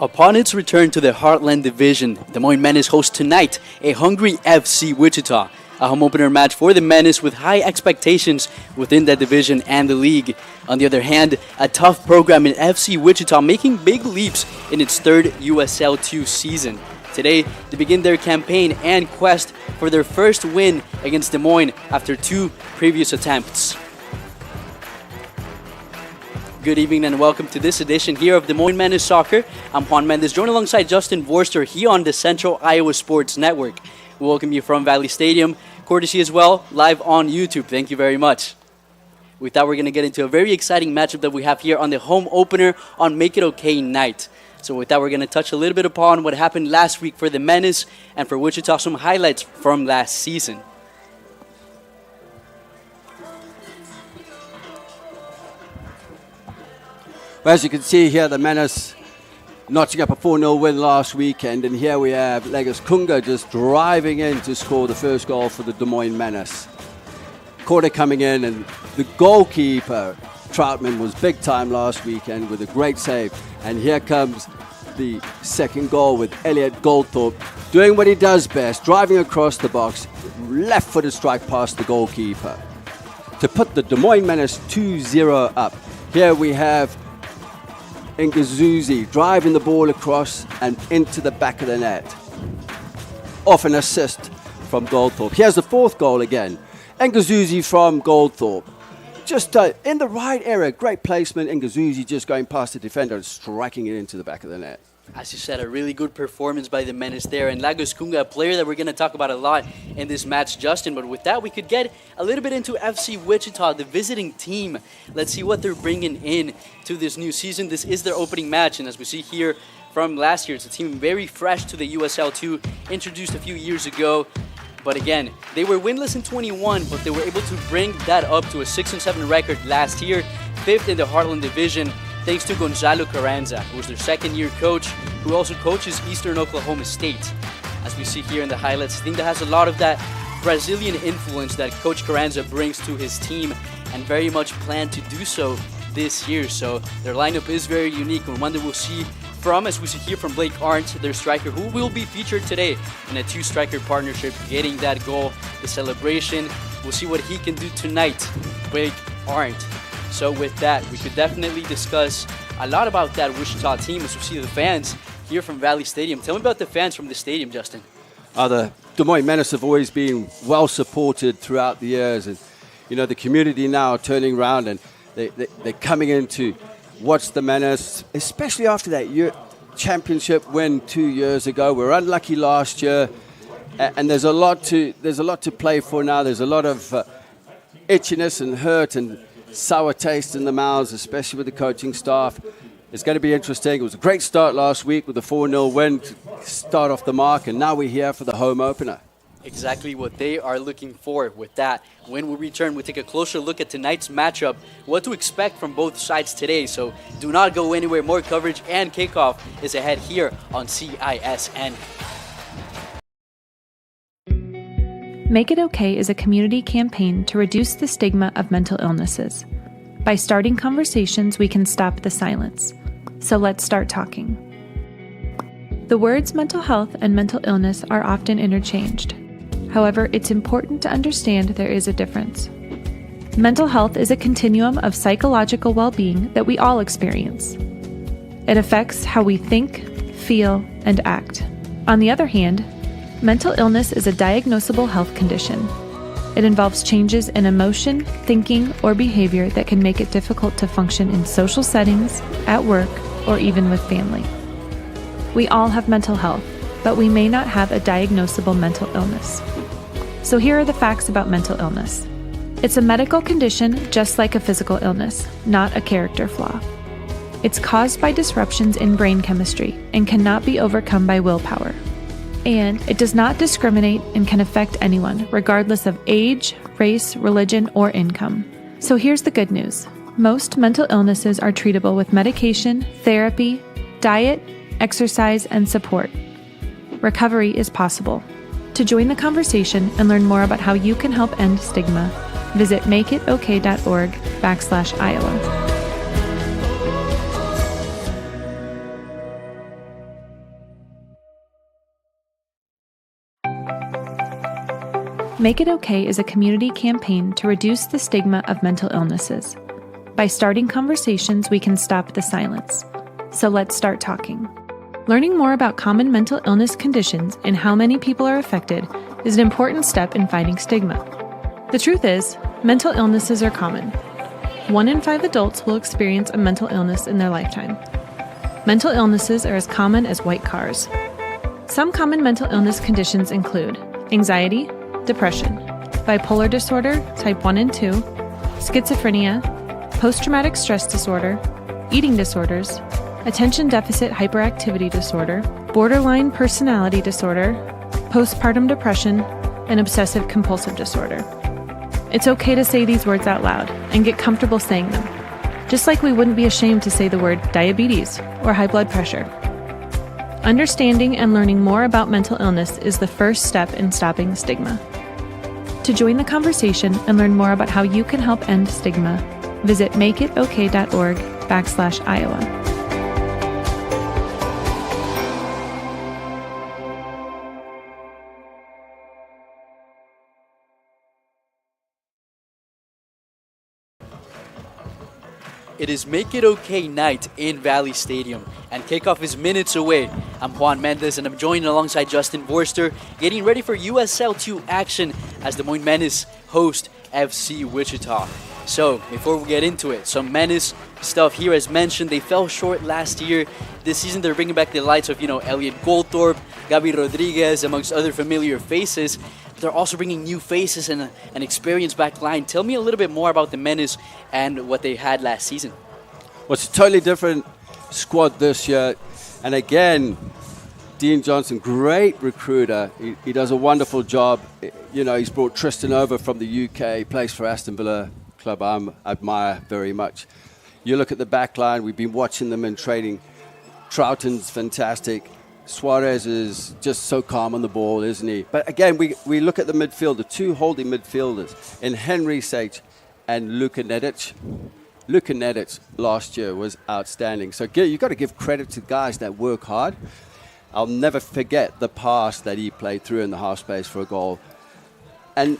Upon its return to the Heartland Division, Des Moines Menace hosts tonight a hungry FC Wichita, a home opener match for the Menace with high expectations within that division and the league. On the other hand, a tough program in FC Wichita making big leaps in its third USL 2 season. Today, they begin their campaign and quest for their first win against Des Moines after 2 previous attempts. Good evening and welcome to this edition here of Des Moines Menace Soccer. I'm Juan Mendez, joined alongside Justin Vorster here on the Central Iowa Sports Network. We welcome you from Valley Stadium, courtesy as well, live on YouTube. Thank you very much. We thought we're going to get into a very exciting matchup that we have here on the home opener on Make It Okay night. So with that, we're going to touch a little bit upon what happened last week for the Menace and for Wichita, some highlights from last season. Well, as you can see here, the Menace notching up a 4-0 win last weekend, and here we have Legos Kunga just driving in to score the first goal for the Des Moines Menace. Corner coming in, and the goalkeeper, Troutman, was big time last weekend with a great save. And here comes the second goal with Elliot Goldthorpe doing what he does best, driving across the box, left-footed strike past the goalkeeper to put the Des Moines Menace 2-0 up. Here we have Ngazuzi driving the ball across and into the back of the net. Off an assist from Goldthorpe. Here's the fourth goal again. Ngazuzi from Goldthorpe. Just in the right area. Great placement. Ngazuzi just going past the defender and striking it into the back of the net. As you said, a really good performance by the Menace there. And Lagos Kunga, a player that we're going to talk about a lot in this match, Justin. But with that, we could get a little bit into FC Wichita, the visiting team. Let's see what they're bringing in to this new season. This is their opening match. And as we see here from last year, it's a team very fresh to the USL 2, introduced a few years ago. But again, they were winless in 21, but they were able to bring that up to a 6-7 record last year, 5th in the Heartland Division, thanks to Gonzalo Carranza, who was their second-year coach, who also coaches Eastern Oklahoma State. As we see here in the highlights, I think that has a lot of that Brazilian influence that Coach Carranza brings to his team, and very much plan to do so this year. So their lineup is very unique, and one that we'll see from, as we see here from Blake Arndt, their striker, who will be featured today in a two-striker partnership, getting that goal, the celebration. We'll see what he can do tonight, Blake Arndt. So with that, we could definitely discuss a lot about that Wichita team as we see the fans here from Valley Stadium. Tell me about the fans from the stadium, Justin. The Des Moines Menace have always been well supported throughout the years, and you know the community now turning around and they're coming in to watch the Menace, especially after that championship win 2 years ago. We were unlucky last year, and there's a lot to play for now. There's a lot of itchiness and hurt and sour taste in the mouths, especially with the coaching staff. It's going to be interesting. It was a great start last week with the 4-0 win to start off the mark, and now we're here for the home opener. Exactly what they are looking for with that. When we return, we take a closer look at tonight's matchup, what to expect from both sides today. So do not go anywhere. More coverage and kickoff is ahead here on CISN. Make It Okay is a community campaign to reduce the stigma of mental illnesses. By starting conversations, we can stop the silence. So let's start talking. The words mental health and mental illness are often interchanged. However, it's important to understand there is a difference. Mental health is a continuum of psychological well-being that we all experience. It affects how we think, feel, and act. On the other hand, mental illness is a diagnosable health condition. It involves changes in emotion, thinking, or behavior that can make it difficult to function in social settings, at work, or even with family. We all have mental health, but we may not have a diagnosable mental illness. So here are the facts about mental illness. It's a medical condition just like a physical illness, not a character flaw. It's caused by disruptions in brain chemistry and cannot be overcome by willpower. And it does not discriminate and can affect anyone, regardless of age, race, religion, or income. So here's the good news. Most mental illnesses are treatable with medication, therapy, diet, exercise, and support. Recovery is possible. To join the conversation and learn more about how you can help end stigma, visit makeitok.org/Iowa. Make It Okay is a community campaign to reduce the stigma of mental illnesses. By starting conversations, we can stop the silence. So let's start talking. Learning more about common mental illness conditions and how many people are affected is an important step in fighting stigma. The truth is, mental illnesses are common. 1 in 5 adults will experience a mental illness in their lifetime. Mental illnesses are as common as white cars. Some common mental illness conditions include anxiety, depression, bipolar disorder type 1 and 2, schizophrenia, post-traumatic stress disorder, eating disorders, attention deficit hyperactivity disorder, borderline personality disorder, postpartum depression, and obsessive compulsive disorder. It's okay to say these words out loud and get comfortable saying them, just like we wouldn't be ashamed to say the word diabetes or high blood pressure. Understanding and learning more about mental illness is the first step in stopping the stigma. To join the conversation and learn more about how you can help end stigma, visit makeitok.org/Iowa. It is Make It Okay night in Valley Stadium, and kickoff is minutes away. I'm Juan Mendez, and I'm joined alongside Justin Vorster, getting ready for USL 2 action as the Moines Menace host FC Wichita. So, before we get into it, some Menace stuff here. As mentioned, they fell short last year. This season, they're bringing back the lights of, Elliot Goldthorpe, Gabi Rodriguez, amongst other familiar faces. They're also bringing new faces and an experienced back line. Tell me a little bit more about the Menace and what they had last season. Well, it's a totally different squad this year. And again, Dean Johnson, great recruiter. He does a wonderful job. You know, he's brought Tristan over from the UK, plays for Aston Villa, club I admire very much. You look at the back line, we've been watching them in training. Troughton's fantastic. Suarez is just so calm on the ball, isn't he? But again, we look at the midfield, the two holding midfielders, in Henry Sage and Luka Nedic. Luka Nedic last year was outstanding. So you've got to give credit to guys that work hard. I'll never forget the pass that he played through in the half space for a goal. And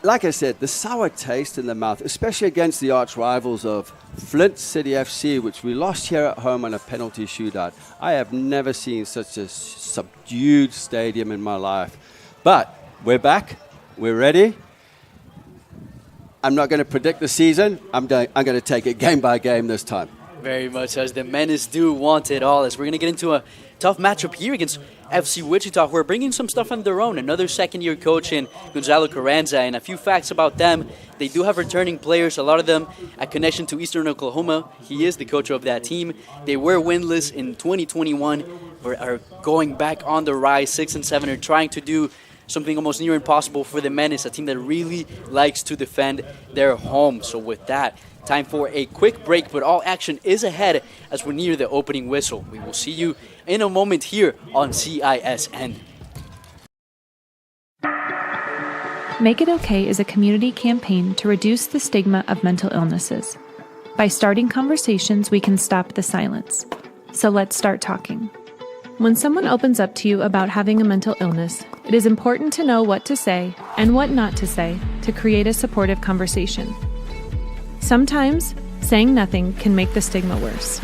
like I said, the sour taste in the mouth, especially against the arch rivals of Flint City FC, which we lost here at home on a penalty shootout. I have never seen such a subdued stadium in my life. But we're back. We're ready. I'm not going to predict the season. I'm going to take it game by game this time. Very much as the Menace do want it all. As we're going to get into a tough matchup here against FC Wichita, who are bringing some stuff on their own. Another second-year coach in Gonzalo Carranza. And a few facts about them. They do have returning players, a lot of them a connection to Eastern Oklahoma. He is the coach of that team. They were winless in 2021, but are going back on the rise, 6-7, are trying to do something almost near impossible for the Menace, a team that really likes to defend their home. So with that, time for a quick break, but all action is ahead as we're near the opening whistle. We will see you in a moment here on CISN. Make It Okay is a community campaign to reduce the stigma of mental illnesses. By starting conversations, we can stop the silence. So let's start talking. When someone opens up to you about having a mental illness, it is important to know what to say and what not to say to create a supportive conversation. Sometimes, saying nothing can make the stigma worse.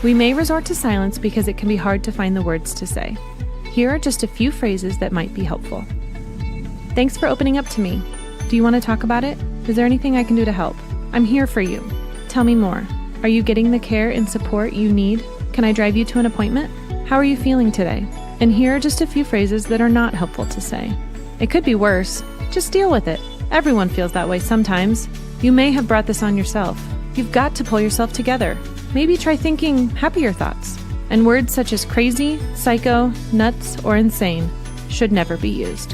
We may resort to silence because it can be hard to find the words to say. Here are just a few phrases that might be helpful. Thanks for opening up to me. Do you want to talk about it? Is there anything I can do to help? I'm here for you. Tell me more. Are you getting the care and support you need? Can I drive you to an appointment? How are you feeling today? And here are just a few phrases that are not helpful to say. It could be worse. Just deal with it. Everyone feels that way sometimes. You may have brought this on yourself. You've got to pull yourself together. Maybe try thinking happier thoughts. And words such as crazy, psycho, nuts, or insane should never be used.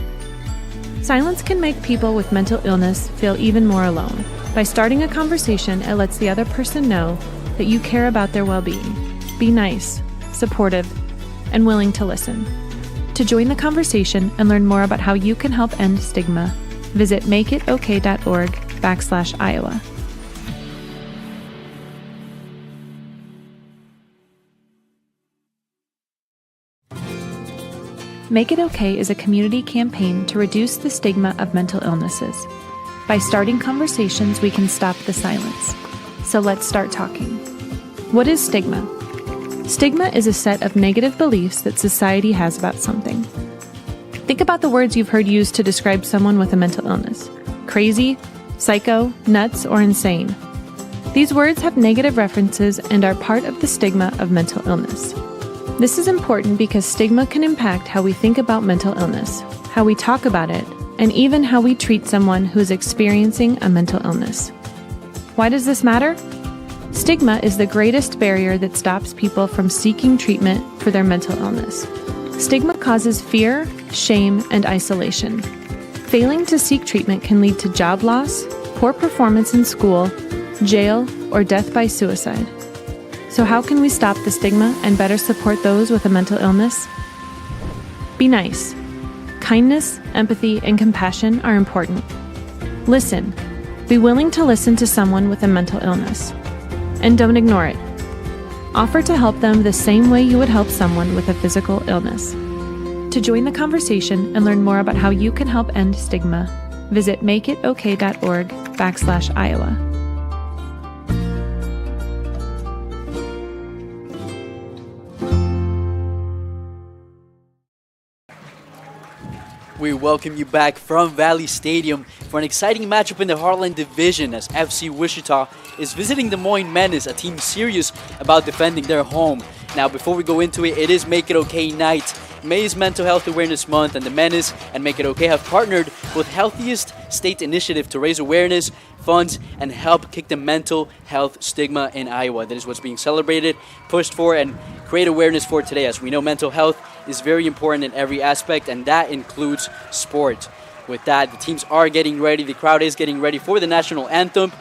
Silence can make people with mental illness feel even more alone. By starting a conversation, it lets the other person know that you care about their well-being. Be nice, supportive, and willing to listen. To join the conversation and learn more about how you can help end stigma, visit makeitokay.org/Iowa. Make It Okay is a community campaign to reduce the stigma of mental illnesses. By starting conversations, we can stop the silence. So let's start talking. What is stigma? Stigma is a set of negative beliefs that society has about something. Think about the words you've heard used to describe someone with a mental illness. Crazy, psycho, nuts, or insane. These words have negative references and are part of the stigma of mental illness. This is important because stigma can impact how we think about mental illness, how we talk about it, and even how we treat someone who is experiencing a mental illness. Why does this matter? Stigma is the greatest barrier that stops people from seeking treatment for their mental illness. Stigma causes fear, shame, and isolation. Failing to seek treatment can lead to job loss, poor performance in school, jail, or death by suicide. So how can we stop the stigma and better support those with a mental illness? Be nice. Kindness, empathy, and compassion are important. Listen. Be willing to listen to someone with a mental illness. And don't ignore it. Offer to help them the same way you would help someone with a physical illness. To join the conversation and learn more about how you can help end stigma, visit makeitokay.org/Iowa. We welcome you back from Valley Stadium for an exciting matchup in the Heartland Division as FC Wichita is visiting the Moines Menace, a team serious about defending their home. Now, before we go into it, it is Make It Okay night. May is Mental Health Awareness Month, and the Menace and Make It Okay have partnered with Healthiest state initiative to raise awareness, funds, and help kick the mental health stigma in Iowa. That is what's being celebrated, pushed for, and create awareness for today. As we know, mental health is very important in every aspect, and that includes sport. With that, the teams are getting ready. The crowd is getting ready for the national anthem.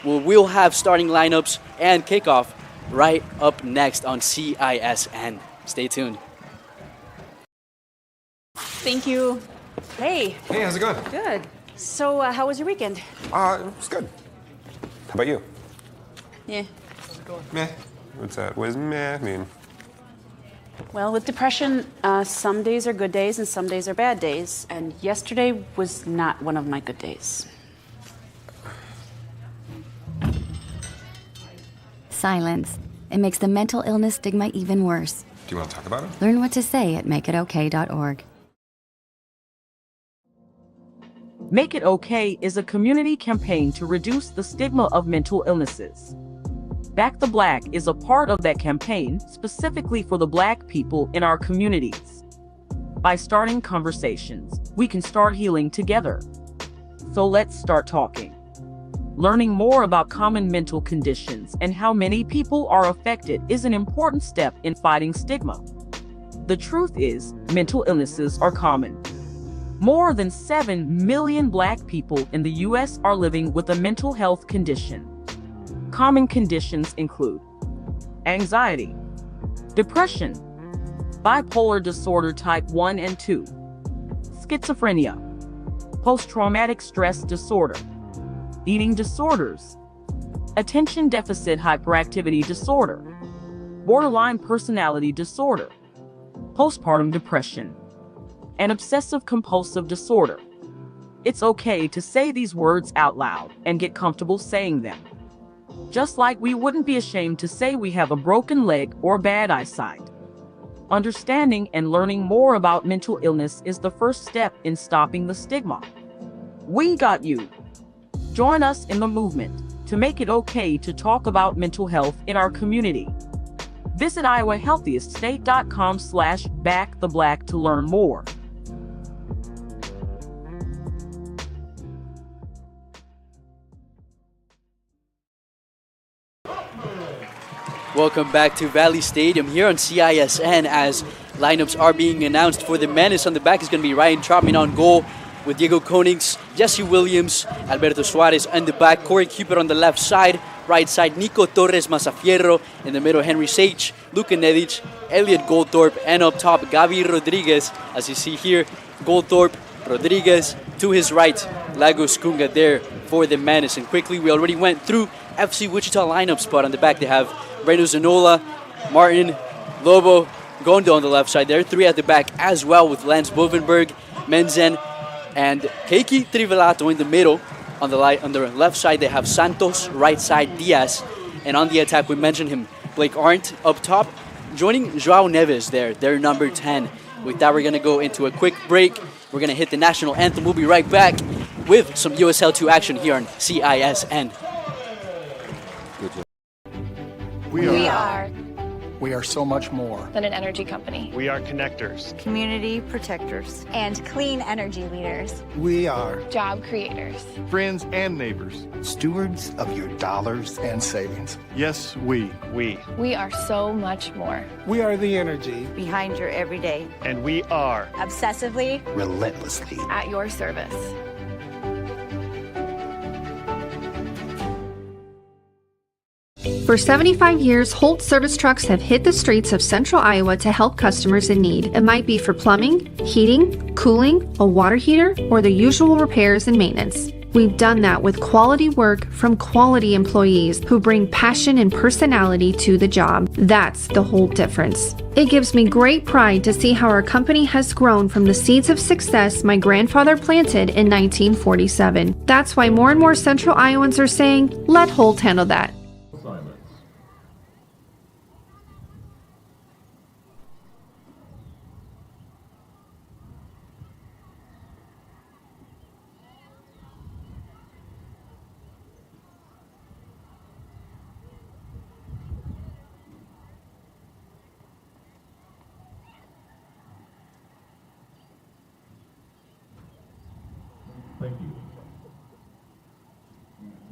We'll have starting lineups and kickoff right up next on CISN. Stay tuned. Thank you. Hey. Hey, how's it going? Good. So, how was your weekend? It was good. How about you? Yeah. Meh. What's that? What does meh mean? Well, with depression, some days are good days and some days are bad days. And yesterday was not one of my good days. Silence. It makes the mental illness stigma even worse. Do you want to talk about it? Learn what to say at makeitokay.org. Make It Okay is a community campaign to reduce the stigma of mental illnesses. Back the Black is a part of that campaign specifically for the Black people in our communities. By starting conversations, we can start healing together. So let's start talking. Learning more about common mental conditions and how many people are affected is an important step in fighting stigma. The truth is, mental illnesses are common. More than 7 million Black people in the U.S. are living with a mental health condition. Common conditions include anxiety, depression, bipolar disorder type 1 and 2, schizophrenia, post-traumatic stress disorder, eating disorders, attention deficit hyperactivity disorder, borderline personality disorder, postpartum depression, and obsessive compulsive disorder. It's okay to say these words out loud and get comfortable saying them. Just like we wouldn't be ashamed to say we have a broken leg or bad eyesight. Understanding and learning more about mental illness is the first step in stopping the stigma. We got you. Join us in the movement to make it okay to talk about mental health in our community. Visit iowahealthieststate.com/backtheblack to learn more. Welcome back to Valley Stadium here on CISN as lineups are being announced for the Menace. On the back is going to be Ryan Trotman on goal with Diego Konings, Jesse Williams, Alberto Suarez on the back, Corey Cupid on the left side, right side Nico Torres Mazafierro, in the middle Henry Sage, Luka Nedic, Elliot Goldthorpe, and up top Gavi Rodriguez. As you see here, Goldthorpe, Rodriguez, to his right, Lagos Kunga there for the Menace. And quickly, we already went through FC Wichita lineups, but on the back they have Breno Zanola, Martin, Lobo, Gondo on the left side there. 3 at the back as well with Lance Bovenberg, Menzen, and Keiki Trivelato in the middle. On the left side they have Santos, right side Diaz, and on the attack we mentioned him, Blake Arndt up top, joining Joao Neves there, their number 10. With that we're going to go into a quick break. We're going to hit the national anthem. We'll be right back with some USL 2 action here on CISN. We are so much more than an energy company. We are connectors, community protectors, and clean energy leaders. We are job creators, friends and neighbors, stewards of your dollars and savings. Yes, we are so much more. We are the energy behind your everyday. And we are obsessively, relentlessly at your service. For 75 years, Holt service trucks have hit the streets of central Iowa to help customers in need. It might be for plumbing, heating, cooling, a water heater, or the usual repairs and maintenance. We've done that with quality work from quality employees who bring passion and personality to the job. That's the Holt difference. It gives me great pride to see how our company has grown from the seeds of success my grandfather planted in 1947. That's why more and more central Iowans are saying, let Holt handle that. Thank you.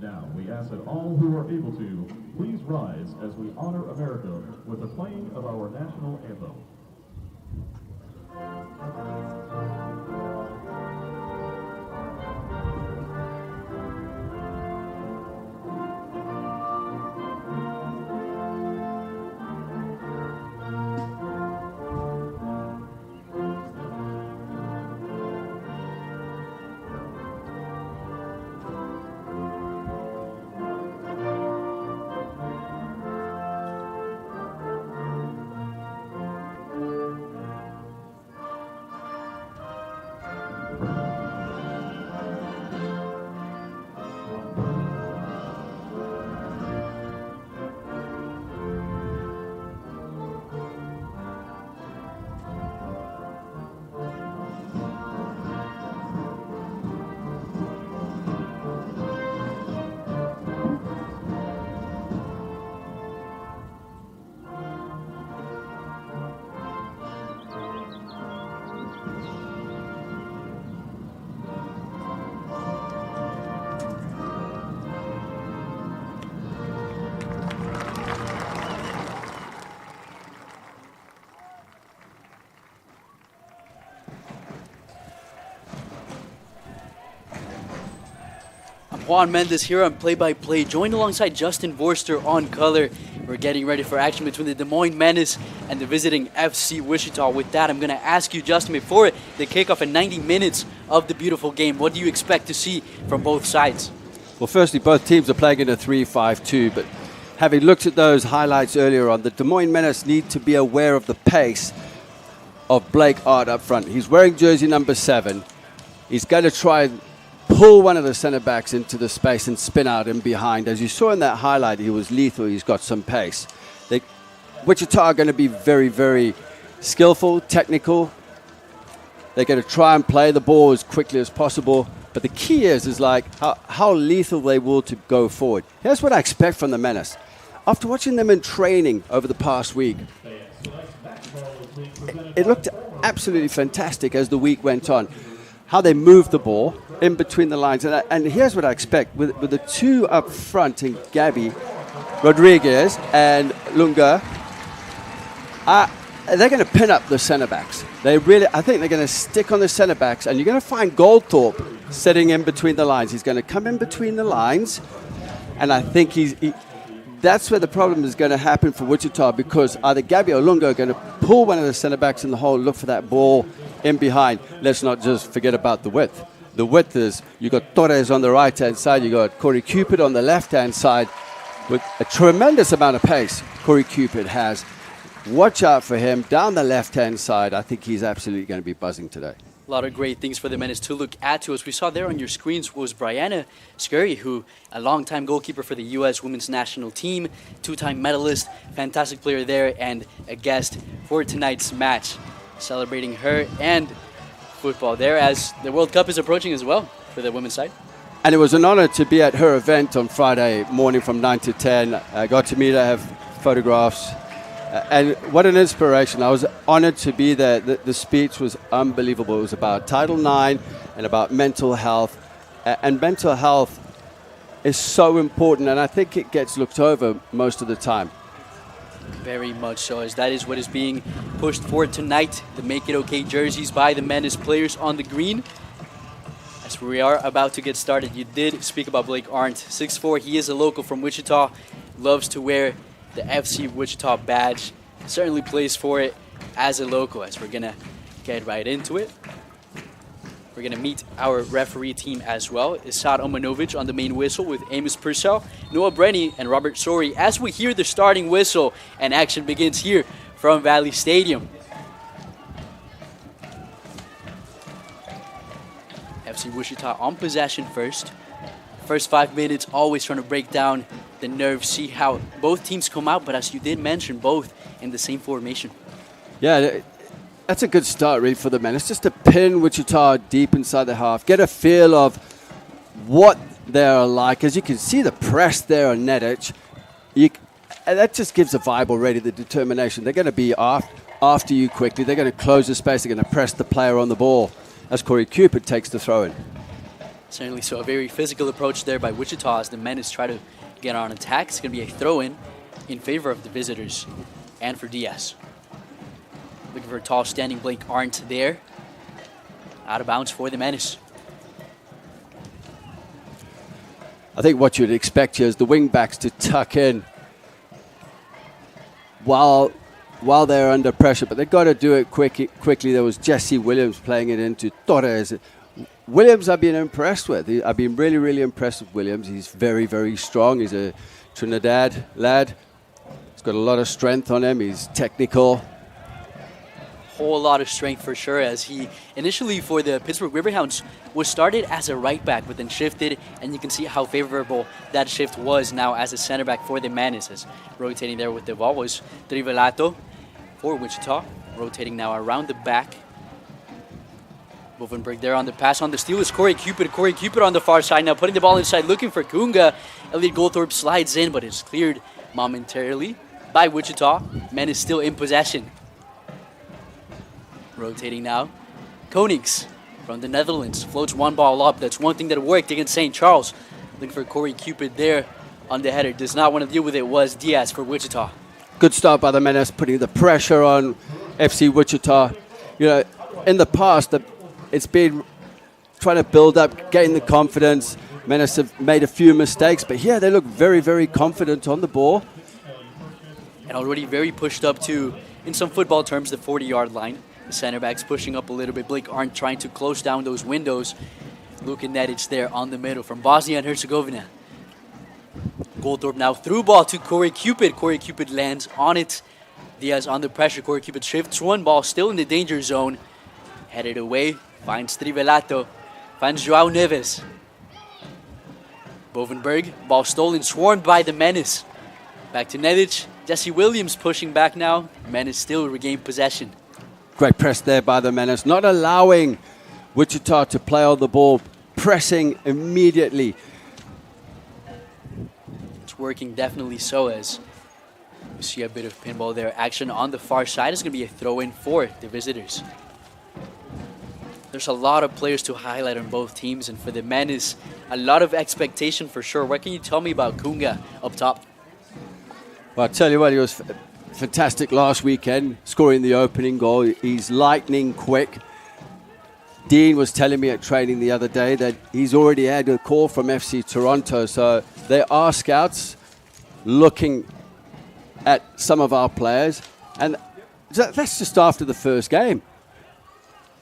now, we ask that all who are able to, please rise as we honor America with the playing of our national anthem. Juan Mendez here on Play-by-Play, joined alongside Justin Vorster on color. We're getting ready for action between the Des Moines Menace and the visiting FC Wichita. With that, I'm going to ask you, Justin, before the kickoff in 90 minutes of the beautiful game, what do you expect to see from both sides? Well, firstly, both teams are playing in a 3-5-2, but having looked at those highlights earlier on, the Des Moines Menace need to be aware of the pace of Blake Art up front. He's wearing jersey number 7. He's going to try and pull one of the centre backs into the space and spin out in behind. As you saw in that highlight, he was lethal. He's got some pace. Wichita are going to be very, very skillful, technical. They're going to try and play the ball as quickly as possible. But the key is like how lethal they will to go forward. Here's what I expect from the Menace. After watching them in training over the past week, it looked absolutely fantastic as the week went on. How they moved the ball in between the lines. And here's what I expect. With the two up front in Gabby, Rodriguez, and Lunga, they're going to pin up the centre backs. I think they're going to stick on the centre backs, and you're going to find Goldthorpe sitting in between the lines. He's going to come in between the lines, and I think that's where the problem is going to happen for Wichita, because either Gabby or Lunga are going to pull one of the centre backs in the hole, look for that ball in behind. Let's not just forget about the width. The width is, you got Torres on the right-hand side, you got Corey Cupid on the left-hand side with a tremendous amount of pace Corey Cupid has. Watch out for him down the left-hand side. I think he's absolutely going to be buzzing today. A lot of great things for the Menace to look at. As we saw there on your screens was Brianna Scurry, who a longtime goalkeeper for the U.S. women's national team, 2-time medalist, fantastic player there, and a guest for tonight's match. Celebrating her and football there as the World Cup is approaching as well for the women's side. And it was an honor to be at her event on Friday morning from 9 to 10. I got to meet her, have photographs. And what an inspiration. I was honored to be there. The speech was unbelievable. It was about Title IX and about mental health. And mental health is so important, and I think it gets looked over most of the time. Very much so, as that is what is being pushed for tonight. The Make It Okay jerseys by the Menace players on the green. As we are about to get started, you did speak about Blake Arndt. 6'4", he is a local from Wichita. Loves to wear the FC Wichita badge. Certainly plays for it as a local, as we're going to get right into it. We're going to meet our referee team as well. Isad Omanovic on the main whistle with Amos Purcell, Noah Brenny, and Robert Sori. As we hear the starting whistle and action begins here from Valley Stadium. FC Wichita on possession first. First 5 minutes, always trying to break down the nerves, see how both teams come out, but as you did mention, both in the same formation. Yeah, that's a good start, really, for the Menace. Just to pin Wichita deep inside the half, get a feel of what they're like. As you can see, the press there on Nedic, that just gives a vibe already, the determination. They're going to be after you quickly. They're going to close the space. They're going to press the player on the ball as Corey Cupid takes the throw in. Certainly so. A very physical approach there by Wichita as the Menace try to get on attack. It's going to be a throw-in in favor of the visitors and for Diaz. Looking for a tall standing Blake Arndt there. Out of bounds for the Menace. I think what you'd expect here is the wing-backs to tuck in while they're under pressure, but they've got to do it quickly. There was Jesse Williams playing it into Torres. Williams I've been impressed with. I've been really, really impressed with Williams. He's very, very strong. He's a Trinidad lad. He's got a lot of strength on him. He's technical. Whole lot of strength for sure, as he initially for the Pittsburgh Riverhounds was started as a right back but then shifted, and you can see how favorable that shift was now as a center back for the Menaces. Rotating there with the ball was Trivelato for Wichita, rotating now around the back. Bovenberg there on the pass. On the steal is Corey Cupid. Corey Cupid on the far side now, putting the ball inside, looking for Kunga. Elliot Goldthorpe slides in, but it's cleared momentarily by Wichita. Menace still in possession. Rotating now. Konings from the Netherlands floats one ball up. That's one thing that worked against St. Charles. Looking for Corey Cupid there on the header. Does not want to deal with it. Was Diaz for Wichita. Good start by the Menace, putting the pressure on FC Wichita. You know, in the past, it's been trying to build up, gain the confidence. Menace have made a few mistakes, but here they look very, very confident on the ball. And already very pushed up to, in some football terms, the 40-yard line. The center backs pushing up a little bit. Blake Arndt trying to close down those windows. Luka Nedic there on the middle from Bosnia and Herzegovina. Goldthorpe now through ball to Corey Cupid. Corey Cupid lands on it. Diaz on the pressure. Corey Cupid shifts one ball, still in the danger zone. Headed away. Finds Trivelato. Finds Joao Neves. Bovenberg. Ball stolen. Swarmed by the Menace. Back to Nedic. Jesse Williams pushing back now. Menace still regained possession. Great press there by the Menace, not allowing Wichita to play on the ball, pressing immediately. It's working definitely so, as you see a bit of pinball there. Action on the far side is going to be a throw-in for the visitors. There's a lot of players to highlight on both teams, and for the Menace, a lot of expectation for sure. What can you tell me about Kunga up top? Well, I'll tell you what, he was fantastic last weekend, scoring the opening goal. He's lightning quick. Dean was telling me at training the other day that he's already had a call from FC Toronto, so there are scouts looking at some of our players, and that's just after the first game.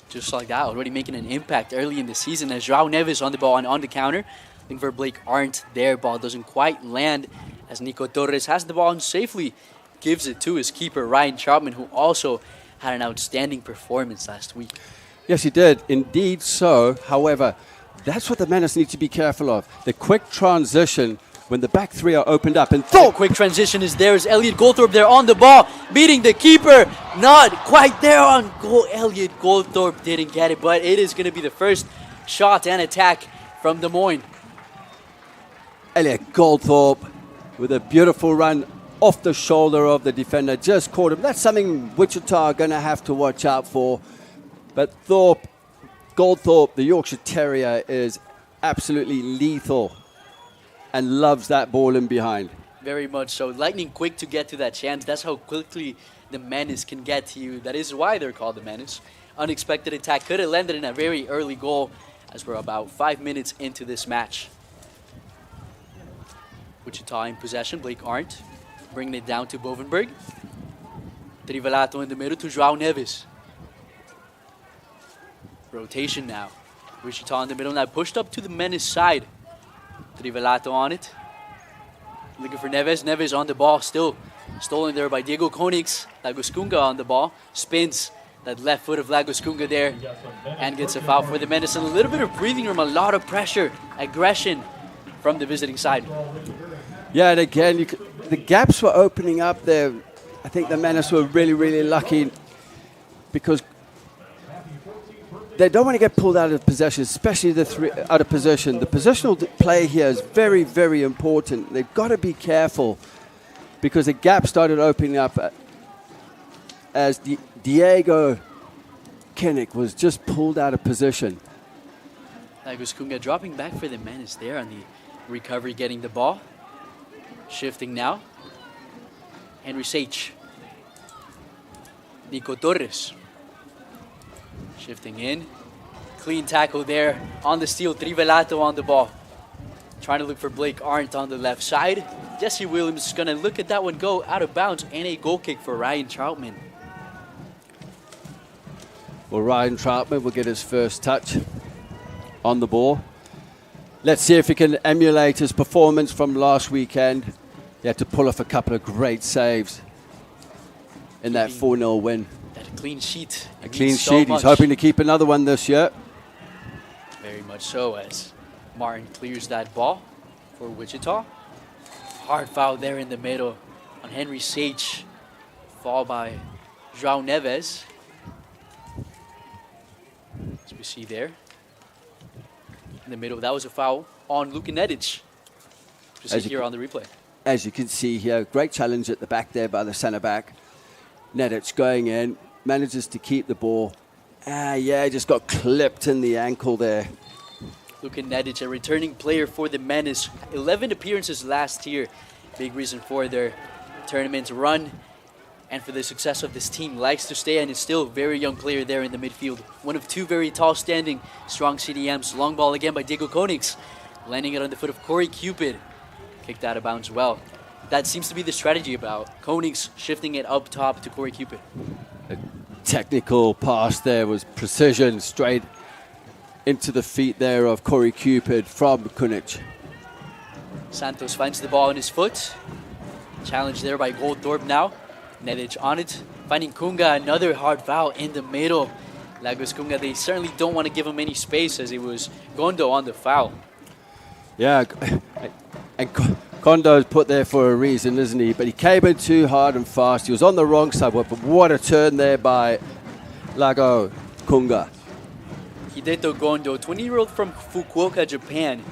Just like that, already making an impact early in the season as Joao Neves on the ball and on the counter. Looking for Blake Arndt there. Ball doesn't quite land as Nico Torres has the ball and safely gives it to his keeper, Ryan Troutman, who also had an outstanding performance last week. Yes, he did. Indeed so. However, that's what the Menace need to be careful of. The quick transition when the back three are opened up. And the quick transition is there. Is Elliot Goldthorpe there on the ball, beating the keeper. Not quite there on goal. Elliot Goldthorpe didn't get it, but it is going to be the first shot and attack from Des Moines. Elliot Goldthorpe with a beautiful run off the shoulder of the defender, just caught him. That's something Wichita are going to have to watch out for. But Goldthorpe, the Yorkshire Terrier, is absolutely lethal and loves that ball in behind. Very much so. Lightning quick to get to that chance. That's how quickly the Menace can get to you. That is why they're called the Menace. Unexpected attack could have landed in a very early goal as we're about 5 minutes into this match. Wichita in possession. Blake Arndt bringing it down to Bovenberg. Trivelato in the middle to Joao Neves. Rotation now. Wichita in the middle now, pushed up to the Menace side. Trivelato on it. Looking for Neves. Neves on the ball, still stolen there by Diego Konix. Lagos Kunga on the ball. Spins that left foot of Lagos Kunga there and gets a foul for the Menace. And a little bit of breathing room, a lot of pressure, aggression from the visiting side. Yeah, and again, the gaps were opening up there. I think the Menace were really, really lucky because they don't want to get pulled out of possession, especially out of position. The positional play here is very, very important. They've got to be careful because the gap started opening up as Diego Kinnick was just pulled out of position. Lagos Kunga dropping back for the Menace there on the recovery, getting the ball. Shifting now. Henry Sage. Nico Torres. Shifting in. Clean tackle there on the steal. Trivelato on the ball. Trying to look for Blake Arndt on the left side. Jesse Williams is going to look at that one go out of bounds, and a goal kick for Ryan Troutman. Well, Ryan Troutman will get his first touch on the ball. Let's see if he can emulate his performance from last weekend. He had to pull off a couple of great saves in that 4-0 win. That clean sheet. A clean sheet. He's hoping to keep another one this year. Very much so, as Martin clears that ball for Wichita. Hard foul there in the middle on Henry Sage. Fall by João Neves. As we see there. In the middle, that was a foul on Luka Nedic. We see here on the replay. As you can see here, great challenge at the back there by the centre back. Nedic going in, manages to keep the ball. Just got clipped in the ankle there. Luka Nedic, a returning player for the Menace. 11 appearances last year. Big reason for their tournament run and for the success of this team. Likes to stay and is still a very young player there in the midfield. One of two very tall standing, strong CDMs. Long ball again by Diego Konings. Landing it on the foot of Corey Cupid. Kicked out of bounds well. That seems to be the strategy about Konings shifting it up top to Corey Cupid. A technical pass there was precision straight into the feet there of Corey Cupid from Kunic. Santos finds the ball on his foot. Challenged there by Goldthorpe now. Nedic on it. Finding Kunga, another hard foul in the middle. Lagos Kunga, they certainly don't want to give him any space as it was Gondo on the foul. Yeah, and Kondo's put there for a reason, isn't he? But he came in too hard and fast. He was on the wrong side, but what a turn there by Lago Kunga. Hideto Gondo, 20-year-old from Fukuoka, Japan,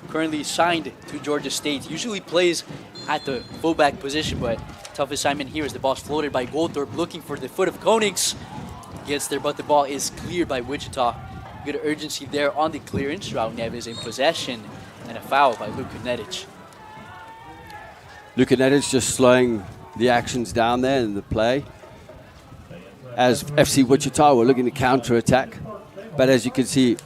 currently signed to Georgia State. Usually plays at the fullback position, but tough assignment here as the ball's floated by Goldthorpe, looking for the foot of Konings. Gets there, but the ball is cleared by Wichita. Good urgency there on the clearance. Raul Neves in possession, and a foul by Luka Nedic. Luka Nedic just slowing the actions down there in the play. As FC Wichita were looking to counter-attack. But as you can see,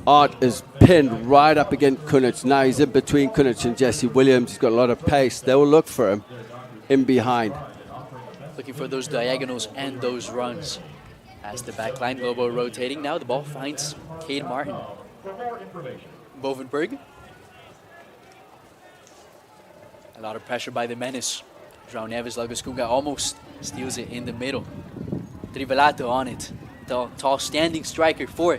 Art is pinned right up against Kunic. Now he's in between Kunic and Jesse Williams. He's got a lot of pace. They will look for him in behind. Looking for those diagonals and those runs. As the back line, Lobo rotating. Now the ball finds Cade Martin. Bovenberg. A lot of pressure by the Menace. João Neves, Lagos Kunga almost steals it in the middle. Trivelato on it. Tall standing striker for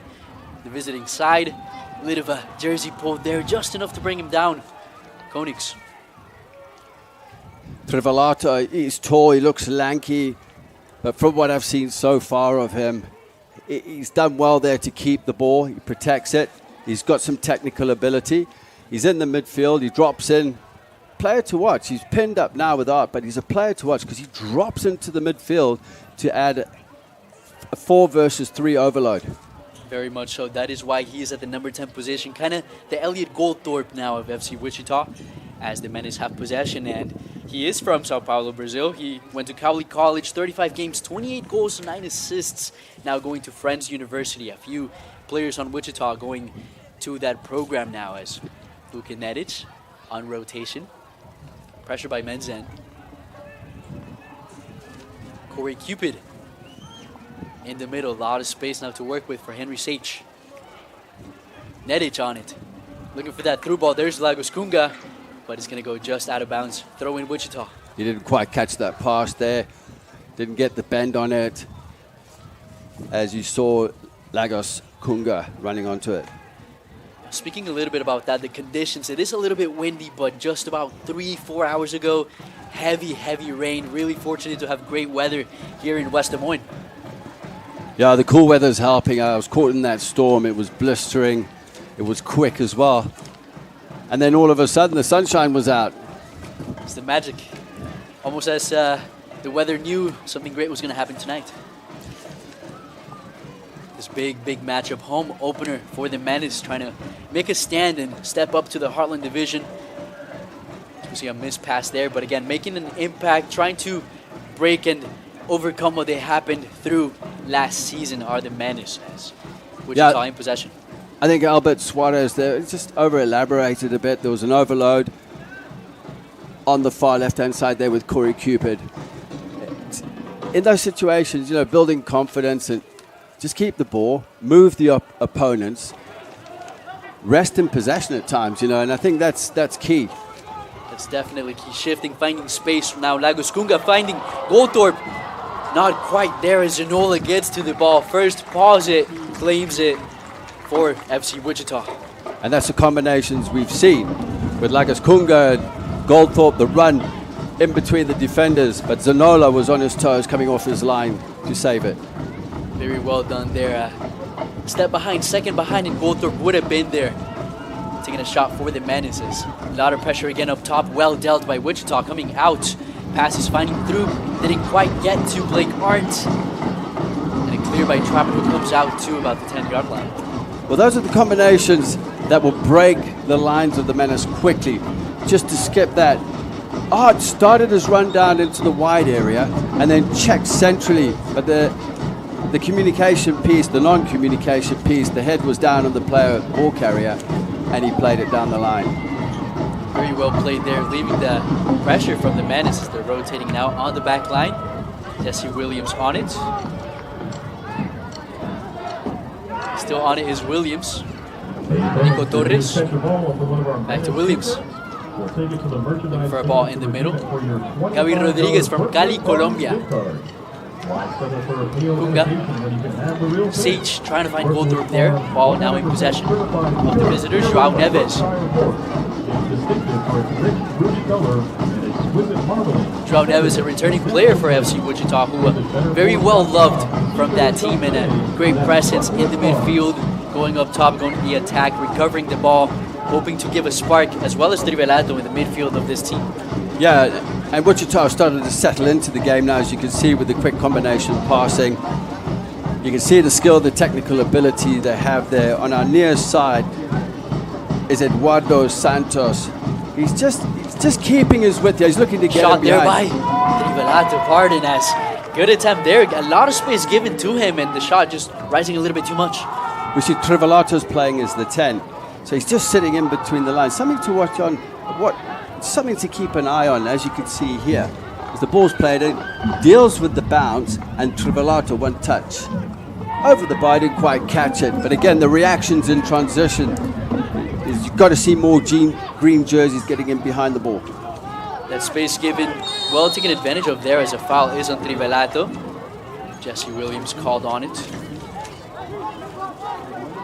the visiting side. A bit of a jersey pull there, just enough to bring him down. Konings. Trivelato, he's tall, he looks lanky, but from what I've seen so far of him, he's done well there to keep the ball. He protects it. He's got some technical ability. He's in the midfield. He drops in. Player to watch. He's pinned up now with Art, but he's a player to watch because he drops into the midfield to add a 4 versus 3 overload. Very much so. That is why he is at the number 10 position. Kind of the Elliot Goldthorpe now of FC Wichita, as the Menace have possession. And he is from Sao Paulo, Brazil. He went to Cowley College, 35 games, 28 goals, 9 assists. Now going to Friends University. A few players on Wichita going to that program now, as Luka Nedic on rotation. Pressure by Menzen. Corey Cupid in the middle. A lot of space now to work with for Henry Sage. Nedic on it. Looking for that through ball. There's Lagos Kunga, but it's going to go just out of bounds. Throw in Wichita. He didn't quite catch that pass there. Didn't get the bend on it. As you saw Lagos Kunga running onto it. Speaking a little bit about that, the conditions, it is a little bit windy, but just about 3-4 hours ago, heavy rain. Really fortunate to have great weather here in West Des Moines. Yeah, the cool weather's helping. I was caught in that storm. It was blistering. It was quick as well. And then all of a sudden, the sunshine was out. It's the magic. Almost as the weather knew something great was going to happen tonight. This big matchup, home opener for the Menace, trying to make a stand and step up to the Heartland Division. You see a missed pass there, but again, making an impact, trying to break and overcome what they happened through last season are the Menace as Wichita in possession. I think Albert Suarez there just over-elaborated a bit. There was an overload on the far left-hand side there with Corey Cupid. In those situations, building confidence and just keep the ball, move the opponents, rest in possession at times, and I think that's key. That's definitely key. Shifting, finding space now. Lagos Kunga finding Goldthorpe. Not quite there as Zanola gets to the ball. First, pause it, claims it for FC Wichita. And that's the combinations we've seen with Lagos Kunga and Goldthorpe, the run in between the defenders, but Zanola was on his toes coming off his line to save it. Very well done there. Step behind, second behind, and Goldthorpe would have been there. Taking a shot for the Menaces. A lot of pressure again up top. Well dealt by Wichita coming out. Passes finding through. Didn't quite get to Blake Arndt. And a clear by Trapper who comes out to about the 10-yard line. Well, those are the combinations that will break the lines of the Menace quickly. Just to skip that. Arndt started his run down into the wide area and then checked centrally. But the communication piece, the non-communication piece, the head was down on the player ball carrier, and he played it down the line. Very well played there, leaving the pressure from the Menace as they're rotating now on the back line. Jesse Williams on it. Still on it is Williams. Nico Torres. Back to Williams. Looking for a ball in the middle. Gaby Rodriguez from Cali, Colombia. Kunga. Sage trying to find Goldthorpe there. Ball now in possession of the visitors. Joao Neves. Joao Neves, a returning player for FC Wichita, who very well loved from that team and a great presence in the midfield, going up top, going to the attack, recovering the ball, hoping to give a spark, as well as Trivelato in the midfield of this team. Yeah, and Wichita started to settle into the game now, as you can see with the quick combination passing. You can see the skill, the technical ability they have there. On our near side is Eduardo Santos. He's just keeping his width. He's looking to get shot him there by behind. Trivelato, pardon us. Good attempt there. A lot of space given to him, and the shot just rising a little bit too much. We see Trivelato's playing as the 10. So he's just sitting in between the lines. Something to watch on, something to keep an eye on, as you can see here. As the ball's played in, deals with the bounce, and Trivelato one touch. Over the bar, didn't quite catch it. But again, the reactions in transition, is you've got to see more green jerseys getting in behind the ball. That space given, well taken advantage of there as a foul is on Trivelato. Jesse Williams called on it.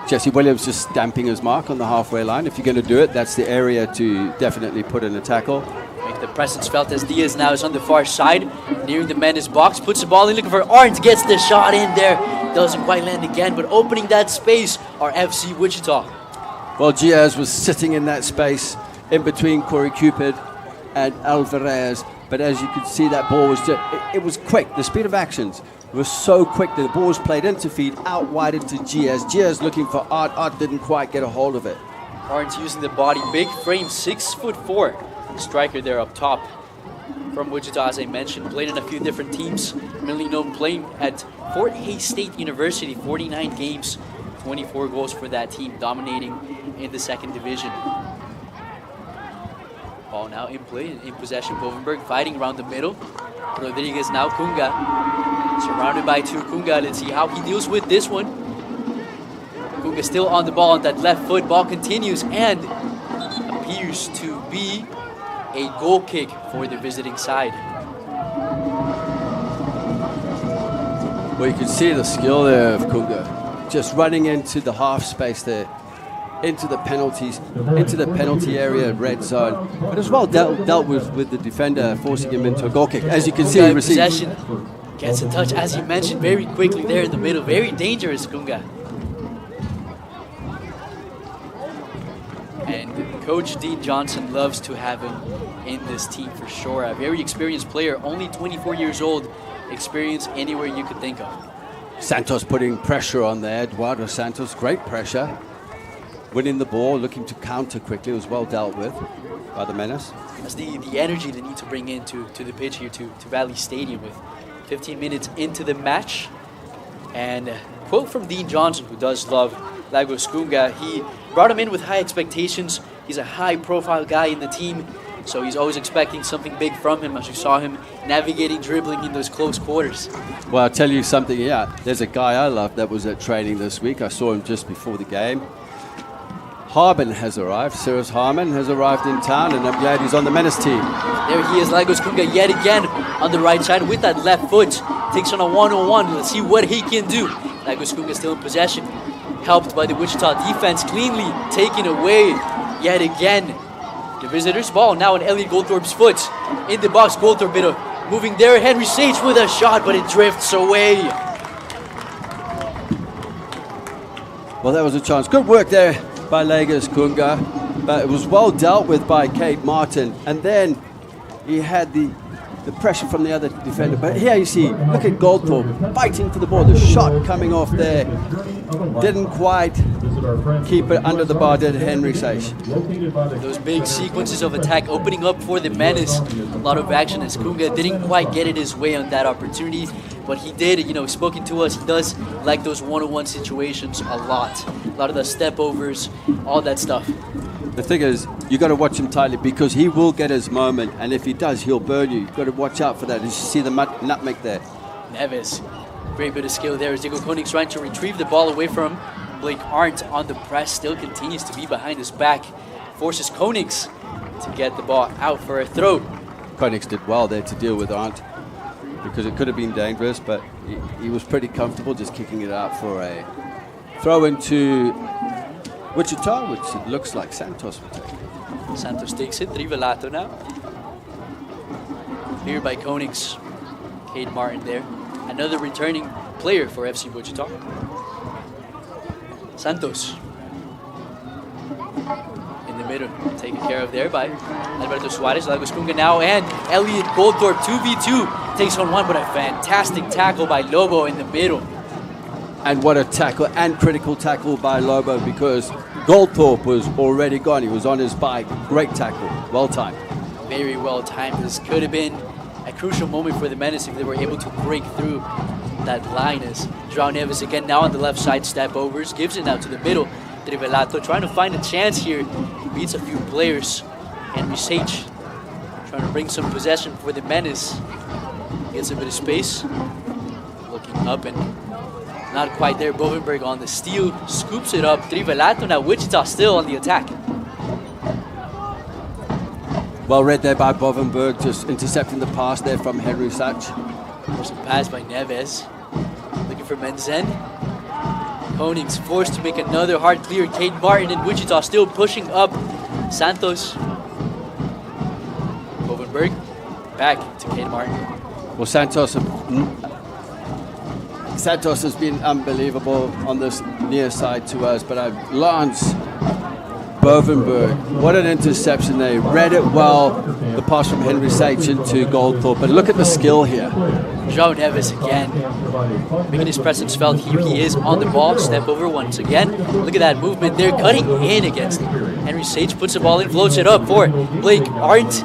Jesse Williams just stamping his mark on the halfway line. If you're going to do it, that's the area to definitely put in a tackle. Make the presence felt as Diaz now is on the far side, nearing the Menace box, puts the ball in, looking for Arndt, gets the shot in there. Doesn't quite land again, but opening that space are FC Wichita. Well, Diaz was sitting in that space in between Corey Cupid and Alvarez. But as you could see, that ball was just, it was quick. The speed of actions was so quick that the ball was played into feed, out wide into Diaz. Diaz looking for Art. Art didn't quite get a hold of it. Arndt using the body, big frame, 6'4". Striker there up top from Wichita, as I mentioned. Played in a few different teams. Mainly known playing at Fort Hays State University, 49 games, 24 goals for that team, dominating in the second division. Ball now in play, in possession. Bovenberg fighting around the middle. Rodriguez now, Kunga. Surrounded by two. Kunga, let's see how he deals with this one. Kunga still on the ball on that left foot. Ball continues and appears to be a goal kick for the visiting side. Well, you can see the skill there of Kunga. Just running into the half space there. Into the penalty area, red zone, but as well dealt with the defender, forcing him into a goal kick. As you can see, he received possession, gets a touch, as you mentioned, very quickly there in the middle. Very dangerous, Kunga. And Coach Dean Johnson loves to have him in this team for sure. A very experienced player, only 24 years old, experience anywhere you could think of. Santos putting pressure on there. Eduardo Santos, great pressure. Winning the ball, looking to counter quickly. It was well dealt with by the Menace. That's the energy they need to bring into the pitch here to Valley Stadium with 15 minutes into the match. And a quote from Dean Johnson, who does love Lagos Kunga. He brought him in with high expectations. He's a high-profile guy in the team, so he's always expecting something big from him, as you saw him navigating, dribbling in those close quarters. Well, I'll tell you something, there's a guy I love that was at training this week. I saw him just before the game. Harmon has arrived. Cyrus Harmon has arrived in town, and I'm glad he's on the Menace team. There he is, Lagos Kunga yet again on the right side with that left foot. Takes on a one-on-one. Let's see what he can do. Lagos Kunga still in possession. Helped by the Wichita defense, cleanly taken away yet again. The visitors' ball now on Elliot Goldthorpe's foot. In the box, Goldthorpe bit of moving there. Henry Sage with a shot, but it drifts away. Well, that was a chance. Good work there by Lagos Kunga, but it was well dealt with by Kate Martin. And then he had the pressure from the other defender. But here you see, look at Goldthorpe fighting for the ball. The shot coming off there didn't quite keep it under the bar, did Henry Sage. Those big sequences of attack opening up for the Menace. A lot of action as Kunga didn't quite get it his way on that opportunity. But he did, spoken to us, he does like those one-on-one situations a lot. A lot of the step overs, all that stuff. The thing is, you got to watch him tightly because he will get his moment, and if he does, he'll burn you. You've got to watch out for that. You see the nutmeg there. Neves, great bit of skill there as Diego Koenig's trying to retrieve the ball away from Blake Arndt on the press. Still continues to be behind his back. Forces Koenigs to get the ball out for a throw. Koenigs did well there to deal with Arndt because it could have been dangerous, but he was pretty comfortable just kicking it out for a throw into Wichita, which it looks like Santos will take. Santos takes it, Trivelato now. Cleared by Koenigs. Cade Martin there. Another returning player for FC Wichita. Santos. In the middle, taken care of there by Alberto Suarez. Lagos Kunga now, and Elliot Goldthorpe 2v2 takes on one, but a fantastic tackle by Lobo in the middle. And what a tackle, and critical tackle by Lobo, because Goldthorpe was already gone. He was on his bike. Great tackle. Well timed. Very well timed. This could have been a crucial moment for the Menace if they were able to break through that line. As João Neves again now on the left side, step overs, gives it now to the middle. Trivelato trying to find a chance here. He beats a few players. Henry Sage trying to bring some possession for the Menace. Gets a bit of space. Looking up and not quite there. Bovenberg on the steal, scoops it up. Trivelato now. Wichita still on the attack. Well read there by Bovenberg, just intercepting the pass there from Henry Sage. There's a pass by Neves. Looking for Menzen. Koenig's forced to make another hard clear. Cade Martin and Wichita still pushing up. Santos. Bovenberg. Back to Cade Martin. Well, Santos has been unbelievable on this near side to us, but Lance Bovenberg, what an interception. They read it well, the pass from Henry Sage into Goldthorpe, but look at the skill here. João Neves again, making his presence felt. Here he is on the ball, step over once again. Look at that movement there, cutting in against him. Henry Sage puts the ball in, floats it up for Blake Arndt.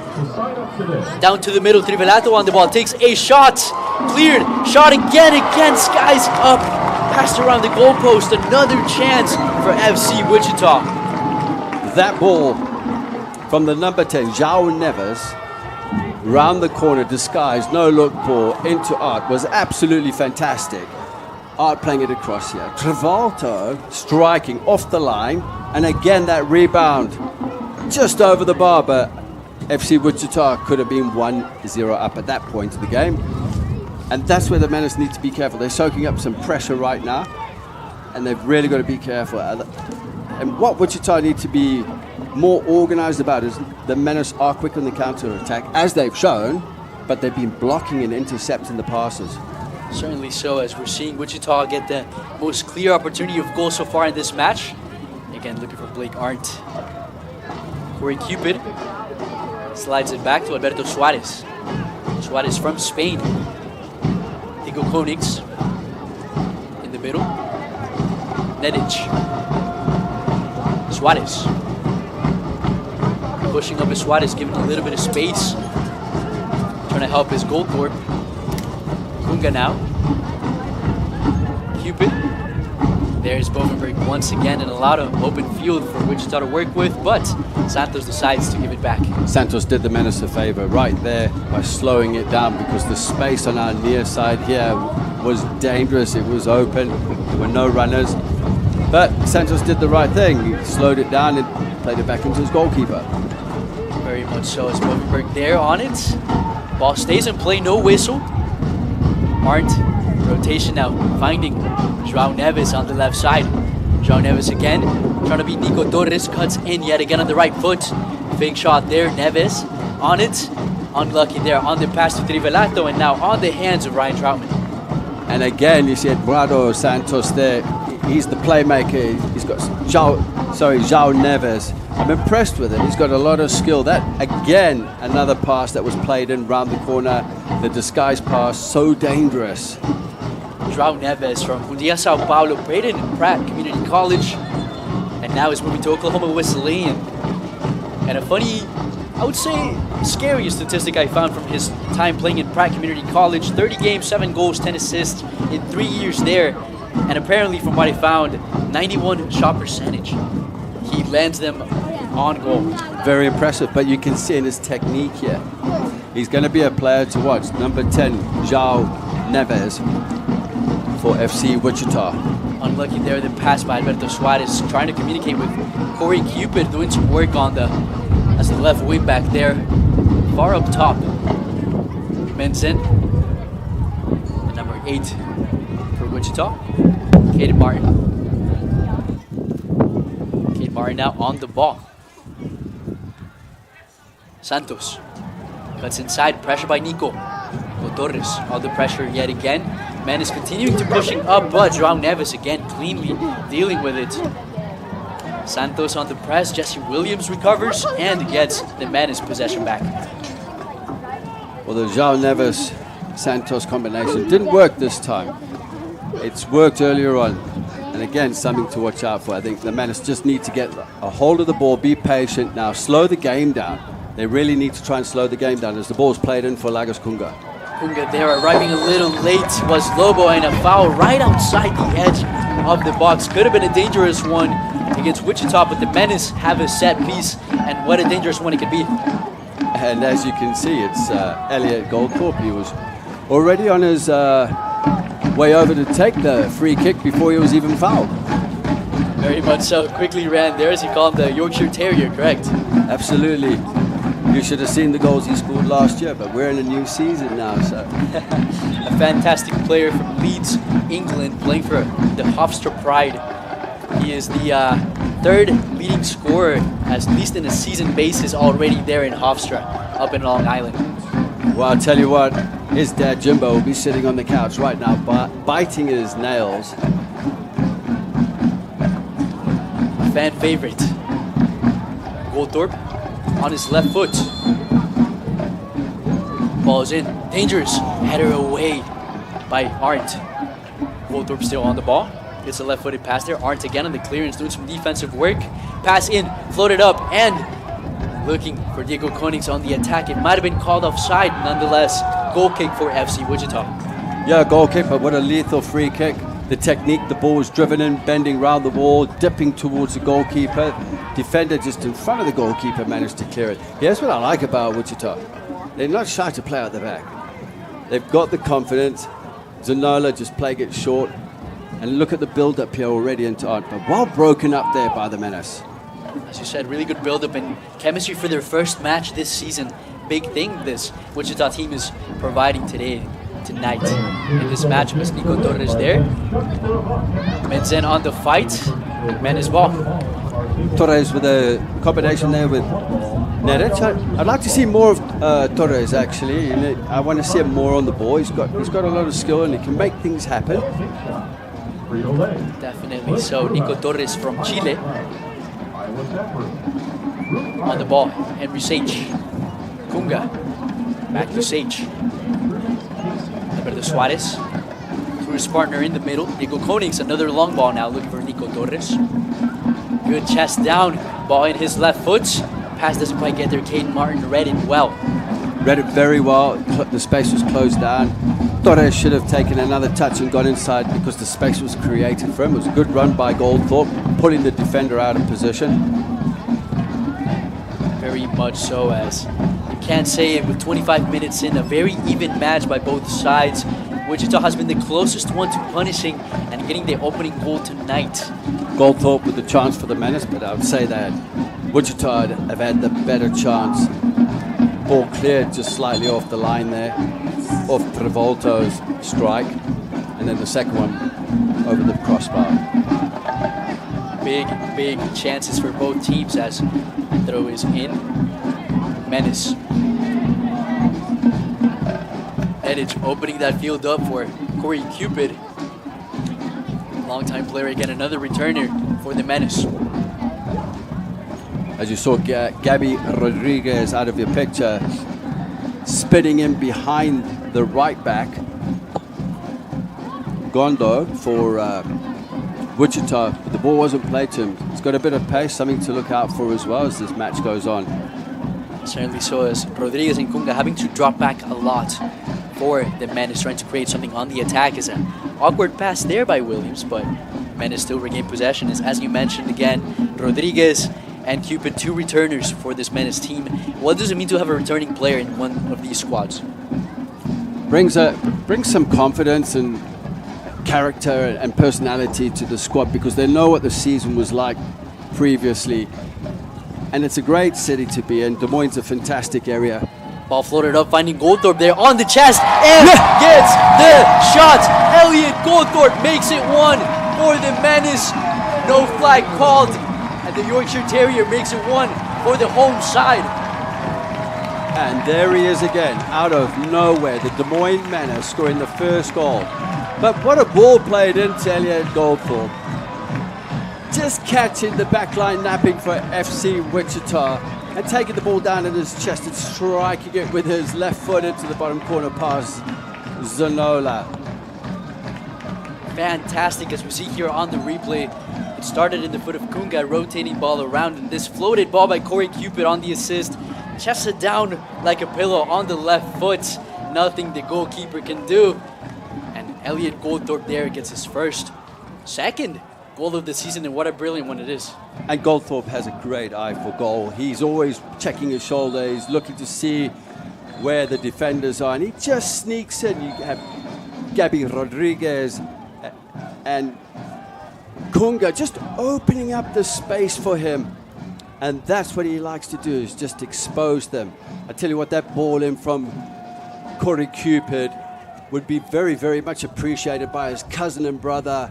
Down to the middle, Trivelato on the ball, takes a shot, cleared, shot again, skies up, passed around the goalpost, another chance for FC Wichita. That ball from the number 10, João Neves, round the corner, disguised, no look ball into Art, was absolutely fantastic. Art playing it across here. Trivelato striking off the line, and again that rebound just over the bar, but FC Wichita could have been 1-0 up at that point of the game. And that's where the Menace need to be careful. They're soaking up some pressure right now, and they've really got to be careful. And what Wichita need to be more organized about is the Menace are quick on the counter-attack, as they've shown, but they've been blocking and intercepting the passes. Certainly so, as we're seeing Wichita get the most clear opportunity of goal so far in this match. Again, looking for Blake Arndt. Corey Cupid slides it back to Alberto Suarez. Suarez from Spain. Diego Koenigs. middle. Nedic. Suarez. Pushing up his Suarez, giving a little bit of space. Trying to help his Goldthorpe. Kunga now. Cupid. There's Bovenberg once again, and a lot of open field for Wichita to work with, but Santos decides to give it back. Santos did the Menace a favor right there by slowing it down, because the space on our near side here was dangerous. It was open. There were no runners. But Santos did the right thing. He slowed it down and played it back into his goalkeeper. Very much so. It's Bovenberg there on it. Ball stays in play, no whistle. Arndt, rotation now, finding João Neves on the left side. João Neves again, trying to beat Nico Torres, cuts in yet again on the right foot. Fake shot there, Neves on it. Unlucky there on the pass to Trivelato, and now on the hands of Ryan Troutman. And again, you see Eduardo Santos there. He's the playmaker. He's got João Neves. I'm impressed with him. He's got a lot of skill. That, again, another pass that was played in round the corner. The disguise pass, so dangerous. João Neves from Mundia, Sao Paulo, played in Pratt Community College, and now is moving to Oklahoma Wesleyan. And a funny, I would say, scary statistic I found from his time playing in Pratt Community College: 30 games, 7 goals, 10 assists in 3 years there. And apparently, from what I found, 91 shot percentage. He lands them on goal. Very impressive, but you can see in his technique here. He's going to be a player to watch. Number 10, João Neves for FC Wichita. Unlucky there, the pass by Alberto Suarez, trying to communicate with Corey Cupid, doing some work on as the left wing back there, far up top. Menzen, the number 8 for Wichita. Caden Martin. Caden Martin now on the ball. Santos cuts inside, pressure by Nico Torres. All the pressure yet again. Menace continuing to pushing up, but João Neves again cleanly dealing with it. Santos on the press. Jesse Williams recovers and gets the Menace possession back. Well, the João Neves Santos combination didn't work this time. It's worked earlier on. And again, something to watch out for. I think the Menace just need to get a hold of the ball, be patient now, slow the game down. They really need to try and slow the game down as the ball's played in for Lagos Kunga. Kunga there arriving a little late was Lobo, and a foul right outside the edge of the box. Could have been a dangerous one against Wichita, but the Menace have a set piece, and what a dangerous one it could be. And as you can see, it's Elliot Goldthorpe. He was already on his way over to take the free kick before he was even fouled. Very much so. Quickly ran there, as you call him, the Yorkshire Terrier, correct? Absolutely. You should have seen the goals he scored last year, but we're in a new season now, so. A fantastic player from Leeds, England, playing for the Hofstra Pride. He is the third leading scorer, at least in a season basis, already there in Hofstra, up in Long Island. Well, I'll tell you what, his dad, Jimbo, will be sitting on the couch right now, biting his nails. Fan favorite. Goldthorpe on his left foot. Ball's in. Dangerous. Header away by Arndt. Goldthorpe still on the ball. Gets a left-footed pass there. Arndt again on the clearance, doing some defensive work. Pass in, floated up, and looking for Diego Konings on the attack. It might have been called offside. Nonetheless, goal kick for FC Wichita. Yeah, goal kick, but what a lethal free kick. The technique, the ball was driven in, bending round the wall, dipping towards the goalkeeper. Defender just in front of the goalkeeper managed to clear it. Here's what I like about Wichita. They're not shy to play out the back. They've got the confidence. Zanola just playing it short. And look at the build-up here already into Arndt, but well broken up there by the Menace. As you said, really good build-up and chemistry for their first match this season. Big thing this Wichita team is providing tonight in this match. With Nico Torres there. Menzen on the fight. Menace ball. Torres with a combination there with Nedic. I'd like to see more of Torres actually. I want to see him more on the ball. He's got a lot of skill and he can make things happen. Definitely so. Nico Torres from Chile. On the ball. Henry Sage. Kunga. Back to Sage. Alberto Suarez. to his partner in the middle. Nico Konings, another long ball now, looking for Nico Torres. Good chest down, ball in his left foot. Pass doesn't quite get there. Caden Martin read it well. Read it very well. The space was closed down. Torres should have taken another touch and got inside because the space was created for him. It was a good run by Goldthorpe, putting the defender out of position. Very much so, as you can't say it with 25 minutes in, a very even match by both sides. Wichita has been the closest one to punishing and getting the opening goal tonight. Goldthorpe with the chance for the Menace, but I would say that Wichita have had the better chance. Ball cleared just slightly off the line there, off Travolta's strike, and then the second one over the crossbar. Big chances for both teams as throw is in. Menace. Edich opening that field up for Corey Cupid. Longtime player again, another returner for the Menace. As you saw Gabby Rodriguez out of your picture, spitting in behind the right back. Gondo for Wichita, but the ball wasn't played to him. He's got a bit of pace, something to look out for as well as this match goes on. Certainly so, as Rodriguez and Kunga having to drop back a lot for the Menace, trying to create something on the attack. Is an awkward pass there by Williams, but Menace still regained possession. As you mentioned again, Rodriguez and Cupid, two returners for this Menace team. What does it mean to have a returning player in one of these squads? Brings some confidence and character and personality to the squad because they know what the season was like previously. And it's a great city to be in. Des Moines is a fantastic area. Ball floated up, finding Goldthorpe there on the chest, and gets the shot. Elliot Goldthorpe makes it one for the Menace. No flag called, and the Yorkshire Terrier makes it one for the home side. And there he is again, out of nowhere. The Des Moines Menace scoring the first goal. But what a ball played into Elliot Goldthorpe. Just catching the backline napping for FC Wichita and taking the ball down in his chest and striking it with his left foot into the bottom corner past Zanola. Fantastic, as we see here on the replay. It started in the foot of Kunga, rotating ball around, and this floated ball by Corey Cupid on the assist. Chested down like a pillow on the left foot. Nothing the goalkeeper can do. And Elliot Goldthorpe there gets his second goal of the season, and what a brilliant one it is. And Goldthorpe has a great eye for goal. He's always checking his shoulder. He's looking to see where the defenders are, and he just sneaks in. You have Gabby Rodriguez and Kunga just opening up the space for him. And that's what he likes to do, is just expose them. I tell you what, that ball in from Corey Cupid would be very, very much appreciated by his cousin and brother,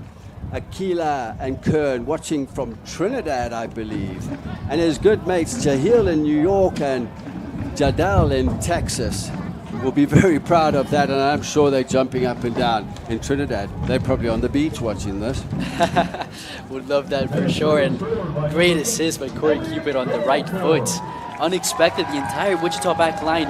Aquila and Kern, watching from Trinidad, I believe. And his good mates, Jahil in New York and Jadal in Texas, will be very proud of that, and I'm sure they're jumping up and down in Trinidad. They're probably on the beach watching this. Would love that for sure. And great assist by Corey Cupid on the right foot. Unexpected, the entire Wichita back line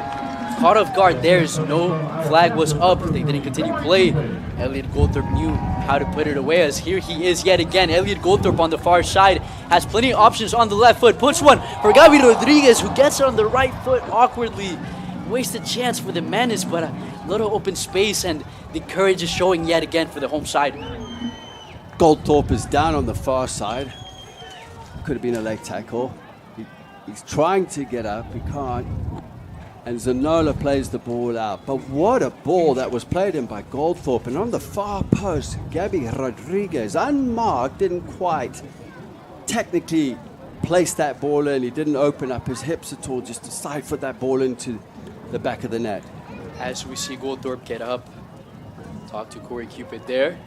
caught off guard. There's no flag was up. They didn't continue play. Elliot Goldthorpe knew how to put it away, as here he is yet again. Elliot Goldthorpe on the far side has plenty of options on the left foot. Puts one for Gabi Rodriguez, who gets it on the right foot awkwardly. Wasted chance for the Menace, but a little open space, and the courage is showing yet again for the home side. Goldthorpe is down on the far side. Could have been a late tackle. He's trying to get up, he can't. And Zanola plays the ball out. But what a ball that was played in by Goldthorpe. And on the far post, Gabi Rodriguez, unmarked, didn't quite technically place that ball in. He didn't open up his hips at all, just to side foot that ball into the back of the net. As we see Goldthorpe get up, talk to Corey Cupid there.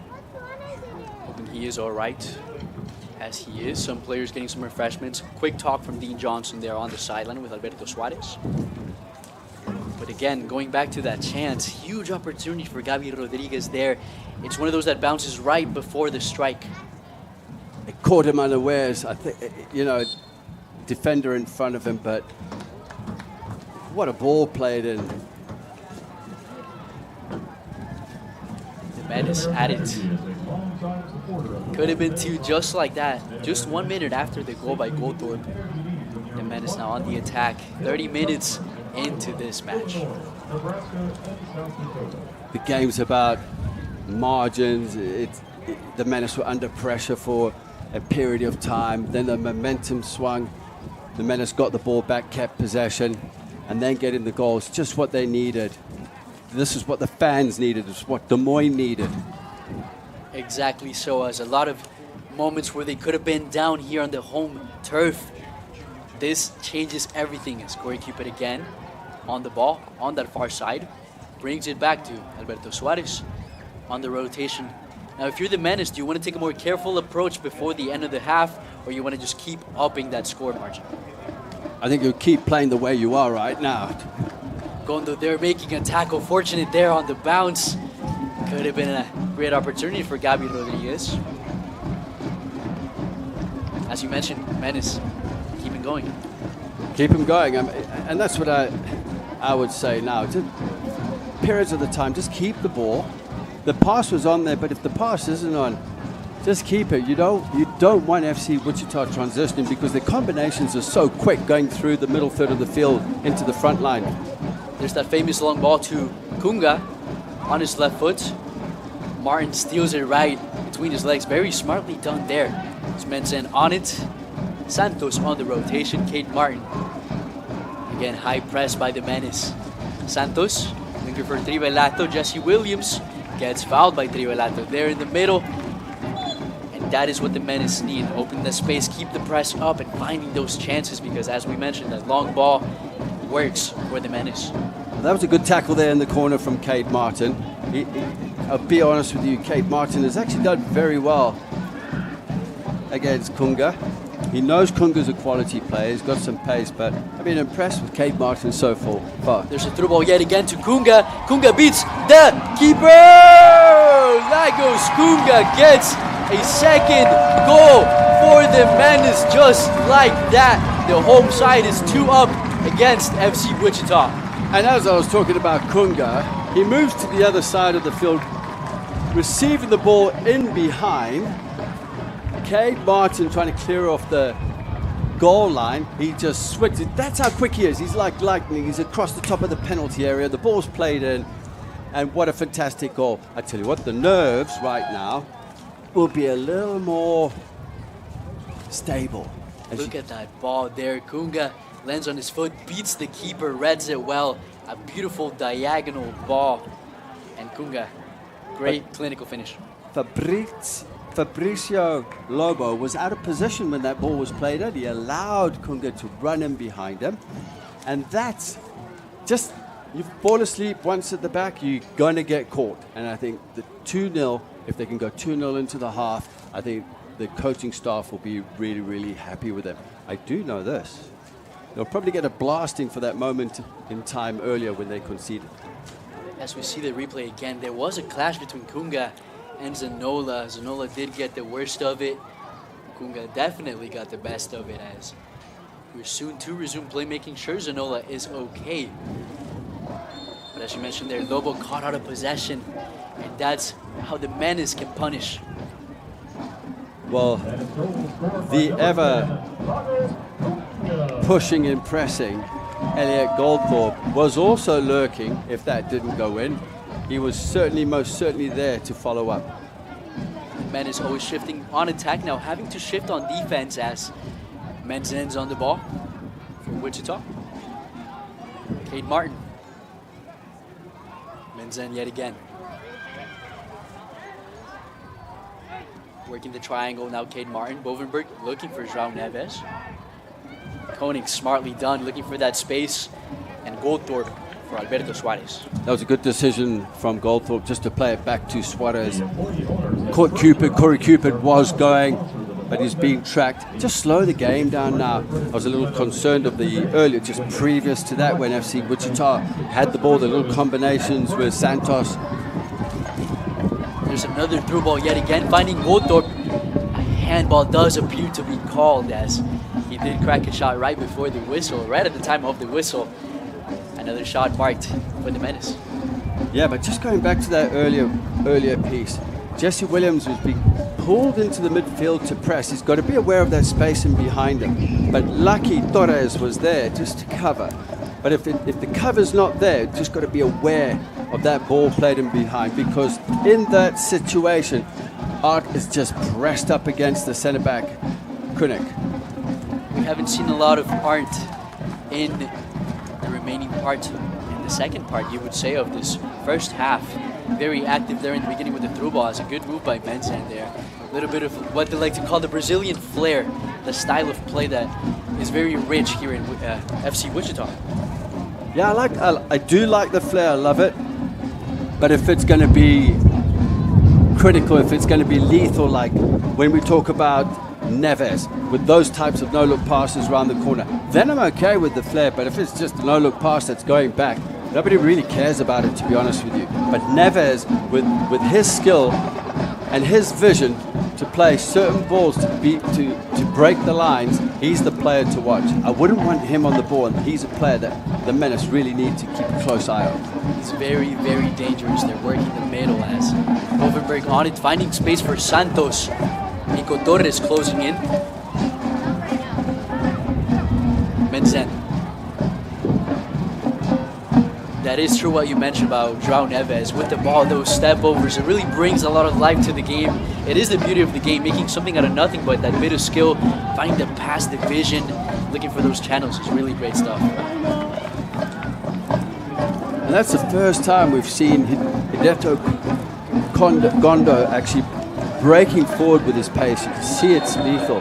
Hoping he is all right, as he is. Some players getting some refreshments. Quick talk from Dean Johnson there on the sideline with Alberto Suarez. But again, going back to that chance, huge opportunity for Gabi Rodriguez there. It's one of those that bounces right before the strike. It caught him unawares. I think, defender in front of him, but what a ball played in. The Menace at it. Could have been two just like that. Just 1 minute after the goal by Goldthorpe. The Menace now on the attack. 30 minutes into this match. The game's about margins. The Menace were under pressure for a period of time. Then the momentum swung. The Menace got the ball back, kept possession, and then getting the goals. Just what they needed. This is what the fans needed. It's what Des Moines needed. Exactly so. As a lot of moments where they could have been down here on the home turf. This changes everything as Corey Cupid again on the ball, on that far side. Brings it back to Alberto Suarez on the rotation. Now, if you're the Menace, do you want to take a more careful approach before the end of the half, or you want to just keep upping that score margin? I think you'll keep playing the way you are right now. Gondo there making a tackle. Fortunate there on the bounce. Could have been a great opportunity for Gabi Rodriguez. As you mentioned, Menace, keep it going. Keep him going. And that's what I would say now. Just periods of the time, just keep the ball. The pass was on there, but if the pass isn't on, just keep it. You don't want FC Wichita transitioning because the combinations are so quick going through the middle third of the field into the front line. There's that famous long ball to Kunga on his left foot. Martin steals it right between his legs. Very smartly done there. Smensen on it. Santos on the rotation. Kate Martin. Again, high press by the Menace. Santos looking for Trivelato. Jesse Williams gets fouled by Trivelato there in the middle. And that is what the Menace need. Open the space, keep the press up, and finding those chances because, as we mentioned, that long ball works for the Menace. That was a good tackle there in the corner from Cade Martin. I'll be honest with you, Cade Martin has actually done very well against Kunga. He knows Kunga's a quality player. He's got some pace, but I've been impressed with Cade Martin so far. There's a through ball yet again to Kunga. Kunga beats the keeper! Lagos Kunga gets a second goal for the Menace just like that. The home side is 2-up against FC Wichita. And as I was talking about Kunga, he moves to the other side of the field, receiving the ball in behind. Cade Martin trying to clear off the goal line. He just swings it. That's how quick he is. He's like lightning. He's across the top of the penalty area. The ball's played in. And what a fantastic goal. I tell you what, the nerves right now will be a little more stable. Look at that ball there. Kunga lands on his foot, beats the keeper, reads it well. A beautiful diagonal ball. And Kunga, great clinical finish. Fabricio Lobo was out of position when that ball was played in. He allowed Kunga to run in behind him. And that's just, you fall asleep once at the back, you're going to get caught. And I think the 2-0, if they can go 2-0 into the half, I think the coaching staff will be really, really happy with them. I do know this. They'll probably get a blasting for that moment in time earlier when they conceded. As we see the replay again, there was a clash between Kunga and Zanola. Zanola did get the worst of it. Kunga definitely got the best of it as we're soon to resume playmaking. Sure, Zanola is okay. But as you mentioned there, Lobo caught out of possession. And that's how the Menace can punish. Well, the ever pushing and pressing Elliot Goldthorpe was also lurking if that didn't go in. He was most certainly there to follow up. Menace always shifting on attack, now having to shift on defense as Menzen's on the ball for Wichita. Cade Martin. Menzen yet again. Working the triangle now, Cade Martin. Bovenberg looking for João Neves. Koenig smartly done, looking for that space. And Goldthorpe for Alberto Suarez. That was a good decision from Goldthorpe just to play it back to Suarez. Corey Cupid was going, but he's being tracked. Just slow the game down now. I was a little concerned of the earlier, just previous to that, when FC Wichita had the ball, the little combinations with Santos. There's another through ball yet again, finding Goldthorpe. A handball does appear to be called as he did crack a shot right before the whistle, right at the time of the whistle. Another shot marked for the Menace. Yeah, but just going back to that earlier piece, Jesse Williams was being pulled into the midfield to press. He's got to be aware of that space in behind him. But lucky Torres was there just to cover. But if the cover's not there, just got to be aware of that ball played in behind, because in that situation, Art is just pressed up against the centre back, Kunuk. We haven't seen a lot of Art in the remaining part. In the second part, you would say, of this first half. Very active there in the beginning with the through ball. It's a good move by Menzan there. A little bit of what they like to call the Brazilian flair, the style of play that is very rich here in FC Wichita. Yeah, I do like the flair. I love it. But if it's going to be critical, if it's going to be lethal, like when we talk about Neves, with those types of no-look passes around the corner, then I'm okay with the flair. But if it's just a no-look pass that's going back, nobody really cares about it, to be honest with you. But Neves, with his skill and his vision to play certain balls to break the lines, he's the player to watch. I wouldn't want him on the ball, and he's a player that the Menace really need to keep a close eye on. He's very, very dangerous. They're working the middle as Overberg on it, finding space for Santos. Nico Torres closing in. Menzan. That is true what you mentioned about João Neves. With the ball, those step overs, it really brings a lot of life to the game. It is the beauty of the game, making something out of nothing, but that bit of skill, finding the pass, the vision, looking for those channels is really great stuff. And that's the first time we've seen Hideto Gondo actually breaking forward with his pace. You can see it's lethal.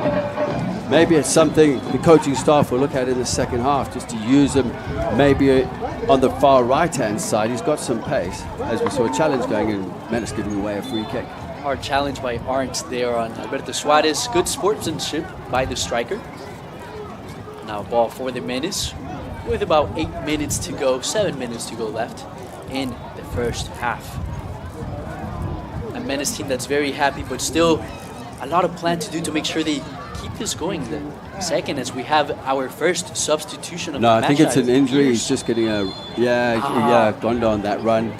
Maybe it's something the coaching staff will look at in the second half, just to use him maybe on the far right-hand side. He's got some pace, as we saw a challenge going in, Menace giving away a free kick. Hard challenge by Arndt there on Alberto Suarez. Good sportsmanship by the striker. Now ball for the Menace with about 8 minutes to go, 7 minutes to go left in the first half. A Menace team that's very happy, but still a lot of plan to do to make sure they keep this going. The second, as we have our first substitution of the match. No, I think it's an injury. He's just getting a Gondo on that run.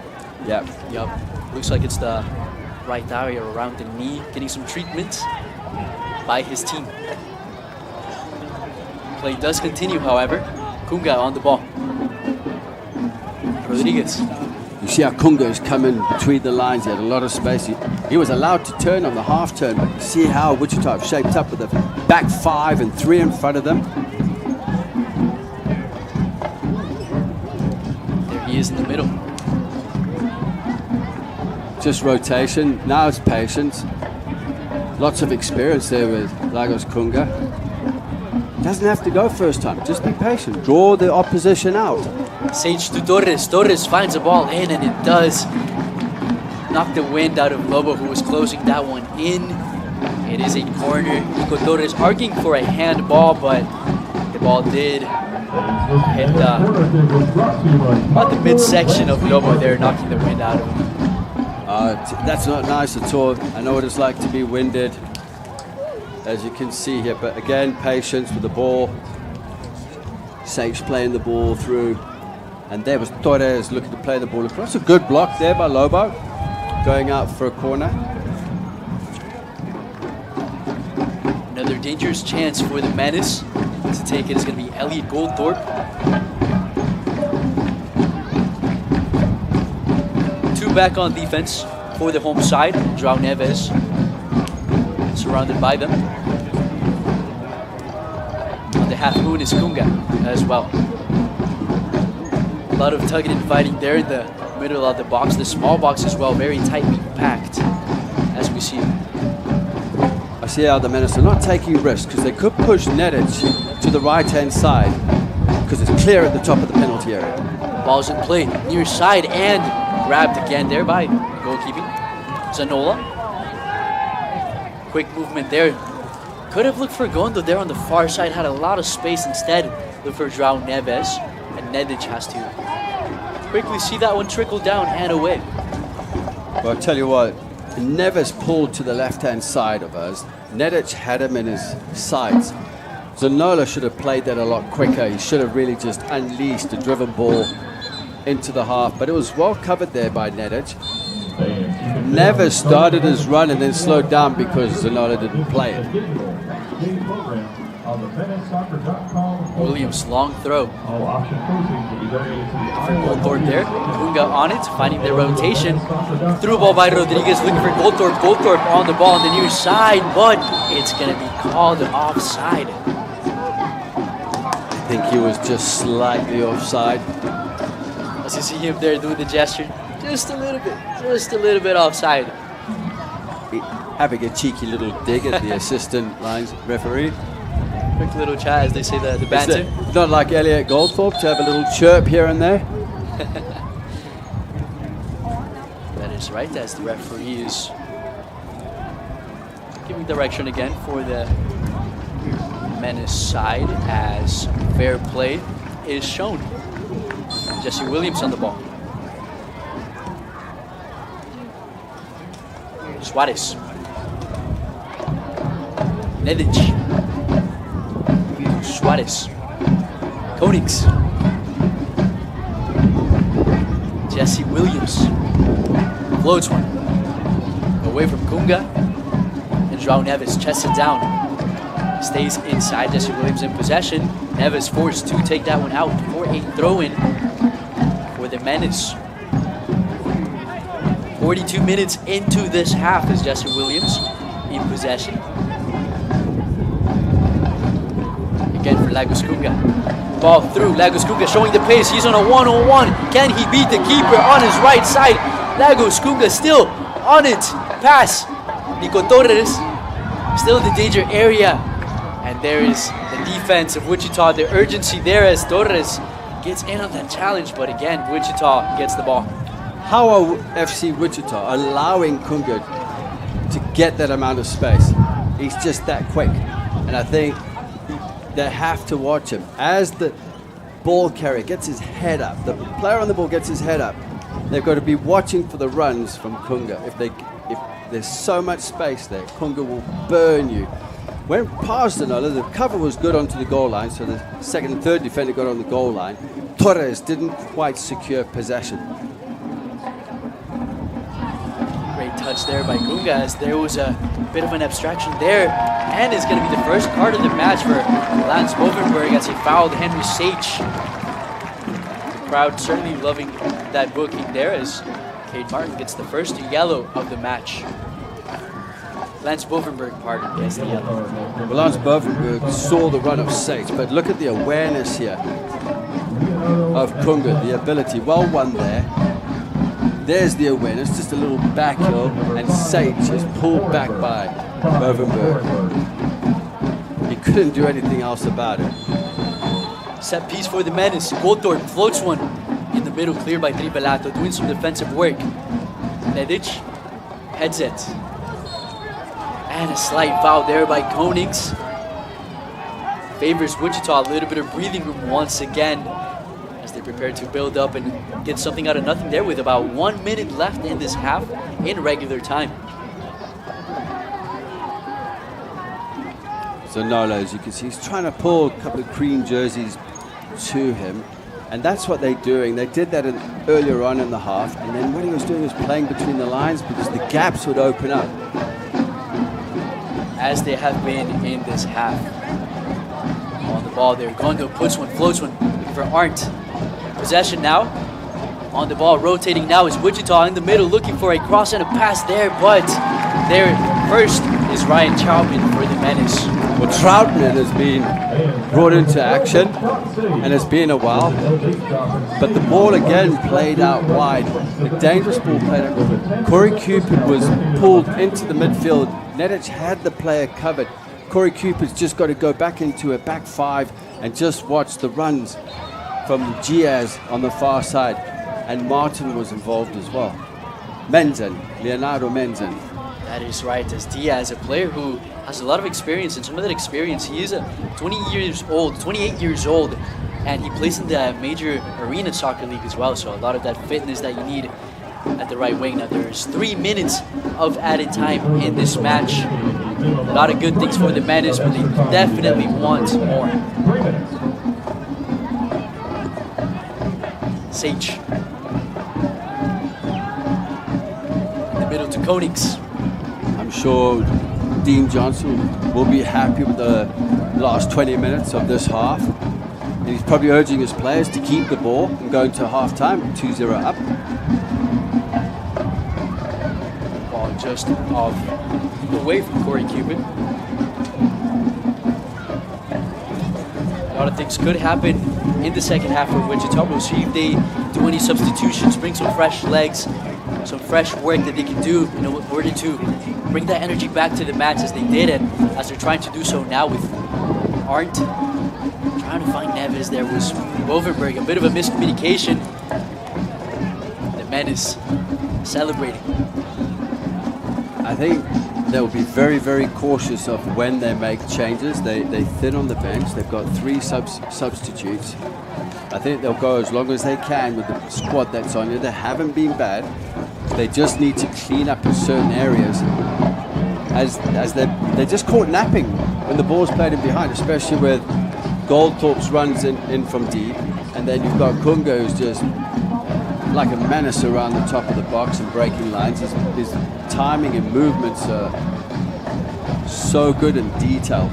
Yeah. Yep. Looks like it's the right area around the knee, getting some treatment by his team. Play does continue, however. Kunga on the ball. Rodriguez. You see how Kunga is coming between the lines. He had a lot of space. He was allowed to turn on the half turn, but see how Wichita have shaped up with a back 5 and 3 in front of them. There he is in the middle. Just rotation. Now it's patience. Lots of experience there with Lagos Kunga. Doesn't have to go first time. Just be patient. Draw the opposition out. Sage to Torres. Torres finds the ball in, and it does knock the wind out of Lobo, who was closing that one in. It is a corner. Nico Torres arguing for a handball, but the ball did hit about the midsection of Lobo there, knocking the wind out of him. That's not nice at all. I know what it's like to be winded, as you can see here. But again, patience with the ball. Sage playing the ball through. And there was Torres looking to play the ball across. A good block there by Lobo, going out for a corner. Another dangerous chance for the Menace to take it is going to be Elliot Goldthorpe. 2 back on defense for the home side. João Neves surrounded by them. On the half moon is Kunga as well. A lot of tugging and fighting there in the middle of the box. The small box as well, very tightly packed, as we see. I see how the Menace are not taking risks, because they could push Nedic to the right-hand side, because it's clear at the top of the penalty area. Ball's in play, near side, and grabbed again there by goalkeeping. Zanola. Quick movement there. Could have looked for Gondo there on the far side, had a lot of space instead. Look for João Neves, and Nedic has to quickly see that one trickle down and away. Well, I'll tell you what, Neves pulled to the left-hand side of us. Nedic had him in his sights. Zanola should have played that a lot quicker. He should have really just unleashed a driven ball into the half, but it was well covered there by Nedic. Never started his run and then slowed down because Zanola didn't play it. Williams, long throw. For Goldthorpe there. Kunga on it, finding the rotation. Through ball by Rodriguez, looking for Goldthorpe. Goldthorpe on the ball on the near side, but it's going to be called offside. I think he was just slightly offside. As you see him there doing the gesture, just a little bit offside. Having a cheeky little dig at the assistant lines referee. Quick little chat, as they say, the banter. Not like Elliot Goldthorpe to have a little chirp here and there. That is right, as the referee is giving direction again for the Menace side, as fair play is shown. Jesse Williams on the ball. Suarez. Nedic. Suarez. Konings. Jesse Williams. Floats one. Away from Kunga. And João Neves chests it down. Stays inside. Jesse Williams in possession. Neves forced to take that one out for a throw-in for the Menace. 42 minutes into this half is Jesse Williams in possession. Again for Lagos Kunga. Ball through, Lagos Kunga showing the pace. He's on a one-on-one. Can he beat the keeper on his right side? Lagos Kunga still on it. Pass. Nico Torres still in the danger area. And there is the defense of Wichita, the urgency there as Torres gets in on that challenge. But again, Wichita gets the ball. How are FC Wichita allowing Kunga to get that amount of space? He's just that quick. And I think they have to watch him. As the ball carrier gets his head up, the player on the ball gets his head up, they've got to be watching for the runs from Kunga. If there's so much space there, Kunga will burn you. Went past Zanola, the cover was good onto the goal line, so the second and third defender got on the goal line. Torres didn't quite secure possession. Great touch there by Kunga, as there was a bit of an abstraction there, and it's going to be the first card of the match for Lance Bovenberg as he fouled Henry Sage. The crowd certainly loving that booking there, as Cade Martin gets the first yellow of the match. Lance Bovenberg, pardon, gets the yellow. Well, Lance Bovenberg saw the run of Sage, but look at the awareness here of Kunga, the ability. Well won there. There's the awareness, just a little back heel, and Sage is pulled back by Bovenberg. He couldn't do anything else about it. Set piece for the Menace. Goldthorpe floats one in the middle, cleared by Tribelato, doing some defensive work. Nedic heads it. And a slight foul there by Konings. Favors Wichita a little bit of breathing room once again, as they prepare to build up and get something out of nothing there with about 1 minute left in this half in regular time. Zanola, as you can see, he's trying to pull a couple of green jerseys to him, and that's what they're doing. They did that earlier on in the half, and then what he was doing was playing between the lines because the gaps would open up. As they have been in this half. On the ball there, Gondo puts one, floats one, looking for Arndt. Possession now. On the ball, rotating now is Wichita in the middle, looking for a cross and a pass there, but there first is Ryan Troutman for the Menace. Well, Troutman has been brought into action, and it's been a while, but the ball again played out wide. A dangerous ball played out. Corey Cupid was pulled into the midfield. Nedic had the player covered. Corey Cupid's just got to go back into a back five and just watch the runs from Giaz on the far side. And Martin was involved as well. Menzen, Leonardo Menzen. That is right, as Diaz, a player who has a lot of experience, and some of that experience, he is 28 years old, and he plays in the major arena soccer league as well, so a lot of that fitness that you need at the right wing. Now there's 3 minutes of added time in this match. A lot of good things for the Menace, but they definitely want more. Sage. In the middle to Konings. I'm sure Dean Johnson will be happy with the last 20 minutes of this half. And he's probably urging his players to keep the ball and go into half-time 2-0 up. Ball just off away from Corey Cupid. A lot of things could happen in the second half for Wichita. We'll see if they do any substitutions, bring some fresh legs, some fresh work that they can do in order to bring that energy back to the mats as they did, and as they're trying to do so now with Arndt trying to find Neves. There was Wovenberg, a bit of a miscommunication. The Menace celebrating. I think they'll be very, very cautious of when they make changes. They thin on the bench. They've got 3 substitutes. I think they'll go as long as they can with the squad that's on here. They haven't been bad. They just need to clean up in certain areas. As they're just caught napping when the ball's played in behind, especially with Goldthorpe's runs in from deep. And then you've got Kunga, who's just like a menace around the top of the box and breaking lines. His timing and movements are so good and detailed.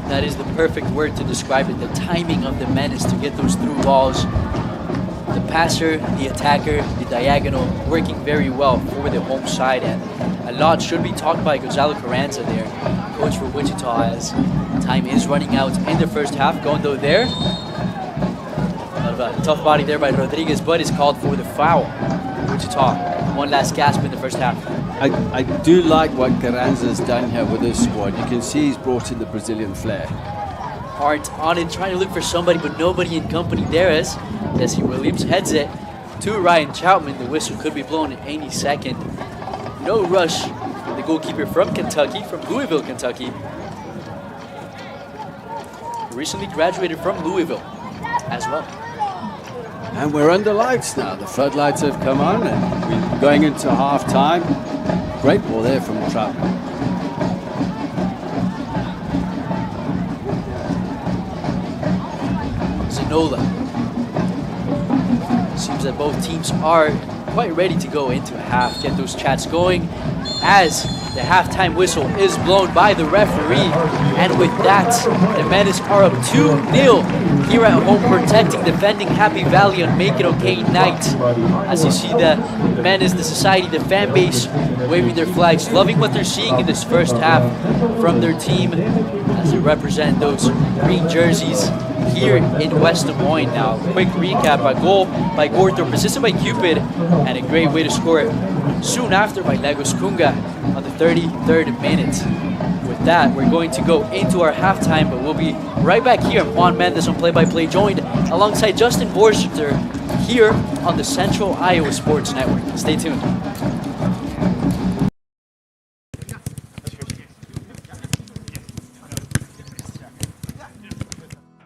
That is the perfect word to describe it, the timing of the Menace to get those through balls. The passer, the attacker, the diagonal, working very well for the home side, and a lot should be talked by Gonzalo Carranza there, coach for Wichita, as time is running out in the first half. Gondo there. A tough body there by Rodriguez, but is called for the foul. Wichita, one last gasp in the first half. I do like what Carranza's done here with his squad. You can see he's brought in the Brazilian flair. Arndt on it, trying to look for somebody, but nobody in company there as Jesse Williams heads it to Ryan Troutman. The whistle could be blown at any second. No rush. The goalkeeper from Kentucky, from Louisville, Kentucky. Recently graduated from Louisville as well. And we're under lights now. The floodlights have come on and we're going into half-time. Great ball there from Troutman. Zanola. Seems that both teams are quite ready to go into half, get those chats going, as the halftime whistle is blown by the referee. And with that, the Menace are up 2-0 here at home, protecting, defending Happy Valley on Make It Okay night. As you see the Menace, the society, the fan base waving their flags, loving what they're seeing in this first half from their team as they represent those green jerseys here in West Des Moines. Now, quick recap: a goal by Goldthorpe, assisted by Cupid, and a great way to score it soon after by Legos Kunga on the 33rd minute. With that, we're going to go into our halftime, but we'll be right back here. Juan Mendez on play-by-play, joined alongside Justin Borster here on the Central Iowa Sports Network. Stay tuned.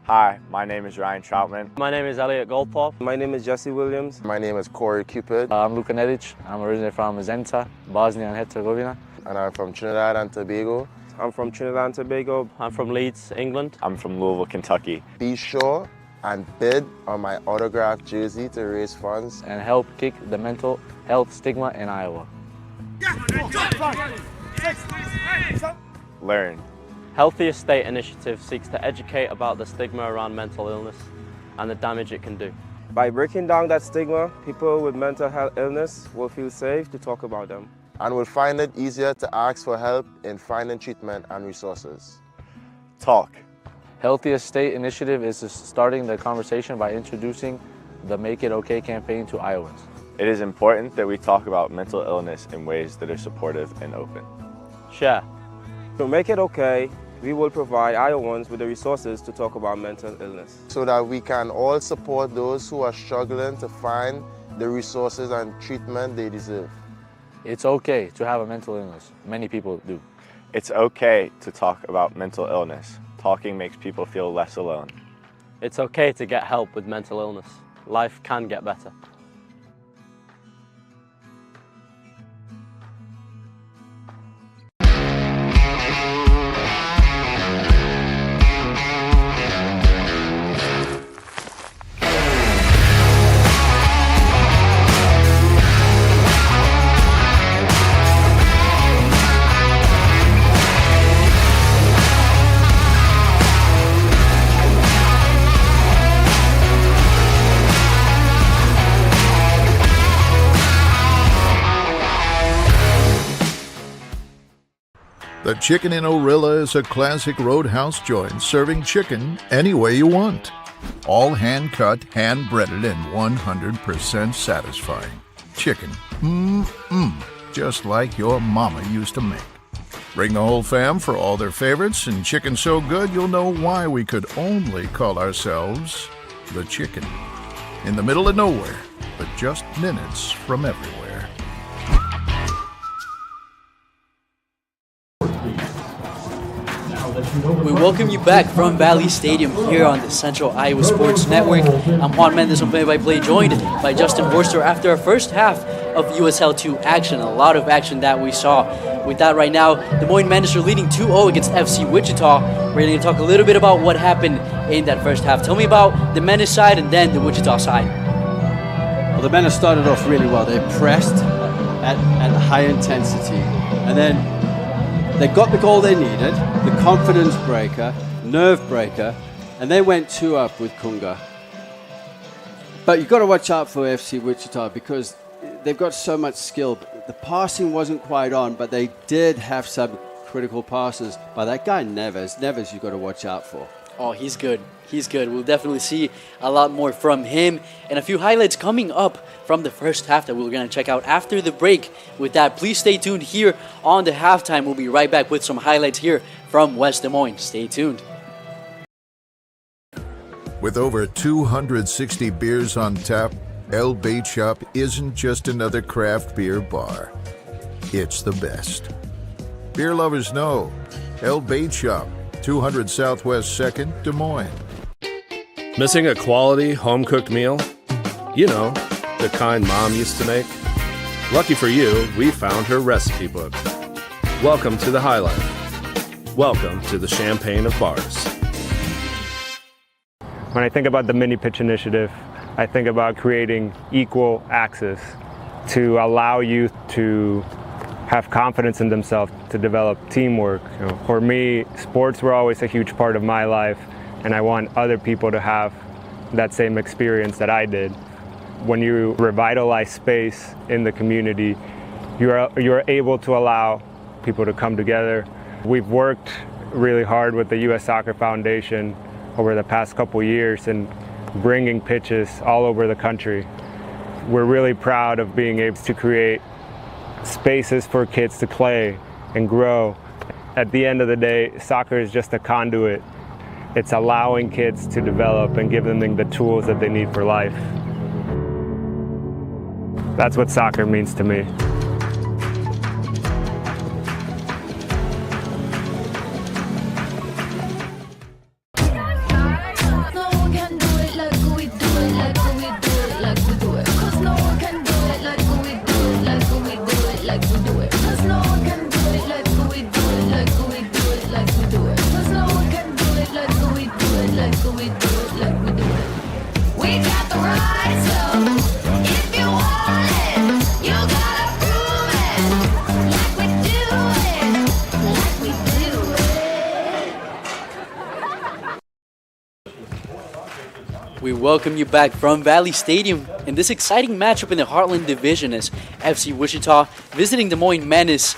Hi, my name is Ryan Troutman. My name is Elliot Goldthorpe. My name is Jesse Williams. My name is Corey Cupid. I'm Luka Nedic. I'm originally from Zenica, Bosnia and Herzegovina. And I'm from Trinidad and Tobago. I'm from Trinidad and Tobago. I'm from Leeds, England. I'm from Louisville, Kentucky. Be sure and bid on my autographed jersey to raise funds and help kick the mental health stigma in Iowa. Learn. Healthy Estate Initiative seeks to educate about the stigma around mental illness and the damage it can do. By breaking down that stigma, people with mental health illness will feel safe to talk about them. And will find it easier to ask for help in finding treatment and resources. Talk. Healthy Estate Initiative is starting the conversation by introducing the Make It Okay campaign to Iowans. It is important that we talk about mental illness in ways that are supportive and open. Share. To make it okay, we will provide Iowans with the resources to talk about mental illness. So that we can all support those who are struggling to find the resources and treatment they deserve. It's okay to have a mental illness. Many people do. It's okay to talk about mental illness. Talking makes people feel less alone. It's okay to get help with mental illness. Life can get better. The Chicken in Orilla is a classic roadhouse joint serving chicken any way you want. All hand-cut, hand-breaded, and 100% satisfying. Chicken, just like your mama used to make. Bring the whole fam for all their favorites, and chicken so good you'll know why we could only call ourselves the Chicken. In the middle of nowhere, but just minutes from everywhere. We welcome you back from Valley Stadium here on the Central Iowa Sports Network. I'm Juan Mendez on play-by-play, joined by Justin Worster after our first half of USL 2 action. A lot of action that we saw. With that right now, the Moines Menace are leading 2-0 against FC Wichita. We're going to talk a little bit about what happened in that first half. Tell me about the Menace side and then the Wichita side. Well, the Menace started off really well. They pressed at high intensity, and then they got the goal they needed, the confidence breaker, nerve breaker, and they went 2 up with Kunga. But you've got to watch out for FC Wichita because they've got so much skill. The passing wasn't quite on, but they did have some critical passes by that guy Neves. Neves you've got to watch out for. Oh, he's good. He's good. We'll definitely see a lot more from him. And a few highlights coming up from the first half that we're going to check out after the break. With that, please stay tuned here on the halftime. We'll be right back with some highlights here from West Des Moines. Stay tuned. With over 260 beers on tap, El Bait Shop isn't just another craft beer bar. It's the best. Beer lovers know El Bait Shop, 200 Southwest 2nd, Des Moines. Missing a quality home-cooked meal? You know, the kind Mom used to make? Lucky for you, we found her recipe book. Welcome to the High Life. Welcome to the Champagne of Bars. When I think about the Mini Pitch Initiative, I think about creating equal access to allow youth to have confidence in themselves, to develop teamwork. You know, for me, sports were always a huge part of my life, and I want other people to have that same experience that I did. When you revitalize space in the community, you're able to allow people to come together. We've worked really hard with the U.S. Soccer Foundation over the past couple years and bringing pitches all over the country. We're really proud of being able to create spaces for kids to play and grow. At the end of the day, soccer is just a conduit. It's allowing kids to develop and giving them the tools that they need for life. That's what soccer means to me. We welcome you back from Valley Stadium in this exciting matchup in the Heartland Division as FC Wichita visiting Des Moines Menace,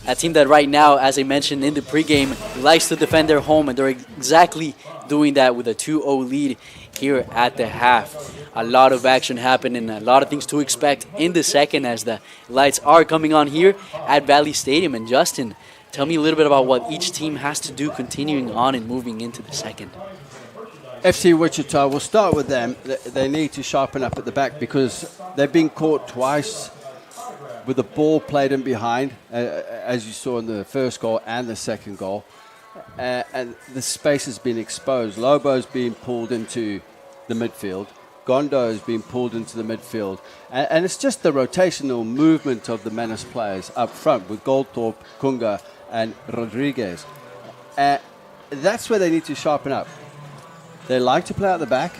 a team that right now, as I mentioned in the pregame, likes to defend their home, and they're exactly doing that with a 2-0 lead here at the half. A lot of action happened and a lot of things to expect in the second as the lights are coming on here at Valley Stadium. And Justin, tell me a little bit about what each team has to do continuing on and moving into the second. FC Wichita, we'll start with them. They need to sharpen up at the back because they've been caught twice with the ball played in behind, as you saw in the first goal and the second goal. And the space has been exposed. Lobo's being pulled into the midfield. Gondo has been pulled into the midfield. And it's just the rotational movement of the Menace players up front with Goldthorpe, Kunga, and Rodriguez. That's where they need to sharpen up. They like to play out the back.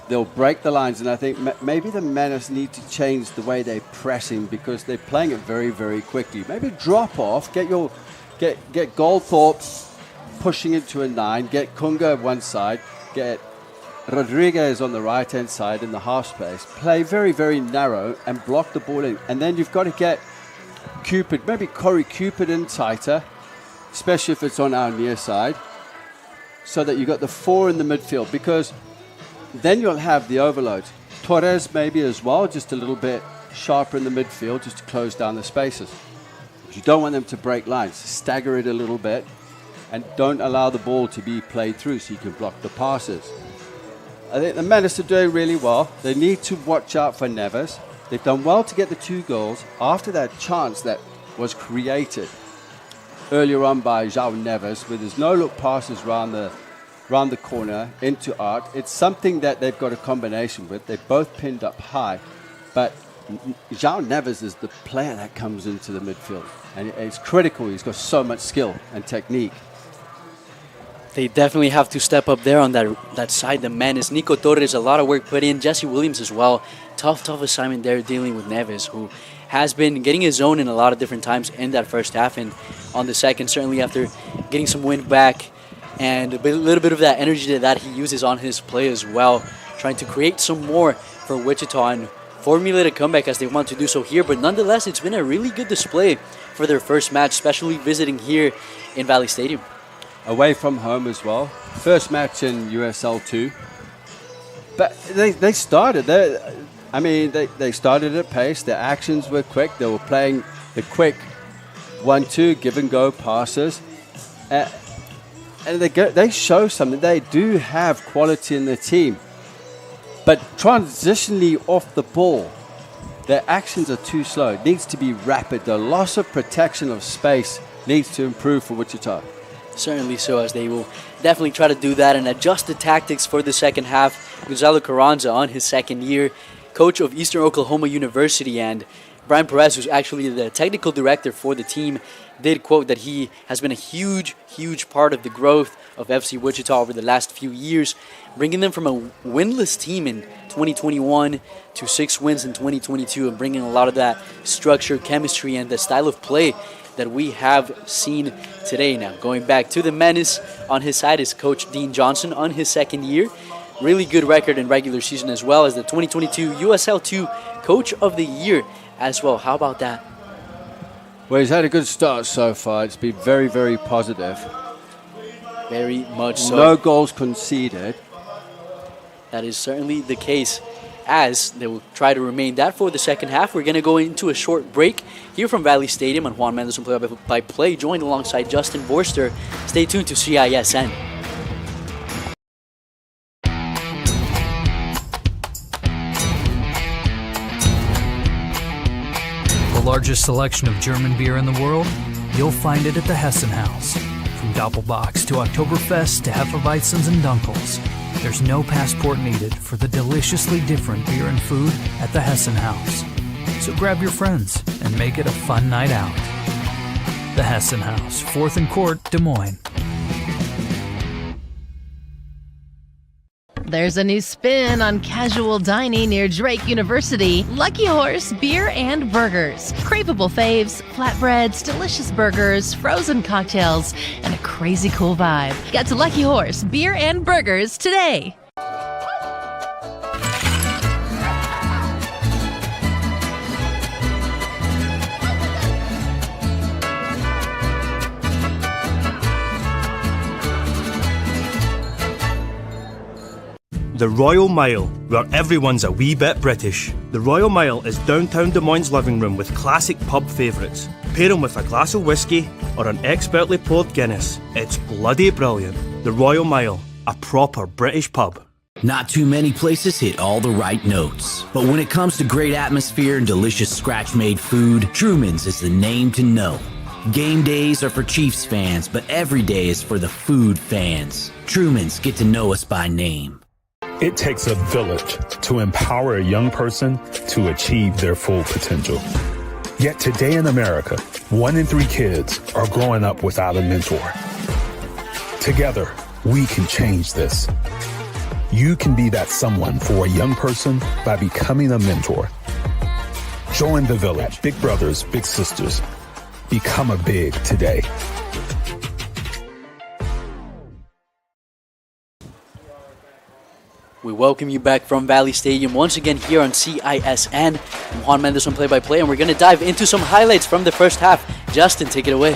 They'll break the lines, and I think maybe the Menace need to change the way they're pressing because they're playing it very, very quickly. Maybe drop off, get Goldthorpe pushing into a 9, get Kunga one side, get Rodriguez on the right-hand side in the half space. Play very, very narrow and block the ball in. And then you've got to get Cupid, maybe Corey Cupid in tighter, especially if it's on our near side, so that you got the 4 in the midfield, because then you'll have the overload. Torres maybe as well, just a little bit sharper in the midfield, just to close down the spaces. You don't want them to break lines. Stagger it a little bit, and don't allow the ball to be played through so you can block the passes. I think the Menace are doing really well. They need to watch out for Neves. They've done well to get the 2 goals after that chance that was created earlier on by João Neves, with his no-look passes round the corner into Art. It's something that they've got a combination with. They're both pinned up high, but João Neves is the player that comes into the midfield, and it's critical. He's got so much skill and technique. They definitely have to step up there on that side. The Menace, Nico Torres, a lot of work put in. Jesse Williams as well. Tough assignment there dealing with Neves, who has been getting his own in a lot of different times in that first half, and on the second, certainly after getting some wind back and a little bit of that energy that he uses on his play as well, trying to create some more for Wichita and formulate a comeback as they want to do so here. But nonetheless, it's been a really good display for their first match, especially visiting here in Valley Stadium. Away from home as well. First match in USL 2. But they started. They started at pace. Their actions were quick. They were playing the quick 1-2 give-and-go passes. And they show something. They do have quality in the team. But transitionally off the ball, their actions are too slow. It needs to be rapid. The loss of protection of space needs to improve for Wichita. Certainly so, as they will definitely try to do that and adjust the tactics for the second half. Gonzalo Carranza on his second year, coach of Eastern Oklahoma University, and Brian Perez, who's actually the technical director for the team, did quote that he has been a huge part of the growth of FC Wichita over the last few years, bringing them from a winless team in 2021 to 6 wins in 2022, and bringing a lot of that structure, chemistry, and the style of play that we have seen today. Now, going back to the Menace, on his side is Coach Dean Johnson on his second year. Really good record in regular season, as well as the 2022 USL 2 Coach of the Year as well. How about that? Well, he's had a good start so far. It's been very positive. Very much so. No goals conceded. That is certainly the case, as they will try to remain that for the second half. We're going to go into a short break here from Valley Stadium on Juan Mendes Play-by-Play, joined alongside Justin Vorster. Stay tuned to CISN. The largest selection of German beer in the world? You'll find it at the Hessen House. From Doppelbocks to Oktoberfest to Hefeweizens and Dunkels, there's no passport needed for the deliciously different beer and food at the Hessen House. So grab your friends and make it a fun night out. The Hessen House, 4th and Court, Des Moines. There's a new spin on casual dining near Drake University. Lucky Horse Beer and Burgers. Craveable faves, flatbreads, delicious burgers, frozen cocktails, and a crazy cool vibe. Get to Lucky Horse Beer and Burgers today. The Royal Mile, where everyone's a wee bit British. The Royal Mile is downtown Des Moines' living room with classic pub favourites. Pair them with a glass of whiskey or an expertly poured Guinness. It's bloody brilliant. The Royal Mile, a proper British pub. Not too many places hit all the right notes. But when it comes to great atmosphere and delicious scratch-made food, Truman's is the name to know. Game days are for Chiefs fans, but every day is for the food fans. Truman's, get to know us by name. It takes a village to empower a young person to achieve their full potential. Yet today in America, 1 in 3 kids are growing up without a mentor. Together, we can change this. You can be that someone for a young person by becoming a mentor. Join the village. Big brothers, big sisters. Become a big today. We welcome you back from Valley Stadium once again here on CISN. I'm Juan Mendez on play-by-play, and we're going to dive into some highlights from the first half. Justin, take it away.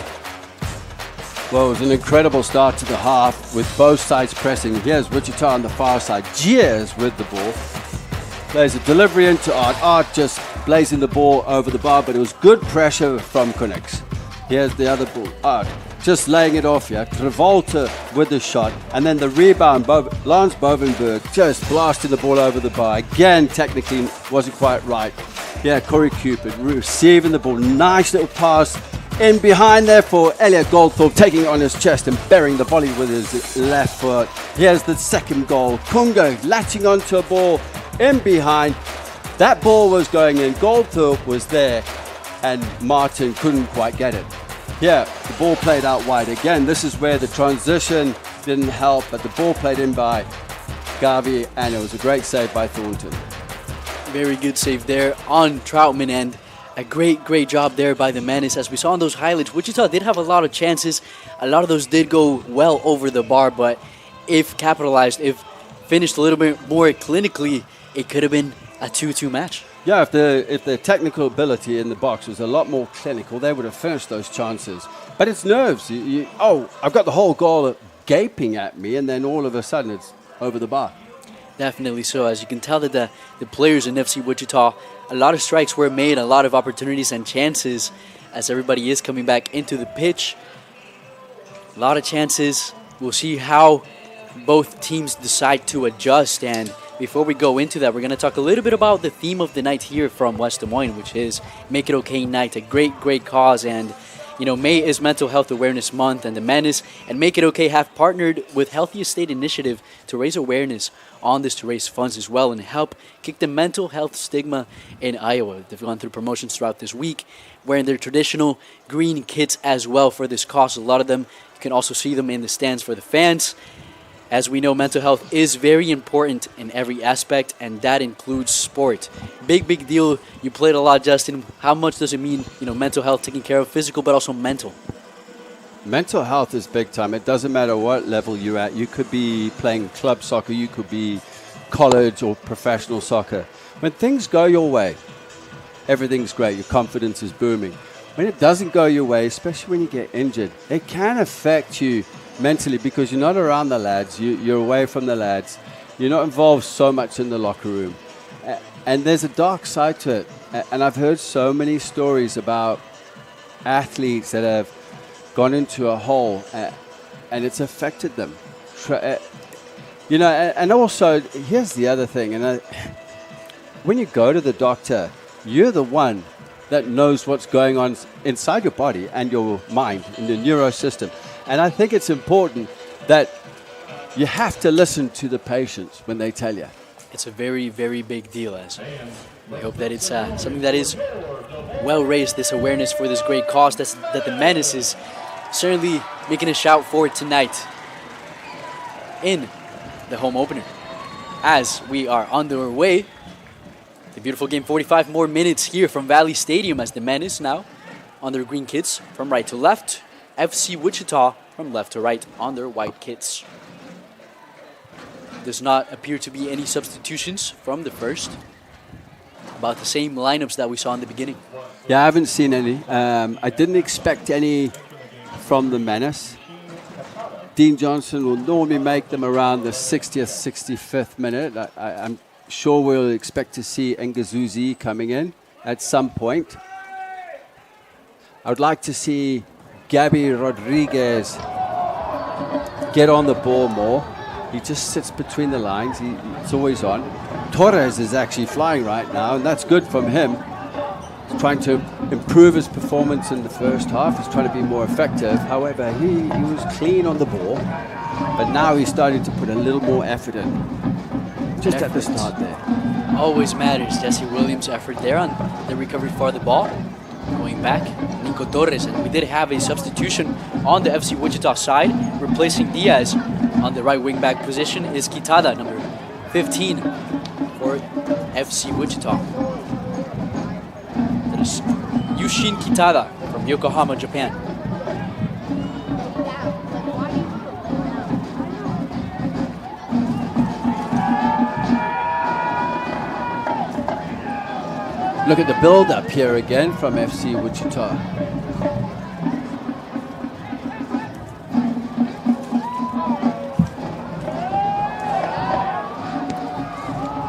Well, it was an incredible start to the half with both sides pressing. Here's Wichita on the far side. Gears with the ball. Plays a delivery into Art. Art just blazing the ball over the bar, but it was good pressure from Kunix. Here's the other ball. Art just laying it off here. Travolta with the shot. And then the rebound. Lance Bovenberg just blasting the ball over the bar. Again, technically wasn't quite right. Yeah, Corey Cupid receiving the ball. Nice little pass in behind there for Elliot Goldthorpe, taking it on his chest and burying the volley with his left foot. Here's the second goal. Kunga latching onto a ball in behind. That ball was going in. Goldthorpe was there and Martin couldn't quite get it. Yeah, the ball played out wide again. This is where the transition didn't help, but the ball played in by Garvey, and it was a great save by Thornton. Very good save there on Troutman, and a great job there by the Menace. As we saw in those highlights, Wichita did have a lot of chances. A lot of those did go well over the bar, but if capitalized, if finished a little bit more clinically, it could have been a 2-2 match. Yeah, if the technical ability in the box was a lot more clinical, they would have finished those chances. But it's nerves. I've got the whole goal gaping at me, and then all of a sudden it's over the bar. Definitely so. As you can tell that the players in FC Wichita, a lot of strikes were made, a lot of opportunities and chances as everybody is coming back into the pitch. A lot of chances. We'll see how both teams decide to adjust, and before we go into that, we're going to talk a little bit about the theme of the night here from West Des Moines, which is Make It Okay Night, a great cause. And, May is Mental Health Awareness Month, and the Menace and Make It Okay have partnered with Healthiest State Initiative to raise awareness on this, to raise funds as well and help kick the mental health stigma in Iowa. They've gone through promotions throughout this week, wearing their traditional green kits as well for this cause. A lot of them, you can also see them in the stands for the fans. As we know, mental health is very important in every aspect, and that includes sport. Big deal. You played a lot, Justin. How much does it mean, mental health, taking care of physical, but also mental? Mental health is big time. It doesn't matter what level you're at. You could be playing club soccer. You could be college or professional soccer. When things go your way, everything's great. Your confidence is booming. When it doesn't go your way, especially when you get injured, it can affect you mentally because you're not around the lads, you're away from the lads, you're not involved so much in the locker room. And there's a dark side to it. And I've heard so many stories about athletes that have gone into a hole and it's affected them. And also, here's the other thing. When you go to the doctor, you're the one that knows what's going on inside your body and your mind, in the neuro system. And I think it's important that you have to listen to the patients when they tell you. It's a very big deal. As we hope that it's something that is well raised, this awareness for this great cause that the Menace is certainly making a shout for tonight in the home opener. As we are on our way, the beautiful game, 45 more minutes here from Valley Stadium as the Menace now on their green kits from right to left. FC Wichita from left to right on their white kits. Does not appear to be any substitutions from the first. About the same lineups that we saw in the beginning. Yeah, I haven't seen any. I didn't expect any from the Menace. Dean Johnson will normally make them around the 60th, 65th minute. I'm sure we'll expect to see Ngazuzi coming in at some point. I would like to see Gabby Rodriguez get on the ball more. He just sits between the lines. It's always on. Torres is actually flying right now, and that's good from him. He's trying to improve his performance in the first half. He's trying to be more effective. However, he was clean on the ball, but now he's starting to put a little more effort in. Just at the start there. Always matters. Jesse Williams' effort there on the recovery for the ball. Going back, Nico Torres, and we did have a substitution on the FC Wichita side, replacing Diaz on the right wing back position is Kitada, number 15 for FC Wichita. That is Yushin Kitada from Yokohama, Japan. Look at the build-up here again from FC Wichita.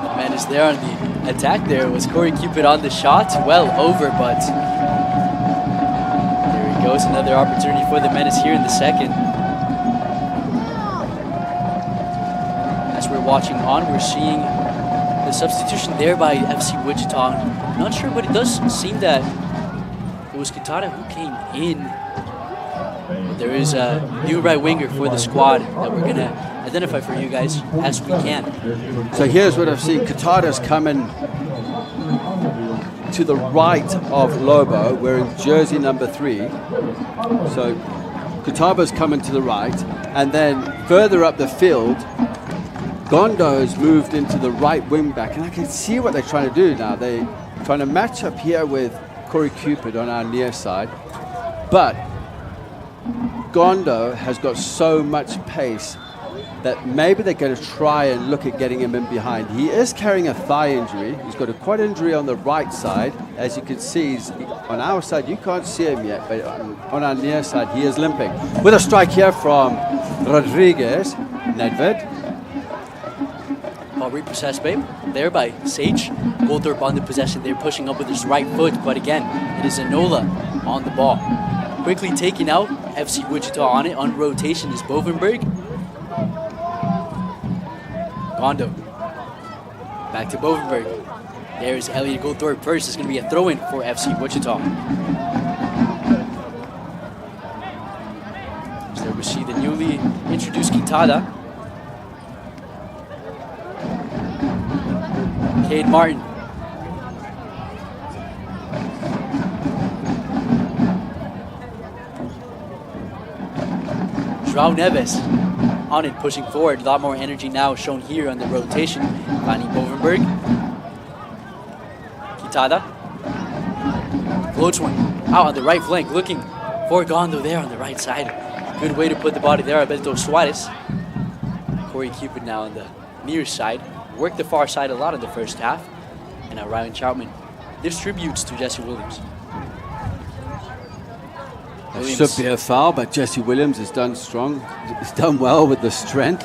The Menace there on the attack there was Corey Cupid on the shot. Well over, but there he goes. Another opportunity for the Menace here in the second. As we're watching on, we're seeing the substitution there by FC Wichita. Not sure, but it does seem that it was Kitata who came in. But there is a new right winger for the squad that we're going to identify for you guys as we can. So here's what I've seen. Kitata's coming to the right of Lobo, wearing jersey number 3. So Kitata's coming to the right. And then further up the field, Gondo's moved into the right wing back. And I can see what they're trying to do now. They're trying to match up here with Corey Cupid on our near side. But Gondo has got so much pace that maybe they're going to try and look at getting him in behind. He is carrying a thigh injury. He's got a quad injury on the right side. As you can see, he's on our side, you can't see him yet, but on our near side, he is limping. With a strike here from Rodriguez, Nedved. Ball repossessed, babe. There by Sage. Goldthorpe on the possession. They're pushing up with his right foot, but again, it is Enola on the ball. Quickly taken out. FC Wichita on it. On rotation is Bovenberg. Gondo. Back to Bovenberg. There's Elliot Goldthorpe first. It's going to be a throw-in for FC Wichita. So there we see the newly introduced Quintada. Cade Martin. João Neves on it, pushing forward. A lot more energy now shown here on the rotation. Finding Bovenberg. Quintada. Floats one out on the right flank, looking for Gondo there on the right side. Good way to put the body there, Alberto Suarez. Corey Cupid now on the near side. Worked the far side a lot in the first half. And now Ryan Troutman distributes to Jesse Williams. It should be a foul, but Jesse Williams has done strong. He's done well with the strength.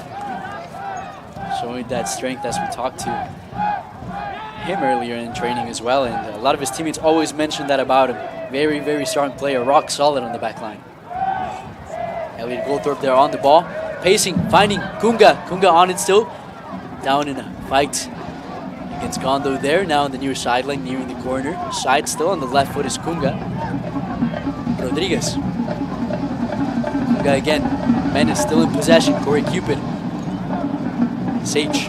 Showing that strength as we talked to him earlier in training as well. And a lot of his teammates always mention that about him. Very, very strong player, rock solid on the back line. Elliot Goldthorpe there on the ball. Pacing, finding Kunga. Kunga on it still. Down in a fight against Gondo there. Now on the near sideline, nearing the corner. Side still on the left foot is Kunga. Rodriguez. Kunga again. Menace still in possession. Corey Cupid. Sage.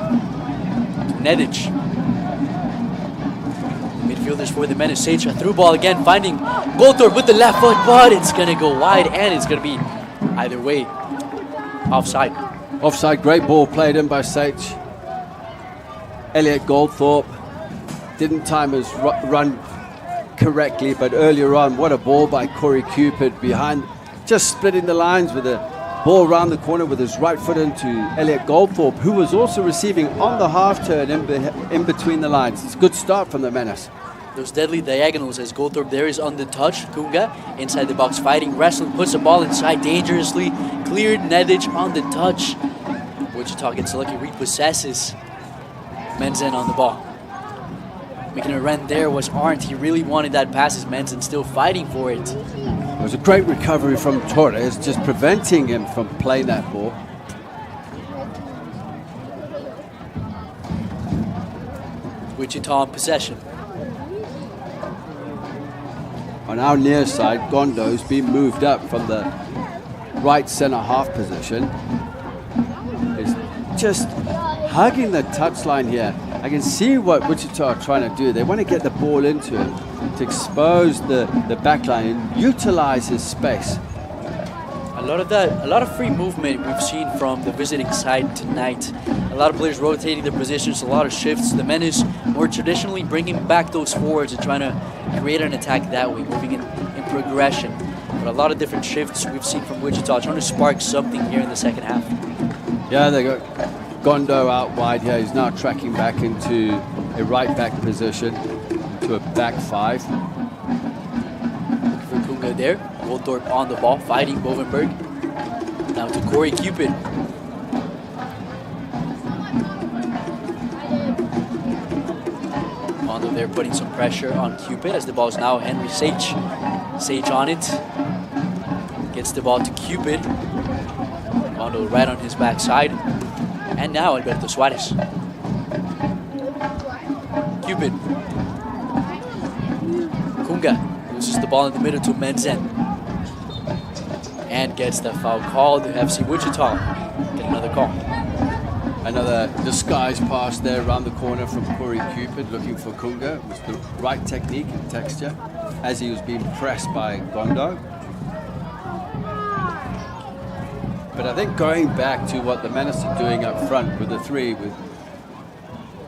Nedic. Midfielders for the Menace. Sage, a through ball again. Finding Goldthorpe with the left foot, but it's going to go wide and it's going to be either way offside. Offside, great ball played in by Sage. Elliot Goldthorpe didn't time his run correctly, but earlier on, what a ball by Corey Cupid behind, just splitting the lines with a ball around the corner with his right foot into Elliot Goldthorpe, who was also receiving on the half turn in between the lines. It's a good start from the Menace. Those deadly diagonals as Goldthorpe there is on the touch. Kunga inside the box fighting, wrestling, puts the ball inside dangerously. Cleared. Nedic on the touch. Wichita gets lucky, repossesses. Menzen on the ball. Making a run there was Arndt. He really wanted that pass as Menzen still fighting for it. It was a great recovery from Torres, just preventing him from playing that ball. Wichita in possession. On our near side, Gondo's been moved up from the right centre half position. It's just hugging the touchline here. I can see what Wichita are trying to do. They want to get the ball into him to expose the back line and utilize his space. A lot of free movement we've seen from the visiting side tonight. A lot of players rotating their positions, a lot of shifts. The Menace more traditionally bringing back those forwards and trying to create an attack that way, moving in progression. But a lot of different shifts we've seen from Wichita, trying to spark something here in the second half. Yeah, they got Gondo out wide here. He's now tracking back into a right back position. to a back five. For Kunga there. Goldthorpe on the ball, fighting Bovenberg. Now to Corey Cupid. Gondo there putting some pressure on Cupid as the ball is now Henry Sage. Sage on it. Gets the ball to Cupid. Gondo right on his backside. And now Alberto Suarez. Cupid. Kunga loses the ball in the middle to Menzen. And gets the foul called. FC Wichita get another call. Another disguise pass there around the corner from Corey Cupid looking for Kunga. It was the right technique and texture as he was being pressed by Gondo. But I think going back to what the Menace are doing up front with the three, with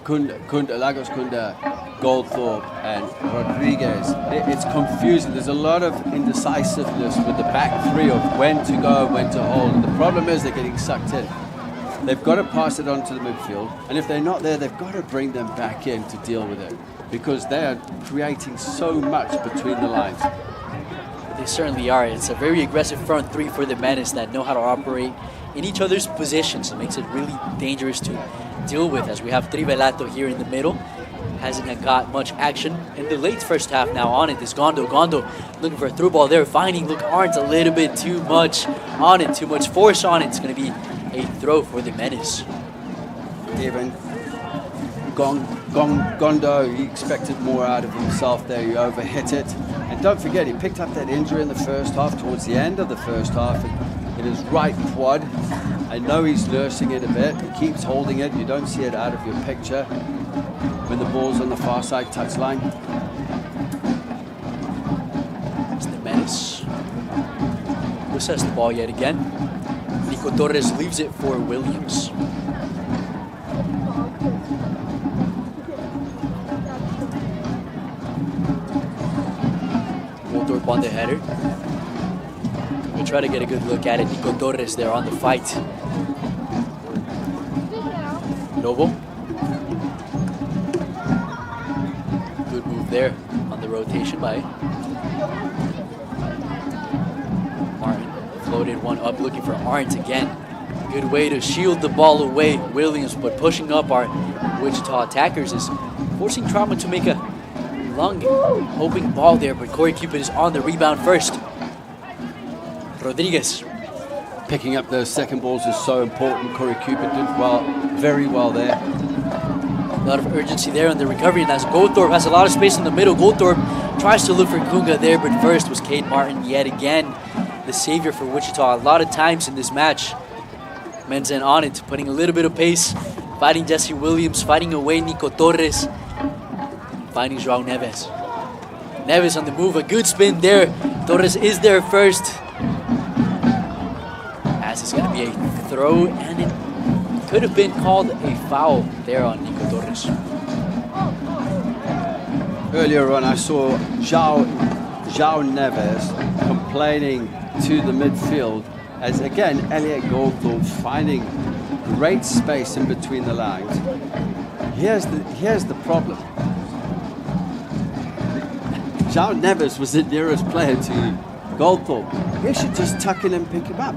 Lagos Kunda, Goldthorpe and Rodriguez, it's confusing. There's a lot of indecisiveness with the back three of when to go, when to hold. And the problem is they're getting sucked in. They've got to pass it on to the midfield, and if they're not there, they've got to bring them back in to deal with it, because they are creating so much between the lines. They certainly are. It's a very aggressive front three for the Menace that know how to operate in each other's positions. It makes it really dangerous to deal with, as we have Trivelato here in the middle. Hasn't got much action in the late first half. Now on it is Gondo. Gondo looking for a through ball there, finding Luke Arndt a little bit too much on it, too much force on it. It's going to be a throw for the Menace. Even Gondo, he expected more out of himself there. He overhit it. And don't forget, he picked up that injury in the first half, towards the end of the first half, in his right quad. I know he's nursing it a bit. He keeps holding it. You don't see it out of your picture when the ball's on the far side touchline. It's the Menace. Possess the ball yet again. Nico Torres leaves it for Williams. Goldthorpe on the header. We'll try to get a good look at it. Nico Torres there on the fight. Lobo. Good move there on the rotation by Martin. Floated one up, looking for Arndt again. Good way to shield the ball away, Williams, but pushing up our Wichita attackers is forcing Trauma to make a long, hoping ball there, but Corey Cupid is on the rebound first. Rodriguez. Picking up those second balls is so important. Corey Cupid did well, very well there. A lot of urgency there on the recovery, and as Goldthorpe has a lot of space in the middle. Goldthorpe tries to look for Kunga there, but first was Cade Martin yet again, the savior for Wichita. A lot of times in this match. Menzen on it, putting a little bit of pace, fighting Jesse Williams, fighting away Nico Torres, finding Joao Neves. Neves on the move, a good spin there. Torres is there first. As it's going to be a throw, and it could have been called a foul there on Nico Torres. Earlier on, I saw Joao Neves complaining to the midfield as, again, Elliot Goldthorpe finding great space in between the lines. Here's the problem. Joao Neves was the nearest player to Goldthorpe. He should just tuck in and pick him up.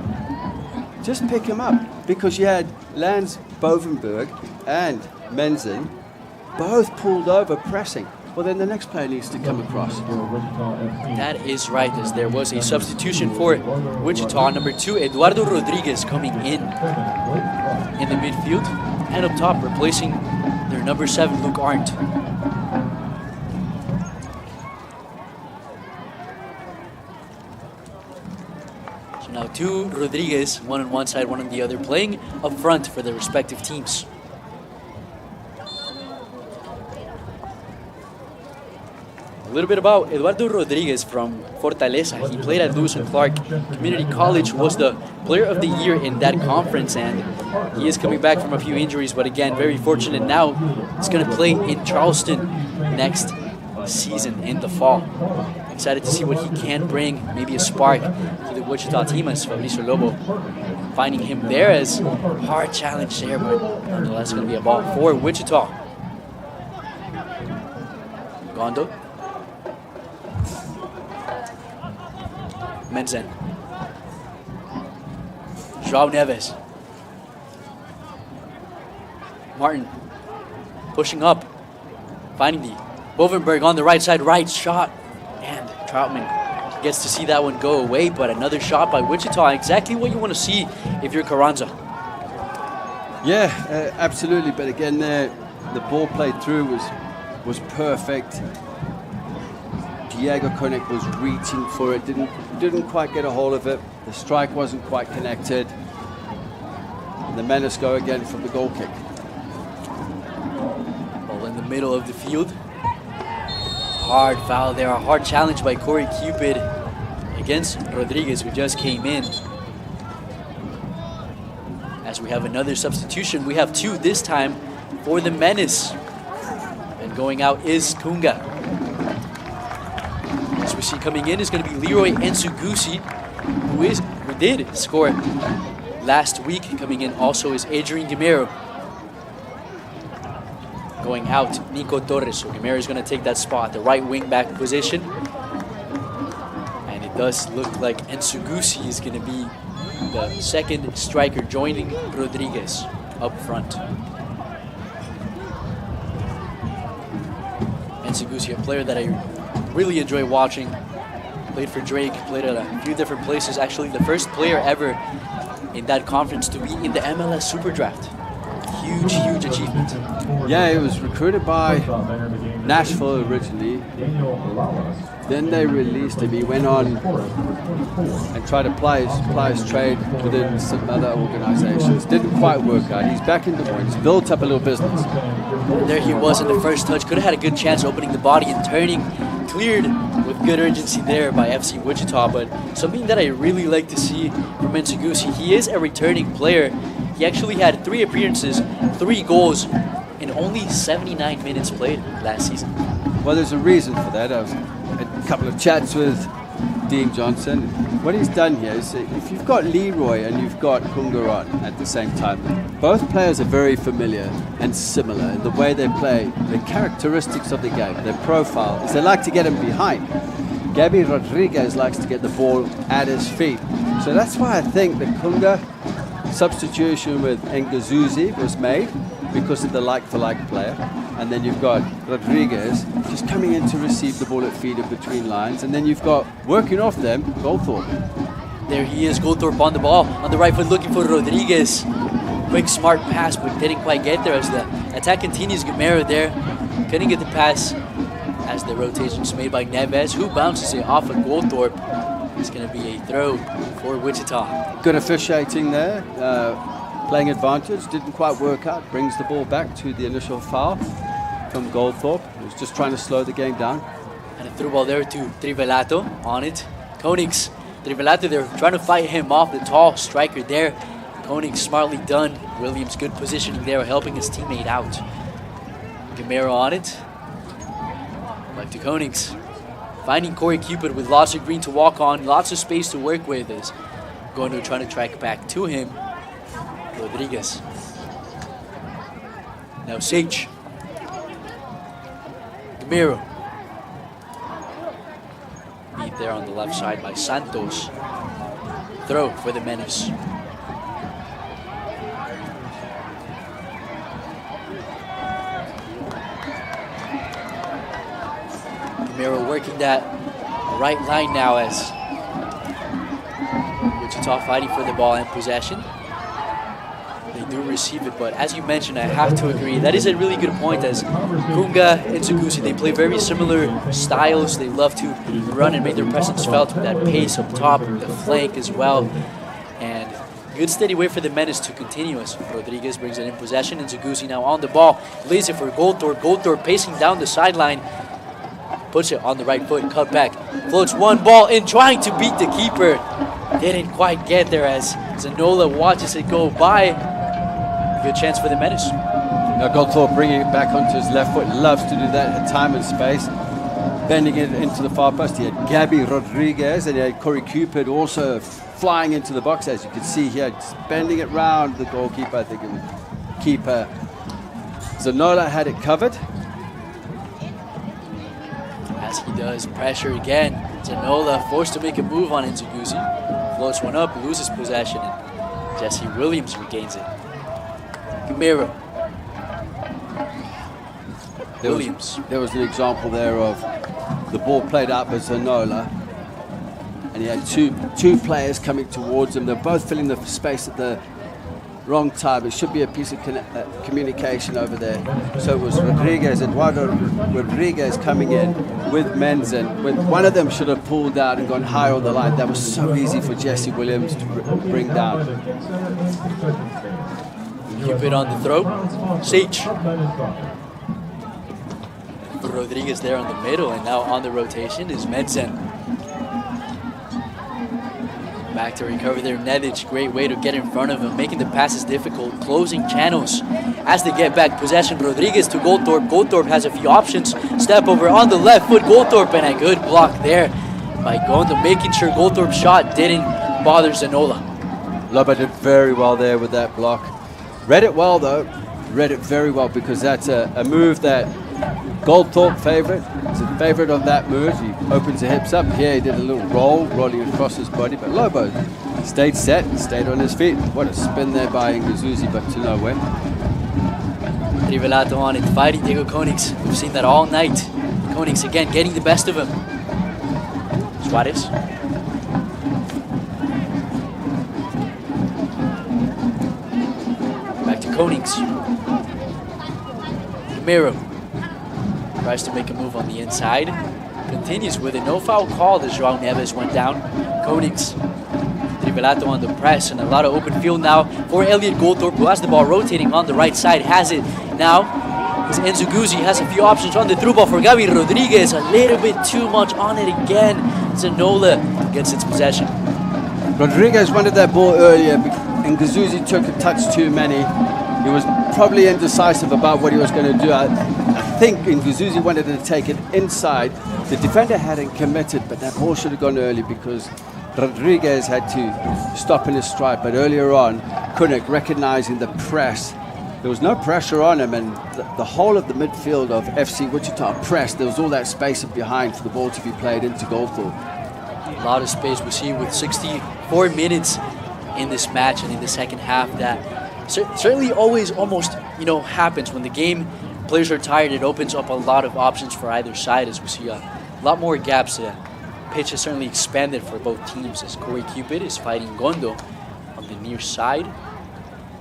Just pick him up, because you had Lance Bovenberg and Menzen both pulled over pressing. Well, then the next player needs to come across. That is right, as there was a substitution for Wichita. Number 2, Eduardo Rodriguez coming in the midfield, and up top replacing their number 7, Luke Arndt. So now 2 Rodriguez, one on one side, one on the other, playing up front for their respective teams. A little bit about Eduardo Rodriguez from Fortaleza. He played at Lewis and Clark Community College, was the player of the year in that conference, and he is coming back from a few injuries, but again, very fortunate now. He's going to play in Charleston next season in the fall. Excited to see what he can bring, maybe a spark to the Wichita team, as Fabricio Lobo finding him there as hard challenge there, but nonetheless going to be a ball for Wichita. Gondo. Menzen. João Neves. Martin pushing up, finding the Bovenberg on the right side, right shot, and Troutman gets to see that one go away, but another shot by Wichita, exactly what you want to see if you're Carranza. Yeah, absolutely, but again, the ball played through was perfect. Diego Koenig was reaching for it, didn't quite get a hold of it. The strike wasn't quite connected. And the Menace go again from the goal kick. Ball in the middle of the field. Hard foul there, a hard challenge by Corey Cupid against Rodriguez, who just came in. As we have another substitution, we have two this time for the Menace. And going out is Kunga. As we see coming in is going to be Leroy Nsugusi, who did score last week. Coming in also is Adrian Gamero. Going out, Nico Torres. So Gamero is going to take that spot, the right wing back position. And it does look like Nsugusi is going to be the second striker, joining Rodriguez up front. Nsugusi, a player that I really enjoy watching. Played for Drake, played at a few different places. Actually, the first player ever in that conference to be in the MLS Super Draft. Huge, huge achievement. Yeah, he was recruited by Nashville originally. Then they released him. He went on and tried to ply his trade within some other organizations. Didn't quite work out. He's back in Des Moines. Built up a little business. There he was in the first touch. Could have had a good chance opening the body and turning. Cleared with good urgency there by FC Wichita. But something that I really like to see from Nsugusi, he is a returning player. He actually had 3 appearances, 3 goals in only 79 minutes played last season. Well, there's a reason for that. I was a couple of chats with Dean Johnson. What he's done here is, if you've got Leroy and you've got Kunga on at the same time, both players are very familiar and similar in the way they play, the characteristics of the game, their profile, is they like to get him behind. Gabby Rodriguez likes to get the ball at his feet. So that's why I think the Kunga substitution with Nsugusi was made, because of the like-for-like player. And then you've got Rodriguez just coming in to receive the ball at feet in between lines. And then you've got, working off them, Goldthorpe. There he is, Goldthorpe on the ball, on the right foot looking for Rodriguez. Quick, smart pass, but didn't quite get there as the attack continues. Gamero there, couldn't get the pass as the rotation's made by Neves, who bounces it off of Goldthorpe. It's going to be a throw for Wichita. Good officiating there. Playing advantage, didn't quite work out. Brings the ball back to the initial foul from Goldthorpe. He was just trying to slow the game down. And a through ball there to Trivelato on it. Koenigs, Trivelato, they're trying to fight him off, the tall striker there. Koenig smartly done. Williams, good positioning there, helping his teammate out. Gamero on it. Back to Koenigs. Finding Corey Cupid with lots of green to walk on, lots of space to work with. Is going to try to track back to him. Rodriguez. Now Sage. Gamero. Beat there on the left side by Santos. Throw for the Menace. Gamero working that right line now as Wichita fighting for the ball and possession. They do receive it, but as you mentioned, I have to agree, that is a really good point, as Kunga and Nsugusi, they play very similar styles. They love to run and make their presence felt with that pace up top, the flank as well. And good steady way for the Menace to continue as Rodriguez brings it in possession. Nsugusi now on the ball, lays it for Goldthorpe. Goldthorpe pacing down the sideline, puts it on the right foot, cut back, floats one ball in, trying to beat the keeper. Didn't quite get there as Zanola watches it go by. Good chance for the Menace. Now Goldthorpe bringing it back onto his left foot, loves to do that at time and space. Bending it into the far post. He had Gabby Rodriguez and he had Corey Cupid also flying into the box, as you can see here, just bending it round the goalkeeper. I think it was keeper Zanola had it covered. As he does, pressure again. Zanola forced to make a move on Nziguzi. Floats one up, loses possession, and Jesse Williams regains it. Gamero. Williams. There was an example there of the ball played out by Zanola, and he had two players coming towards him. They're both filling the space at the wrong time. It should be a piece of communication over there. So it was Eduardo Rodriguez coming in with Menzen. One of them should have pulled out and gone higher on the line. That was so easy for Jesse Williams to bring down. Cupid on the throw. Sage. Rodriguez there on the middle, and now on the rotation is Menzen. Back to recover there, Nedic. Great way to get in front of him, making the passes difficult, closing channels. As they get back possession, Rodriguez to Goldthorpe. Goldthorpe has a few options. Step over on the left foot, Goldthorpe, and a good block there by Gondo, making sure Goldthorpe's shot didn't bother Zanola. Loba did very well there with that block. Read it well though, read it very well, because that's a move that Goldthorpe favorite. He's a favorite of that move. He opens the hips up. Here he did a little roll, rolling across his body. But Lobo stayed set, stayed on his feet. What a spin there by Ngazuzi, but to nowhere. Rivelato on it, fighting Diego Konix. We've seen that all night. Konix again getting the best of him. Suarez. Back to Konix. Gamero. Tries to make a move on the inside. Continues with it. No foul called as Joao Neves went down. Konix. Rivelato on the press, and a lot of open field now for Elliot Goldthorpe, who has the ball rotating on the right side. Has it now. Nziguzi has a few options on the through ball for Gabi Rodriguez. A little bit too much on it again. Zanola gets its possession. Rodriguez wanted that ball earlier, and Ngazuzi took a touch too many. He was probably indecisive about what he was going to do. I think Ngazuzi wanted to take it inside. The defender hadn't committed, but that ball should have gone early because Rodriguez had to stop in his stride. But earlier on, Kunik recognizing the press. There was no pressure on him, and the whole of the midfield of FC Wichita pressed. There was all that space behind for the ball to be played into Goldthorpe. A lot of space we see with 64 minutes in this match and in the second half. That certainly always almost happens when the game. Players are tired. It opens up a lot of options for either side as we see a lot more gaps. The pitch has certainly expanded for both teams as Corey Cupid is fighting Gondo on the near side.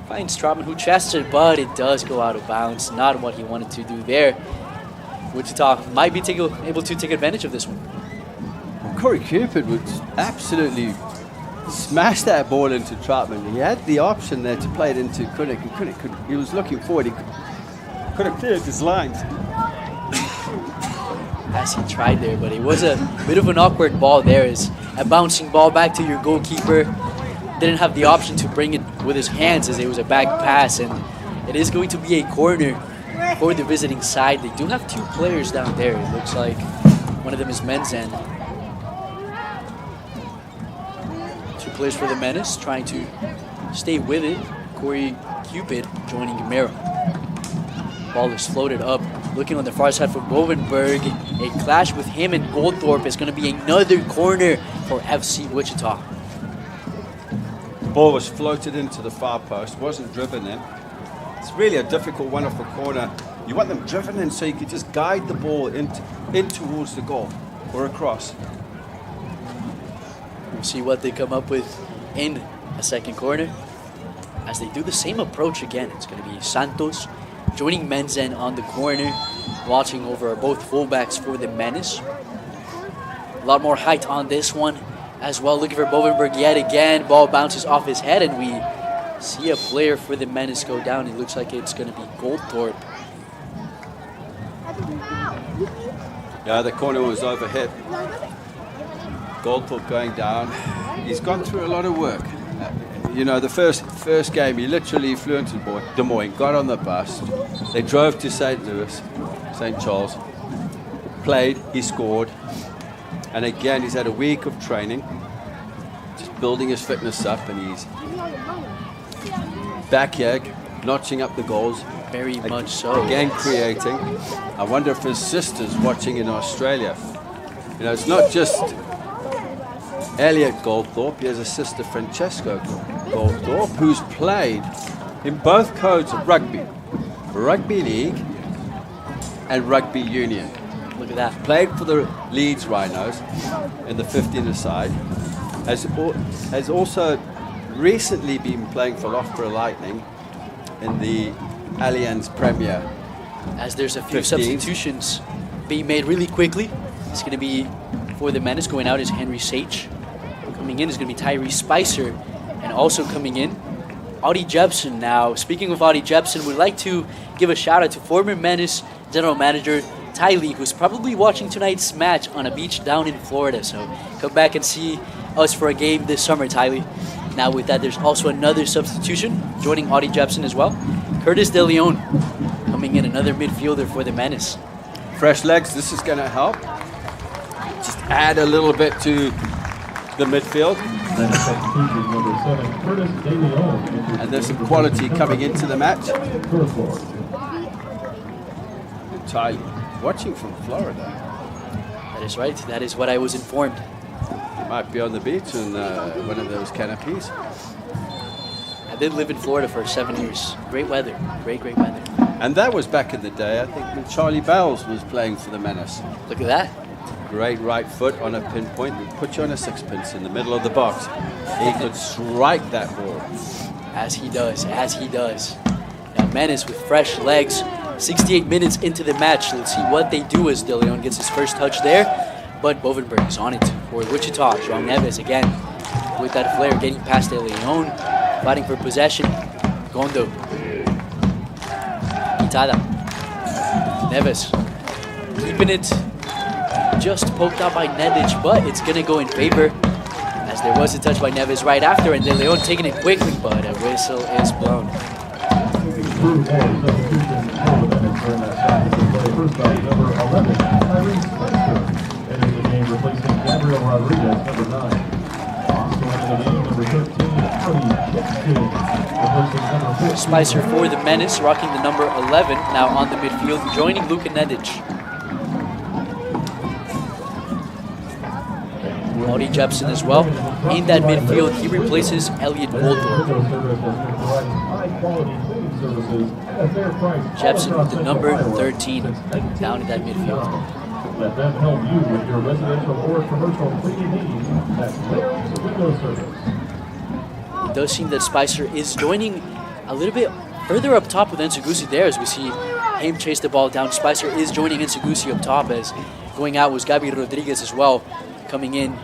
Finds Strautman, who chests it, but it does go out of bounds. Not what he wanted to do there. Wichita might be able to take advantage of this one. Corey Cupid would absolutely smash that ball into Trautman. He had the option there to play it into Kunik, and Kunik he was looking forward. He could have cleared his lines. As he tried there, but it was a bit of an awkward ball there. It's a bouncing ball back to your goalkeeper. Didn't have the option to bring it with his hands as it was a back pass, and it is going to be a corner for the visiting side. They do have two players down there. It looks like one of them is Menzen. Two players for the Menace trying to stay with it. Corey Cupid joining Gamero. Ball is floated up, looking on the far side for Bovenberg. A clash with him and Goldthorpe is going to be another corner for FC Wichita. The ball was floated into the far post, wasn't driven in. It's really a difficult one off the corner. You want them driven in so you could just guide the ball in towards the goal or across. We'll see what they come up with in a second corner. As they do the same approach again, it's going to be Santos joining Menzen on the corner. Watching over both fullbacks for the Menace. A lot more height on this one as well. Looking for Bovenberg yet again. Ball bounces off his head, and we see a player for the Menace go down. It looks like it's going to be Goldthorpe. Yeah, the corner was overhit. Goldthorpe going down. He's gone through a lot of work. The first game, he literally flew into Des Moines, got on the bus. They drove to St. Charles, played, he scored. And again, he's had a week of training, just building his fitness up, and he's back here, notching up the goals. Very much so. Again, creating. I wonder if his sister's watching in Australia. You know, it's not just Elliot Goldthorpe. He has a sister, Francesca Goldthorpe, who's played in both codes of rugby league and rugby union. Look at that. Played for the Leeds Rhinos in the 15-a-side. Has also recently been playing for Loughborough Lightning in the Allianz Premier. As there's a few 15s. substitutions being made really quickly. It's going to be for the Menace. Going out is Henry Sage. Coming in is going to be Tyree Spicer. And also coming in, Audie Jepson. Now, speaking of Audie Jepson, we'd like to give a shout out to former Menace General Manager Ty Lee, who's probably watching tonight's match on a beach down in Florida. So come back and see us for a game this summer, Ty Lee. Now with that, there's also another substitution joining Audie Jepson as well. Curtis De Leon coming in, another midfielder for the Menace. Fresh legs, this is going to help. Just add a little bit to the midfield. And there's some quality coming into the match. Ty, watching from Florida. That is right. That is what I was informed. You might be on the beach in one of those canopies. I did live in Florida for 7 years. Great weather. Great weather. And that was back in the day, I think, when Charlie Bowles was playing for the Menace. Look at that. Great right foot on a pinpoint. He'd put you on a sixpence in the middle of the box. He could strike that ball. As he does. Now Menace with fresh legs. 68 minutes into the match. Let's see what they do as De Leon gets his first touch there. But Bovenberg is on it for Wichita. João Neves again with that flair, getting past De Leon. Fighting for possession. Gondo. Itada. Neves. Keeping it. Just poked out by Nedic, but it's going to go in favor. As there was a touch by Neves right after, and De Leon taking it quickly, but a whistle is blown. First by number 11, Tyree Spicer. Enters the game replacing Gabriel Rodriguez, number 9. Also into the game, number 13, Audie Jepson. Replacing number 15. Spicer for the Menace, rocking the number 11, now on the midfield, joining Luka Nedic. Audie Jepson as well. In that midfield, he replaces Elliot Goldthorpe. Jepson with the number 13 down in that midfield. Let them help you with your residential or commercial cleaning needs at Larry's Window Service. It does seem that Spicer is joining a little bit further up top with Nsugusi there, as we see him chase the ball down. Spicer is joining Nsugusi up top, as going out was Gabi Rodriguez as well. Coming in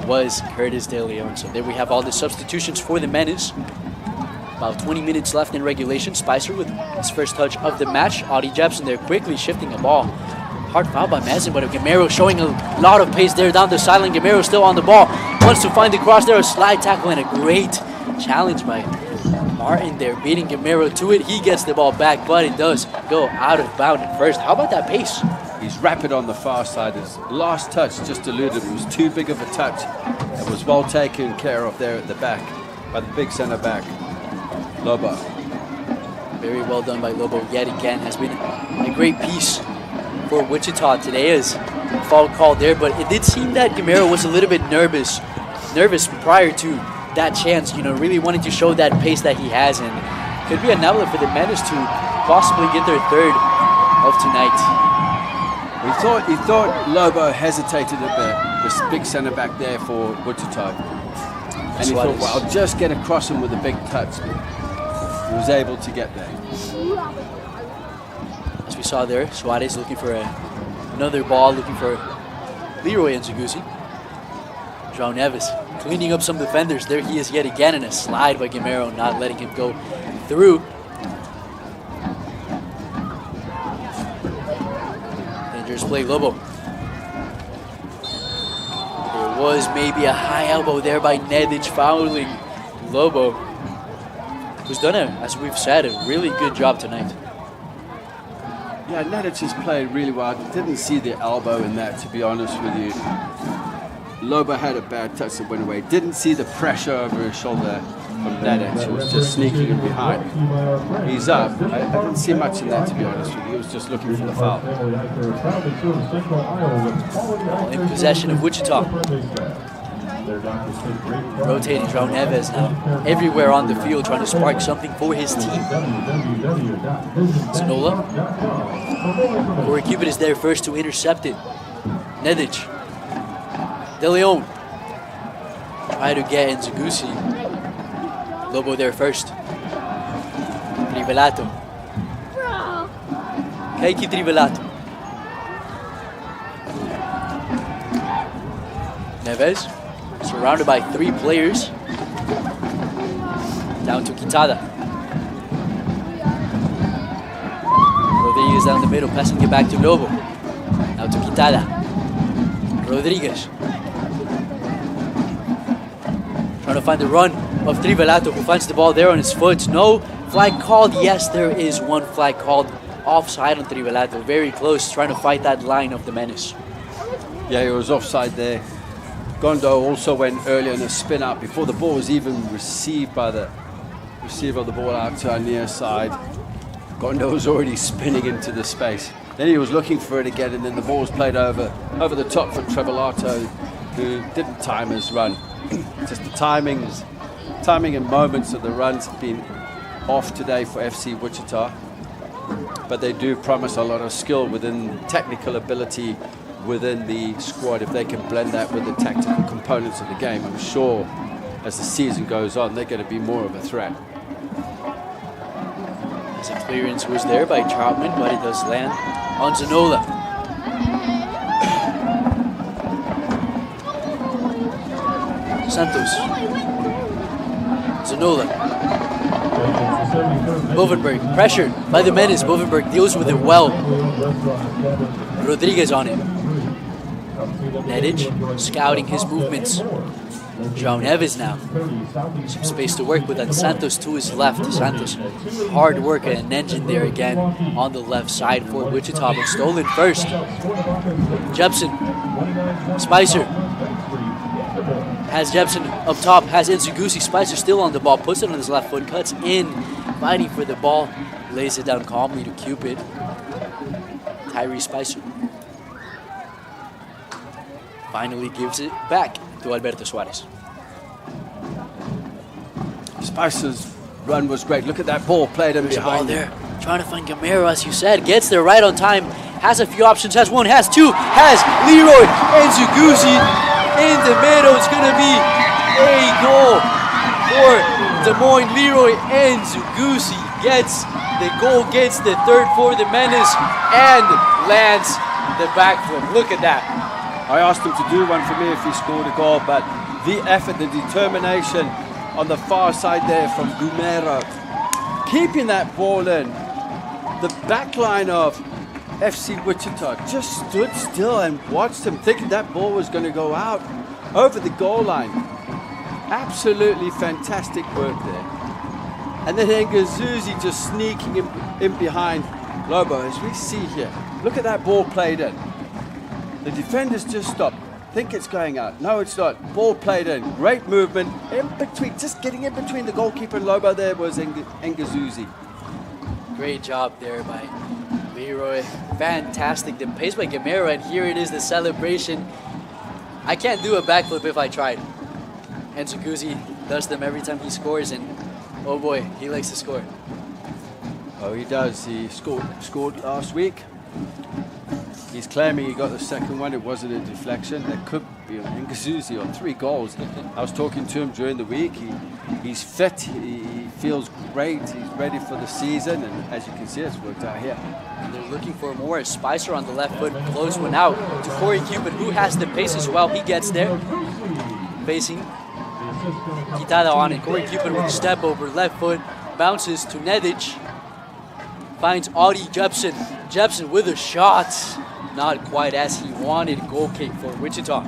was Curtis De Leon. So there we have all the substitutions for the Menace. About 20 minutes left in regulation. Spicer with his first touch of the match. Audie Jepson there quickly shifting the ball. Hard foul by Mazin, but Gamero showing a lot of pace there down the sideline. Gamero still on the ball. Wants to find the cross there. A slide tackle and a great challenge by Martin there, beating Gamero to it. He gets the ball back, but it does go out of bounds at first. How about that pace? He's rapid on the far side. His last touch just eluded him. It was too big of a touch. It was well taken care of there at the back by the big center back, Lobo. Very well done by Lobo yet again. Has been a great piece for Wichita today, as foul called there, but it did seem that Gamero was a little bit nervous prior to that chance, really wanting to show that pace that he has, and could be an outlet for the Menace to possibly get their third of tonight. He thought Lobo hesitated a bit, this big center back there for Wichita. And he thought, well, I'll just get across him with a big touch. He was able to get there. As we saw there, Suarez looking for another ball, looking for Leroy Nsugusi. João Neves cleaning up some defenders. There he is yet again, in a slide by Gamero, not letting him go through. Dangerous play, Lobo. There was maybe a high elbow there by Nedic, fouling Lobo, who's done, as we've said, a really good job tonight. Yeah, Nedic has played really well. I didn't see the elbow in that, to be honest with you. Lobo had a bad touch that went away. Didn't see the pressure over his shoulder. from Menace, who was just sneaking in behind. He's up. I didn't see much in that, to be honest with you. He was just looking for the foul. In possession of Wichita. Rotating João Neves now. Everywhere on the field trying to spark something for his team. Zanola. Corey Cupid is there first to intercept it. Nedic. De Leon. Try to get Nzugusi. Lobo there first. Trivelato. Keiki Trivelato. Neves. Surrounded by 3 players. Down to Quintada. Rodriguez down the middle, passing it back to Lobo. Now to Quintada. Rodriguez. Trying to find the run of Trivelato, who finds the ball there on his foot. No flag called. Yes, there is one flag called. Offside on Trivelato. Very close, trying to fight that line of the Menace. Yeah, he was offside there. Gondo also went earlier in a spin out before the ball was even received by the receiver of the ball out to our near side. Gondo was already spinning into the space. Then he was looking for it again, and then the ball was played over the top for Trivelato, who didn't time his run. Just the timing and moments of the runs have been off today for FC Wichita, but they do promise a lot of skill within technical ability within the squad. If they can blend that with the tactical components of the game, I'm sure as the season goes on, they're going to be more of a threat. His clearance was there by Troutman, but it does land on Zanola. Santos. Zanola. Bovenberg, pressured by the Menace. Bovenberg deals with it well. Rodriguez on it. Nedic scouting his movements. João Neves now. Some space to work with, and Santos to his left. Santos, hard work and an engine there again on the left side for Wichita, but stolen first. Jepson. Spicer. Has Jepson up top, has Nzugusi. Spicer still on the ball, puts it on his left foot, cuts in, fighting for the ball, lays it down calmly to Cupid. Tyree Spicer finally gives it back to Alberto Suarez. Spicer's run was great. Look at that ball played in behind. Ball there, trying to find Gamero, as you said. Gets there right on time. Has a few options. Has one, has two. Has Leroy Nzugusi in the middle. It's going to be a goal for Des Moines. Leroy Nzugusi gets the goal, gets the third for the Menace, and lands the backflip. Look at that. I asked him to do one for me if he scored a goal, but the effort, the determination on the far side there from Gumero, keeping that ball in. The back line of FC Wichita just stood still and watched him, thinking that ball was going to go out over the goal line. Absolutely fantastic work there. And then Nzugusi just sneaking in behind Lobo, as we see here. Look at that ball played in. The defenders just stopped. Think it's going out. No, it's not. Ball played in. Great movement. In between, just getting in between the goalkeeper and Lobo there was Nzugusi. Great job there by Leroy. Fantastic. The pace by Gamero, and here it is, the celebration. I can't do a backflip if I tried. Nzugusi does them every time he scores, and oh boy, he likes to score. Oh, he does. He scored last week. He's claiming he got the second one. It wasn't a deflection. That could be on Nzugusi on 3 goals. I was talking to him during the week. He's fit. He feels great. He's ready for the season. And as you can see, it's worked out here. And they're looking for more. Spicer on the left foot blows one out to Corey Cupid, who has the pace as well. He gets there. Facing Quintada on it. Corey Cupid with a step over, left foot. Bounces to Nedic. Finds Audi Jepson. Jepson with a shot. Not quite as he wanted. Goal kick for Wichita.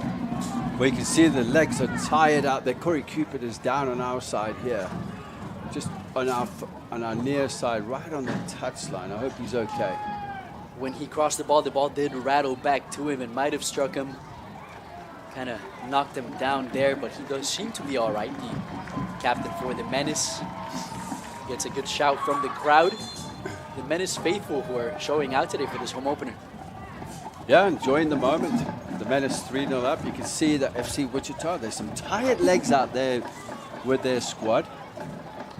Well, you can see the legs are tired out there. Corey Cupid is down on our side here. Just on our near side, right on the touchline. I hope he's okay. When he crossed the ball did rattle back to him and might have struck him kind of knocked him down there, but he does seem to be all right. The captain for the Menace gets a good shout from the crowd. The Menace faithful who are showing out today for this home opener. Yeah, enjoying the moment. The Menace 3-0 up. You can see that FC Wichita, there's some tired legs out there with their squad.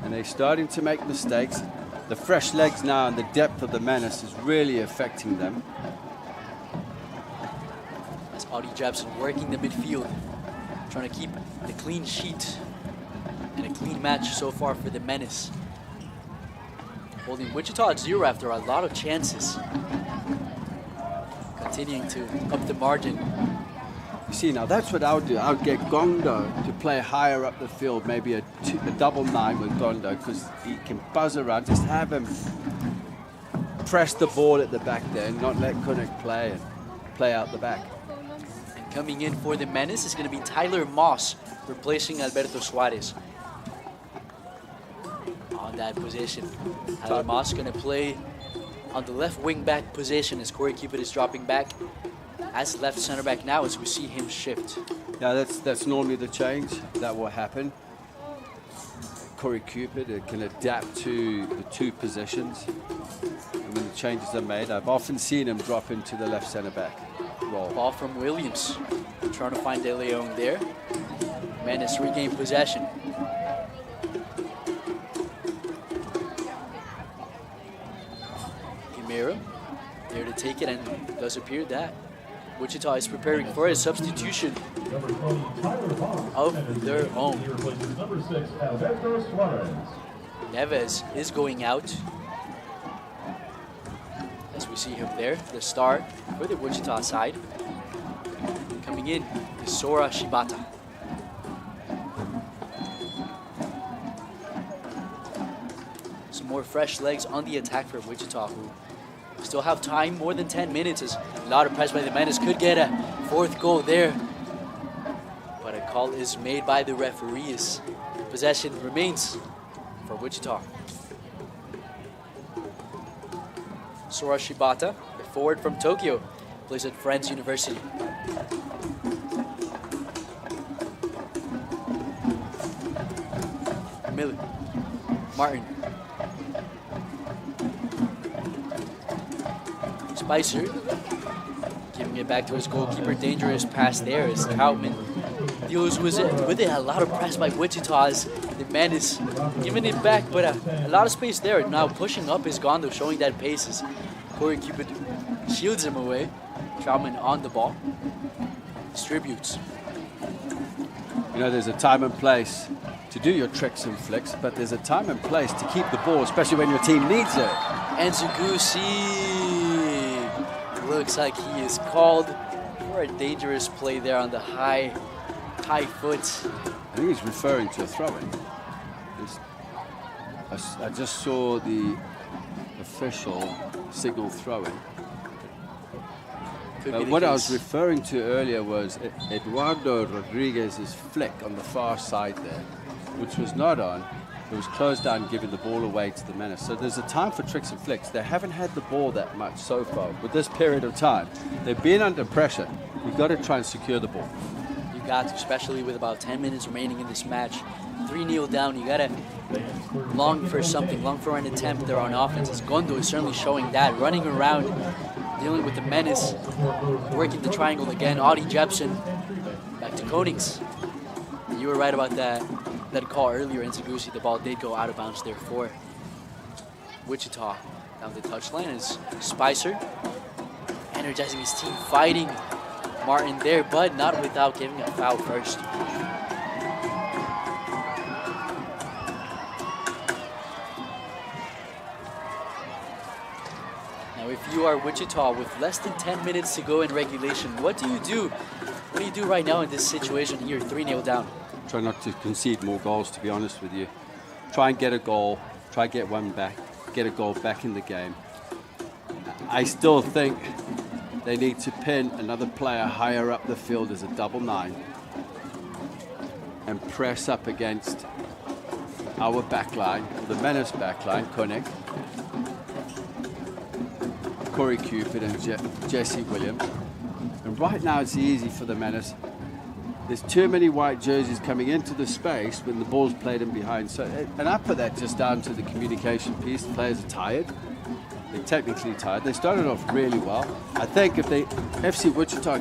And they're starting to make mistakes. The fresh legs now and the depth of the Menace is really affecting them. As Audie Jepson working the midfield, trying to keep the clean sheet and a clean match so far for the Menace. Holding Wichita at 0 after a lot of chances. Continuing to up the margin. You see, now that's what I would do. I would get Gondo to play higher up the field, maybe a double 9 with Gondo, because he can buzz around. Just have him press the ball at the back there and not let Kunuk play out the back. And coming in for the Menace is going to be Tyler Moss, replacing Alberto Suarez. On that position, Tyler Moss going to play on the left wing back position as Corey Cupid is dropping back as left center back now as we see him shift. Yeah, that's normally the change that will happen. Corey Cupid can adapt to the two positions. And when the changes are made, I've often seen him drop into the left center back role. Ball from Williams, trying to find De Leon there. Menace regain possession. Guimero there to take it, and it does appear that Wichita is preparing for a substitution of their own. Neves is going out. As we see him there, the star for the Wichita side. Coming in is Sora Shibata. Some more fresh legs on the attack for Wichita, who still have time, more than 10 minutes. As a lot of press by the Menace could get a fourth goal there. But a call is made by the referees. Possession remains for Wichita. Sora Shibata, the forward from Tokyo, plays at Friends University. Miller, Martin. Spicer giving it back to his goalkeeper. Dangerous pass there as Troutman deals with it. A lot of press by Wichita as the Menace giving it back, but a lot of space there. Now pushing up is Gondo, showing that pace as Corey Cupid shields him away. Troutman on the ball. Distributes. You know, there's a time and place to do your tricks and flicks, but there's a time and place to keep the ball, especially when your team needs it. And Zugusi looks like he is called for a dangerous play there on the high foot. I think he's referring to a throw-in. I just saw the official signal throw-in. What I was referring to earlier was Eduardo Rodriguez's flick on the far side there, which was not on. It was closed down, giving the ball away to the Menace. So there's a time for tricks and flicks. They haven't had the ball that much so far with this period of time. They've been under pressure. You've got to try and secure the ball. You got to, especially with about 10 minutes remaining in this match. 3-0 down, you got to long for something, long for an attempt there on offense. As Gondo is certainly showing that, running around, dealing with the Menace, working the triangle again. Audie Jepson, back to Konings. You were right about that call earlier in Segusi. The ball did go out of bounds there for Wichita. Down the touchline is Spicer, energizing his team, fighting Martin there, but not without giving a foul first. Now, if you are Wichita with less than 10 minutes to go in regulation, what do you do? What do you do right now in this situation here, 3-0 down? Try not to concede more goals, to be honest with you. Try and get a goal. Try get one back. Get a goal back in the game. I still think they need to pin another player higher up the field as a double 9 and press up against our backline, the Menace backline, Koenig, Corey Cupid and Jesse Williams. And right now it's easy for the Menace there's too many white jerseys coming into the space when the ball's played in behind. So, and I put that just down to the communication piece. The players are tired. They're technically tired. They started off really well. I think if FC Wichita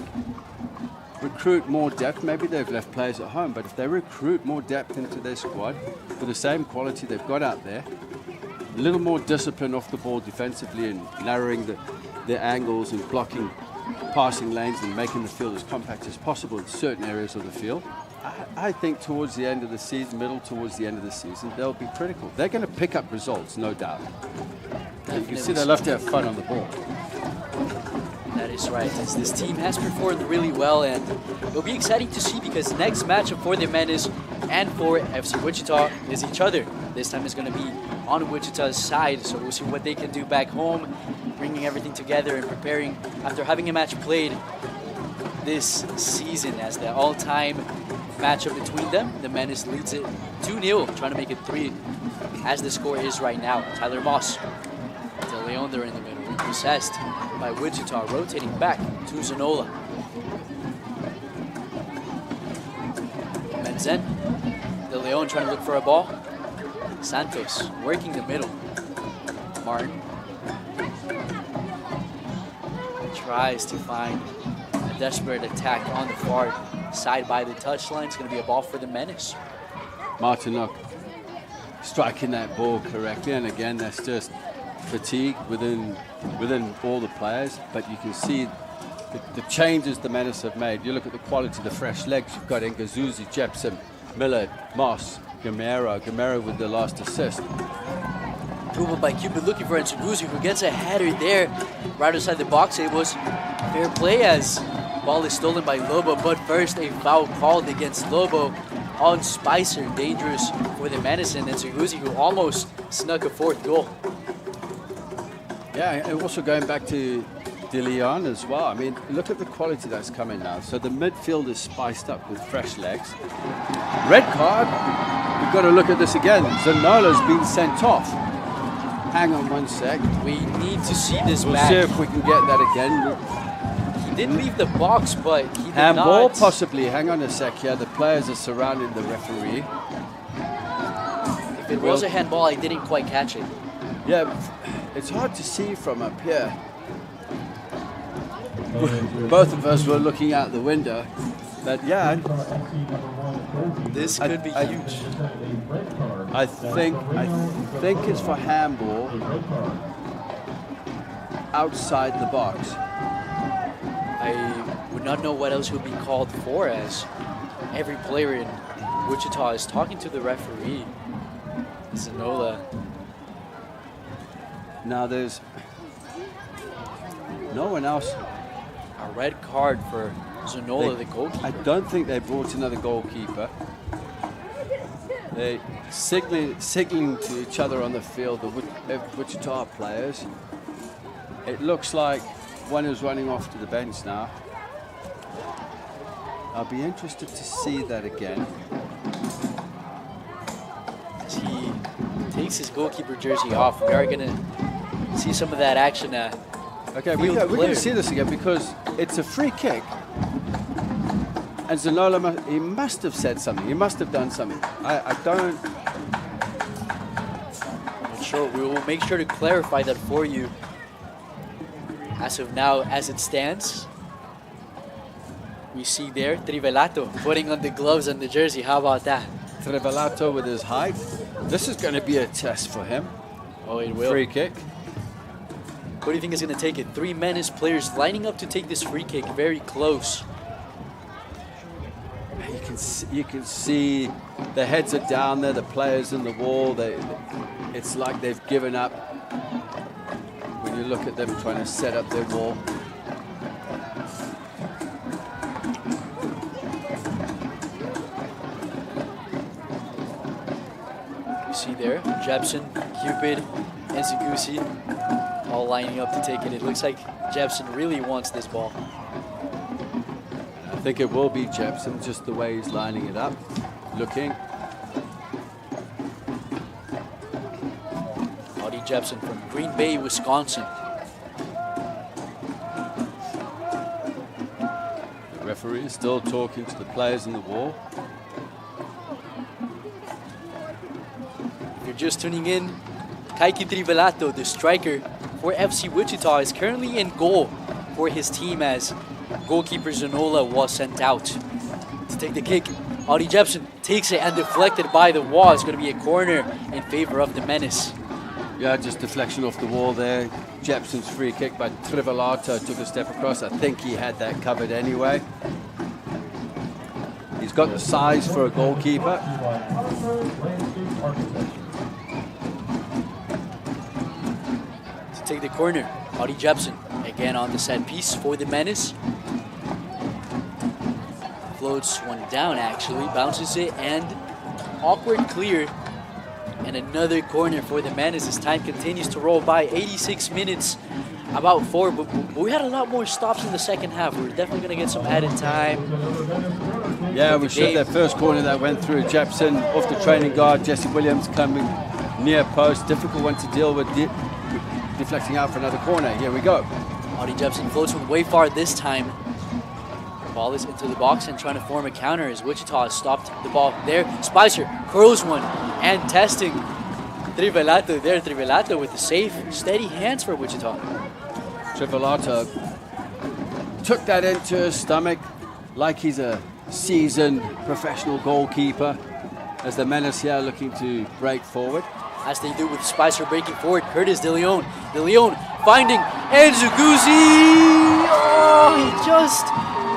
recruit more depth, maybe they've left players at home, but if they recruit more depth into their squad for the same quality they've got out there, a little more discipline off the ball defensively and narrowing their angles and blocking passing lanes and making the field as compact as possible in certain areas of the field, I think towards the end of the season, towards the end of the season, they'll be critical. They're going to pick up results, no doubt. You can see they love to have fun on the ball. That is right, as this team has performed really well, and it'll be exciting to see because next matchup for the Menace and for FC Wichita is each other. This time it's going to be on Wichita's side, so we'll see what they can do back home, bringing everything together and preparing after having a match played this season as the all-time matchup between them. The Menace leads it 2-0, trying to make it 3 as the score is right now. Tyler Moss, De Leon there in the middle, repossessed by Wichita, rotating back to Zanola. Menzen, De Leon trying to look for a ball. Santos working the middle. Martin tries to find a desperate attack on the far side by the touchline. It's going to be a ball for the Menace. Martin striking that ball correctly, and again, that's just fatigue within all the players, but you can see the changes the Menace have made. You look at the quality, the fresh legs. You've got Ngazuzi, Jepson, Miller, Moss, Gamero with the last assist. Dribble by Cupid looking for Ngazuzi, who gets a header there right outside the box. It was fair play as ball is stolen by Lobo, but first a foul called against Lobo on Spicer. Dangerous for the Menace, and Ngazuzi, who almost snuck a 4th goal. Yeah, and also going back to De Leon as well. I mean, look at the quality that's coming now. So the midfield is spiced up with fresh legs. Red card. We've got to look at this again. Zanola's been sent off. Hang on one sec. We need to see this we'll back. See if we can get that again. He did leave the box, but he did handball, not. possibly. Hang on a sec here. The players are surrounding the referee. If it was a handball, I didn't quite catch it. Yeah, it's hard to see from up here. Both of us were looking out the window, but yeah, this could be huge. I think it's for handball outside the box. I would not know what else would be called for, as every player in Wichita is talking to the referee. Zanola. Now there's no one else. A red card for Zanola, the goalkeeper. I don't think they brought another goalkeeper. They signaling to each other on the field, the Wichita players. It looks like one is running off to the bench now. I'll be interested to see that again. As he takes his goalkeeper jersey off, we are going to see some of that action. Okay, we're going to see this again because it's a free kick. And Zanola, he must have said something. He must have done something. I'm not sure. We will make sure to clarify that for you. As of now, as it stands, we see there Trivelato putting on the gloves and the jersey. How about that? Trivelato with his height. This is going to be a test for him. Oh, it will. Free kick. What do you think is going to take it? 3 Menace players lining up to take this free kick. Very close. You can see the heads are down there. The players in the wall. It's like they've given up. When you look at them trying to set up their wall. You see there, Jepson, Cupid, and Zigusi all lining up to take it. It looks like Jepson really wants this ball. I think it will be Jepson, just the way he's lining it up, looking. Audie Jepson from Green Bay, Wisconsin. The referee is still talking to the players in the wall. If you're just tuning in, Kaiki Trivelato, the striker for FC Wichita, is currently in goal for his team as goalkeeper Zanola was sent out to take the kick. Audie Jepson takes it and deflected by the wall. It's going to be a corner in favor of the Menace. Yeah, just deflection off the wall there. Jepson's free kick, but Trivelato took a step across. I think he had that covered anyway. He's got the size for a goalkeeper. To take the corner, Audie Jepson again on the set piece for the Menace. Floats one down actually, bounces it, and awkward clear. And another corner for the Menace as time continues to roll by. 86 minutes, about 4, but we had a lot more stops in the second half. We're definitely going to get some added time. Yeah, we showed that first corner that went through. Jepson off the training guard. Jesse Williams coming near post. Difficult one to deal with, deflecting out for another corner. Here we go. Audie Jepson floats one way far this time. Ball is into the box and trying to form a counter as Wichita has stopped the ball there. Spicer curls one and testing Trivelato there. Trivelato with the safe, steady hands for Wichita. Trivelato took that into his stomach like he's a seasoned professional goalkeeper as the Menace here looking to break forward. As they do with Spicer breaking forward, Curtis De Leon. De Leon finding Nzughuzi. Oh, he just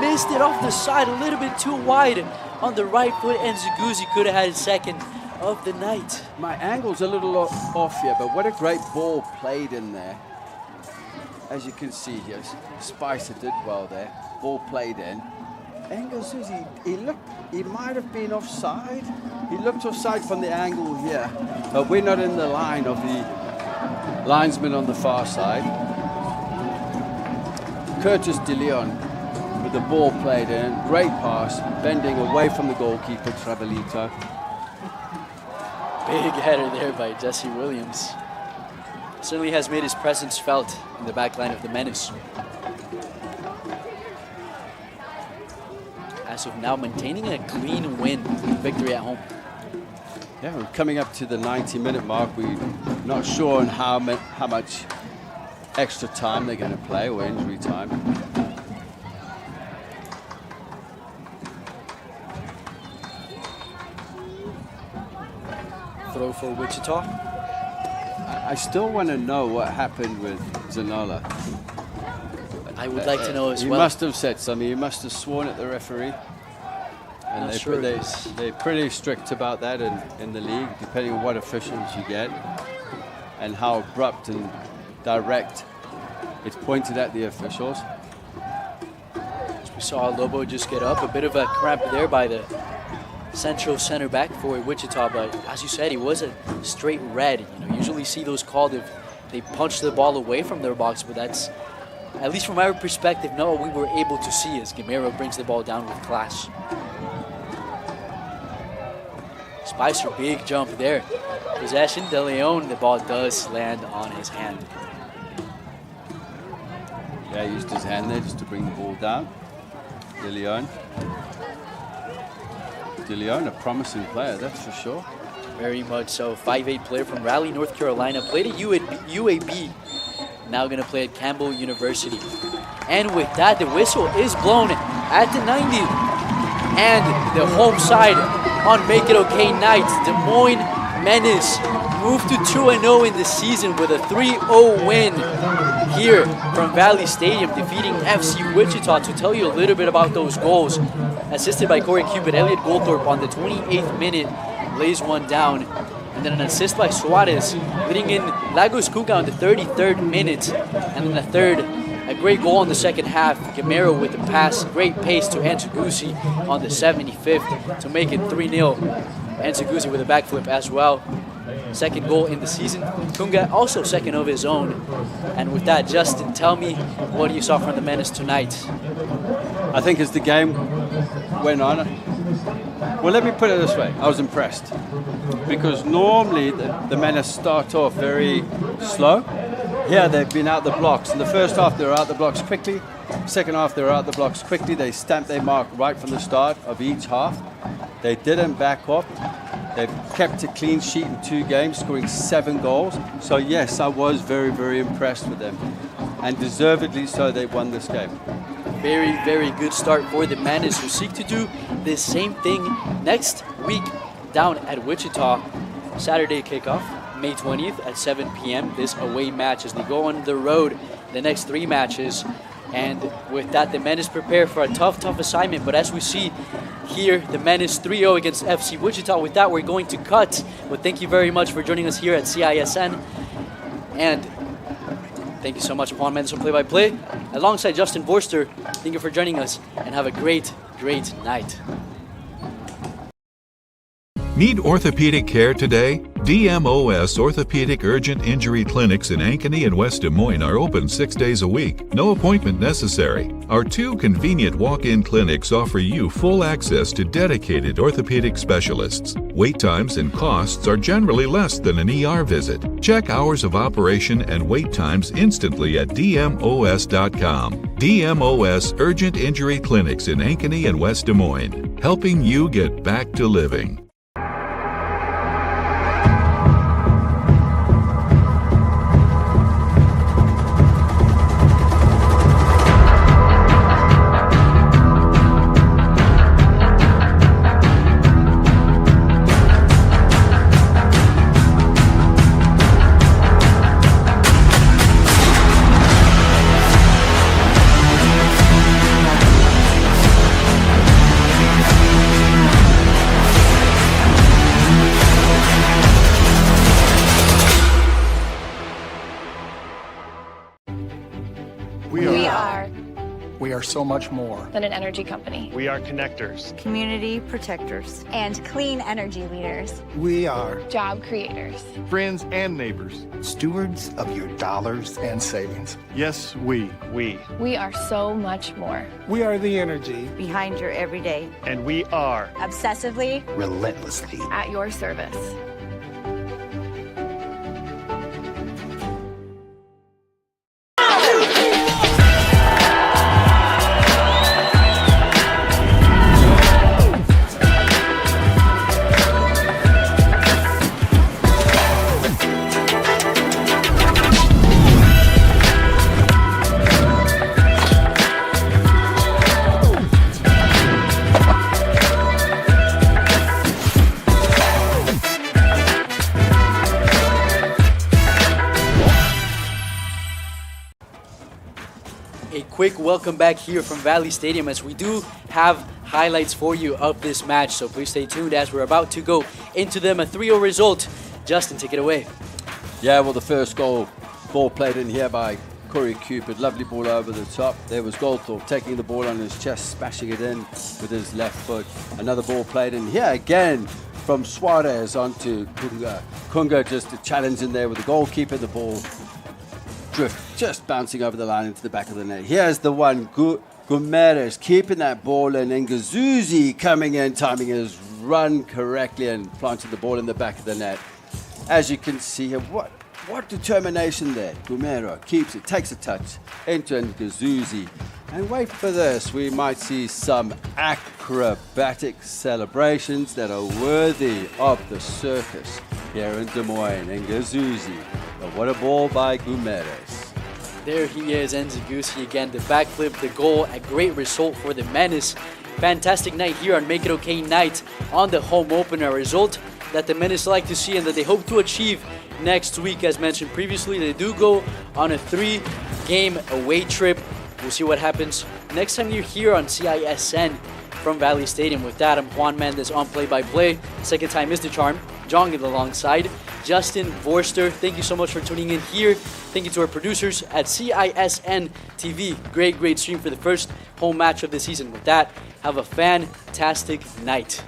missed it off the side, a little bit too wide on the right foot, and Nzughuzi could have had his second of the night. My angle's a little off here, but what a great ball played in there. As you can see here, Spicer did well there. Ball played in. Nzughuzi, he might have been offside. He looked offside from the angle here, but we're not in the line of the linesman on the far side. Curtis De Leon with the ball played in, great pass, bending away from the goalkeeper, Trivelato. Big header there by Jesse Williams. Certainly has made his presence felt in the back line of the Menace. As of now, maintaining a clean win, victory at home. Yeah, we're coming up to the 90-minute mark. We're not sure on how much extra time they're going to play or injury time. Throw for Wichita. I still want to know what happened with Zanola. I would like to know as well. He must have said something. He must have sworn at the referee. And they're pretty strict about that in the league, depending on what officials you get and how abrupt and direct it's pointed at the officials. We saw Lobo just get up. A bit of a cramp there by the central center back for Wichita, but as you said, he was a straight red. You usually see those called if they punch the ball away from their box, but that's, at least from our perspective, not what we were able to see as Gamero brings the ball down with class. Spicer, big jump there. Possession, De Leon, the ball does land on his hand. Yeah, he used his hand there just to bring the ball down. De Leon. De Leon, a promising player, that's for sure. Very much so. 5'8" player from Raleigh, North Carolina. Played at UAB. Now going to play at Campbell University. And with that, the whistle is blown at the 90th. And the home side on Make It Okay night, Des Moines Menace moved to 2-0 in the season with a 3-0 win here from Valley Stadium, defeating FC Wichita. To tell you a little bit about those goals, assisted by Corey Cupid, Elliot Goldthorpe on the 28th minute lays one down, and then an assist by Suarez, leading in Lagos Kuka on the 33rd minute, and then the third, a great goal in the second half. Gamero with the pass, great pace to Nzughuzi on the 75th to make it 3-0. Nzughuzi with a backflip as well. Second goal in the season. Kunga also second of his own. And with that, Justin, tell me what you saw from the Menace tonight. I think as the game went on, well, let me put it this way. I was impressed. Because normally the Menace start off very slow. Here they've been out the blocks. In the first half, they were out the blocks quickly. Second half, they were out the blocks quickly. They stamped their mark right from the start of each half. They didn't back up. They've kept a clean sheet in 2 games, scoring 7 goals. So yes, I was very, very impressed with them. And deservedly so, they won this game. Very, very good start for the Menace, who seek to do the same thing next week down at Wichita. Saturday kickoff, May 20th at 7 p.m. This away match as they go on the road the next 3 matches. And with that, the Menace prepare for a tough assignment. But as we see here, the Menace 3-0 against FC Wichita. With that, we're going to cut. But thank you very much for joining us here at CISN. And thank you so much, Juan Mendes from Play-by-Play. Alongside Justin Vorster, thank you for joining us. And have a great night. Need orthopedic care today? DMOS Orthopedic Urgent Injury Clinics in Ankeny and West Des Moines are open 6 days a week. No appointment necessary. Our 2 convenient walk-in clinics offer you full access to dedicated orthopedic specialists. Wait times and costs are generally less than an ER visit. Check hours of operation and wait times instantly at DMOS.com. DMOS Urgent Injury Clinics in Ankeny and West Des Moines, helping you get back to living. We are so much more than an energy company. We are connectors, community protectors, and clean energy leaders. We are job creators, friends and neighbors, stewards of your dollars and savings. Yes, we are so much more. We are the energy behind your everyday. And we are obsessively, relentlessly at your service. Quick welcome back here from Valley Stadium, as we do have highlights for you of this match, so please stay tuned as we're about to go into them. A 3-0 result. Justin, take it away. Yeah, well, the first ball played in here by Corey Cupid. Lovely ball over the top. There was Goldthorpe taking the ball on his chest, smashing it in with his left foot. Another ball played in here again from Suarez onto Kunga. Kunga just a challenge in there with the goalkeeper. The ball drift just bouncing over the line into the back of the net. Here's the one, Gumeres keeping that ball in, and Gazuzi coming in, timing his run correctly and planting the ball in the back of the net. As you can see here, what determination there. Gumero keeps it, takes a touch into Gazuzi. And wait for this, we might see some acrobatic celebrations that are worthy of the circus here in Des Moines. And Gazuzi, but what a ball by Gumeres. There he is, Nziguzi again, the backflip, the goal, a great result for the Menace. Fantastic night here on Make It Okay Night on the home opener. A result that the Menace like to see and that they hope to achieve next week. As mentioned previously, they do go on a 3-game away trip. We'll see what happens next time you're here on CISN from Valley Stadium. With that, I'm Juan Mendes on Play-by-Play. Second time is the charm. John alongside Justin Vorster. Thank you so much for tuning in here. Thank you to our producers at CISN TV. Great stream for the first home match of the season. With that, have a fantastic night.